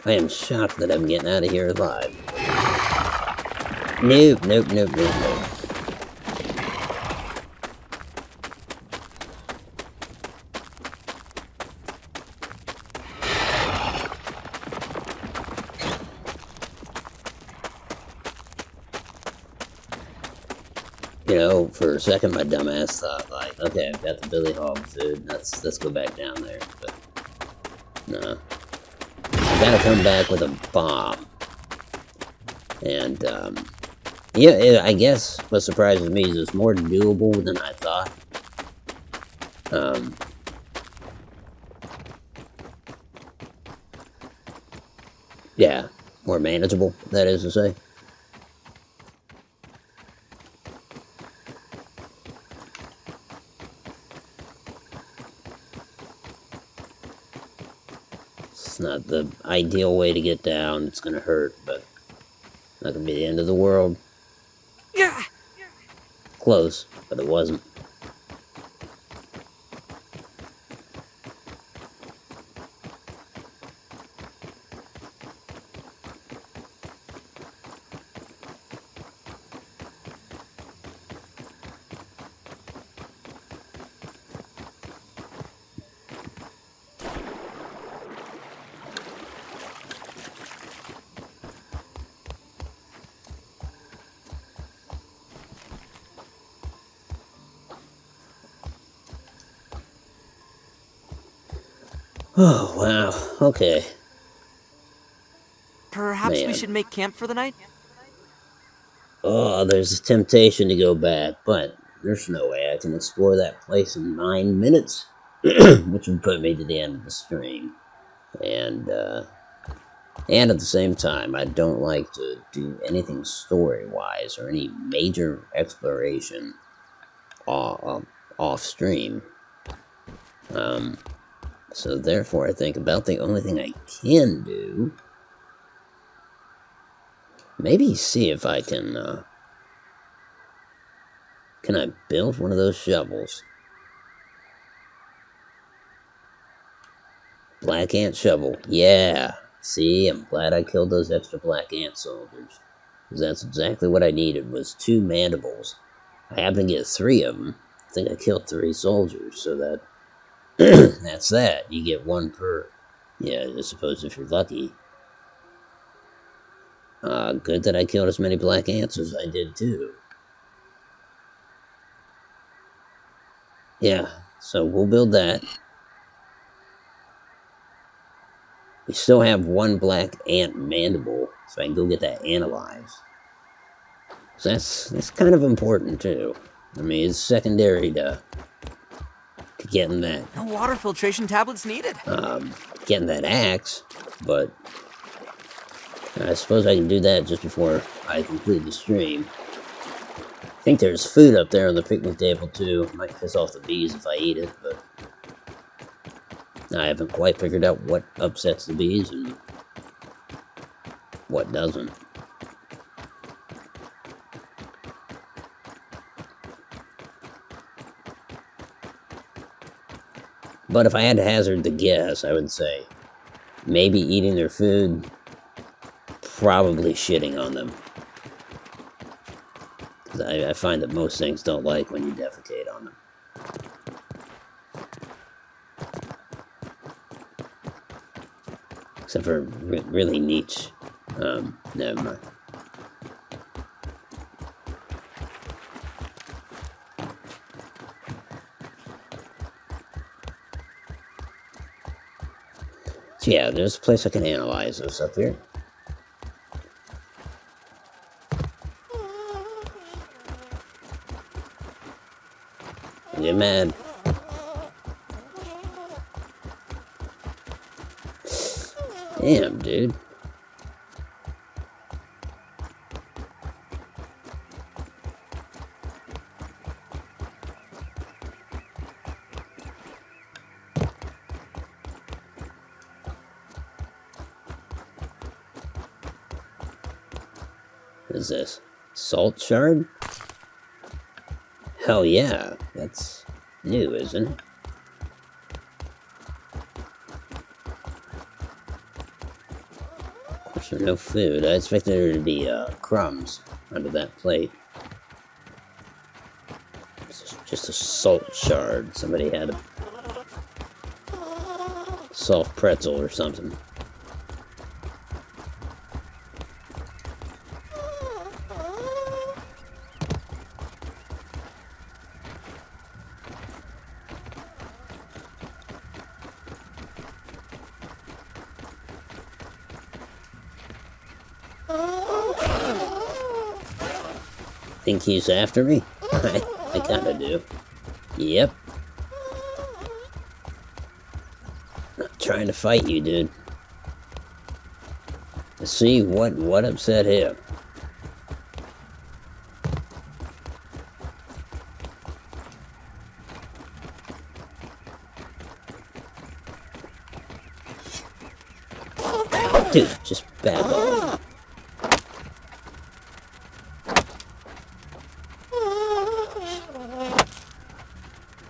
I am shocked that I'm getting out of here alive. Nope, nope, nope, nope, nope. You know, for a second, my dumbass thought, like, okay, I've got the billy hog food. Let's go back down there. But no, I gotta come back with a bomb. And yeah, I guess what surprises me is it's more doable than I thought. Yeah, more manageable. That is to say. It's not the ideal way to get down. It's gonna hurt, but not gonna be the end of the world. Yeah. Close, but it wasn't. Oh, wow. Okay. Perhaps we Man. should make camp for the night? Oh, there's a temptation to go back, but there's no way I can explore that place in 9 minutes, which would put me to the end of the stream. And at the same time, I don't like to do anything story-wise or any major exploration off-stream. So therefore, I think about the only thing I can do... Maybe see if I can I build one of those shovels? Black ant shovel. Yeah. See, I'm glad I killed those extra black ant soldiers. Because that's exactly what I needed, was 2 mandibles. I happened to get 3 of them. I think I killed 3 soldiers, so that... that's that. You get 1 per... Yeah, I suppose if you're lucky. Good that I killed as many black ants as I did, too. Yeah, so we'll build that. We still have 1 black ant mandible, so I can go get that analyzed. So that's kind of important, too. I mean, it's secondary to getting that... No water filtration tablets needed. Getting that axe, but... I suppose I can do that just before I complete the stream. I think there's food up there on the picnic table, too. Might piss off the bees if I eat it, but... I haven't quite figured out what upsets the bees and what doesn't. But if I had to hazard the guess, I would say maybe eating their food, probably shitting on them. Because I find that most things don't like when you defecate on them. Except for really niche. Never mind. So yeah, there's a place I can analyze this up here. Get mad. Damn, dude. What is this? Salt shard? Hell yeah, that's new, isn't it? Of course, there's no food. I expected there to be crumbs under that plate. It's just a salt shard. Somebody had a soft pretzel or something. Think he's after me? I kinda do. Yep. Not trying to fight you, dude. Let's see what upset him. Dude, just back off.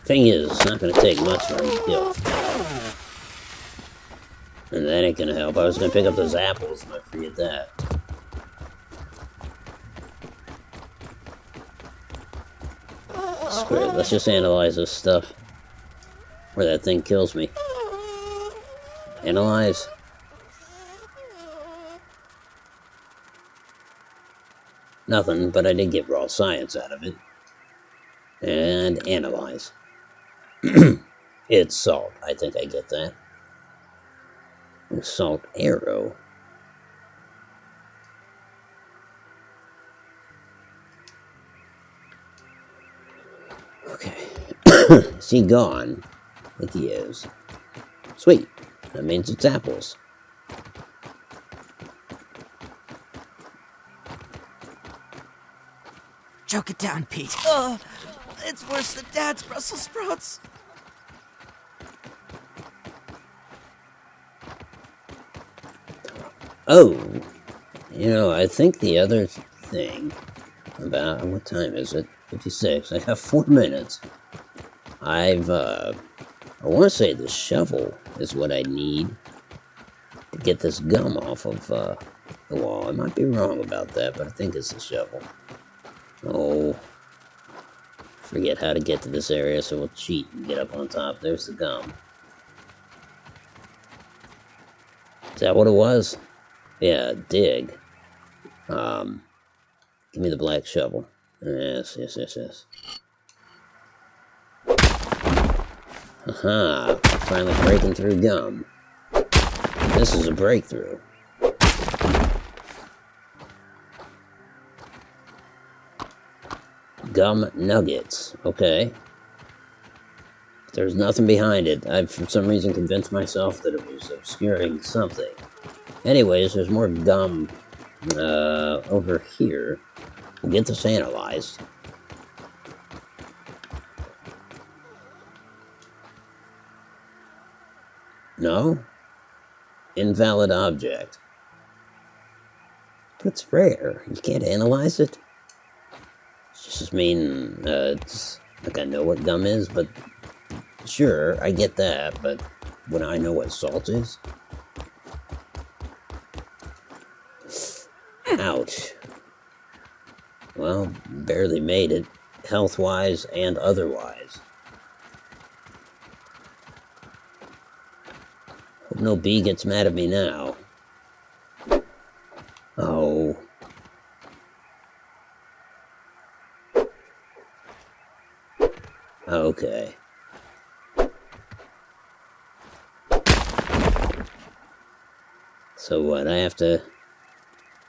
Thing is, it's not gonna take much for him to kill. And that ain't gonna help. I was gonna pick up those apples and I forget that. Screw it, let's just analyze this stuff. Where that thing kills me. Analyze. Nothing, but I did get raw science out of it. And analyze. It's salt. I think I get that. Salt arrow. Okay. Is he gone? I think he is. Sweet. That means it's apples. Choke it down, Pete. It's worse than Dad's Brussels sprouts. Oh, I think the other thing about what time is it? 56. I got 4 minutes. I want to say the shovel is what I need to get this gum off of the wall. I might be wrong about that, but I think it's the shovel. Oh, forget how to get to this area, so we'll cheat and get up on top. There's the gum. Is that what it was? Yeah, dig. Give me the black shovel. Yes. Aha, finally breaking through gum. This is a breakthrough. Gum nuggets. Okay. There's nothing behind it. I've for some reason convinced myself that it was obscuring something. Anyways, there's more gum over here. We'll get this analyzed. No? Invalid object. But it's rare. You can't analyze it. It's just mean, it's like I know what gum is, but sure, I get that, but when I know what salt is? Ouch. Well, barely made it, health-wise and otherwise. Hope no bee gets mad at me now. Oh. Okay. So what, I have to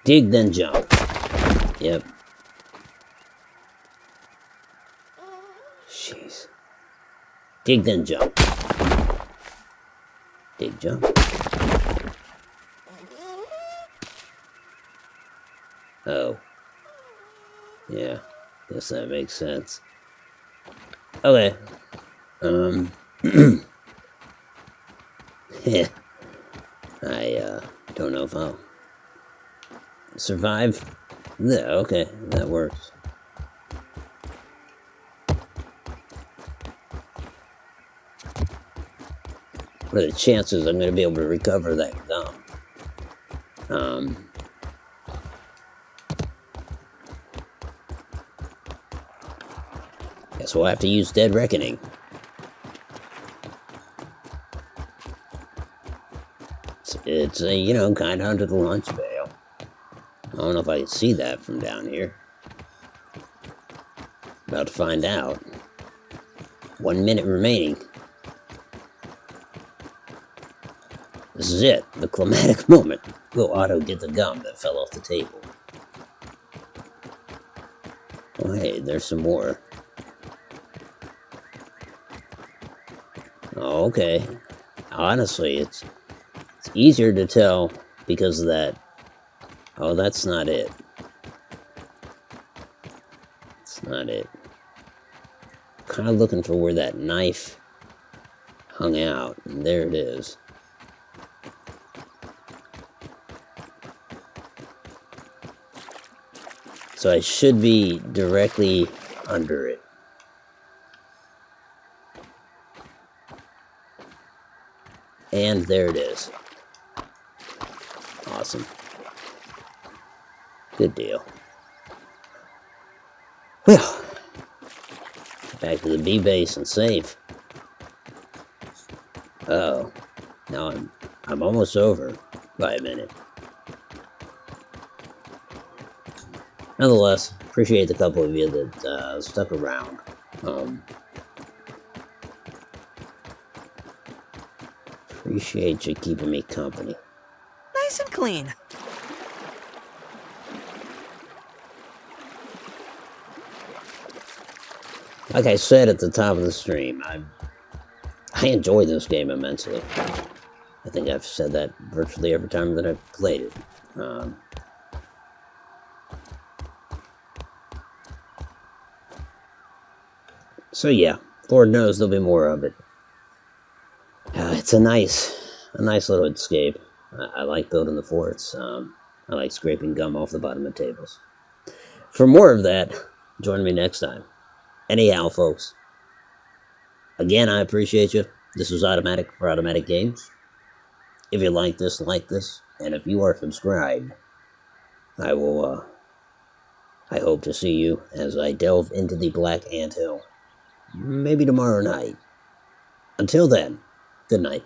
dig then jump. Yep. Jeez. Dig then jump. Dig jump. Oh. Yeah. Guess that makes sense. Okay. Yeah. I don't know if I'll survive. Yeah, okay, that works. What are the chances I'm going to be able to recover that gum? Guess we'll have to use Dead Reckoning. It's kind of under the lunch pail. I don't know if I can see that from down here. About to find out. 1 minute remaining. This is it, the climatic moment. Will Otto get the gum that fell off the table? Oh hey, there's some more. Oh, okay. Honestly, it's easier to tell because of that. Oh, that's not it. It's not it. Kind of looking for where that knife hung out, and there it is. So I should be directly under it. And there it is. Awesome. Good deal. Well, back to the B base and save. Uh-oh. Now I'm almost over by a minute. Nonetheless, appreciate the couple of you that stuck around. Appreciate you keeping me company. Nice and clean. Like I said at the top of the stream, I enjoy this game immensely. I think I've said that virtually every time that I've played it. So yeah, Lord knows there'll be more of it. It's a nice little escape. I like building the forts. I like scraping gum off the bottom of tables. For more of that, join me next time. Anyhow, folks, again, I appreciate you. This was Automatic for Automatic Games. If you like this, and if you are subscribed, I will, I hope to see you as I delve into the Black Anthill. Maybe tomorrow night. Until then, good night.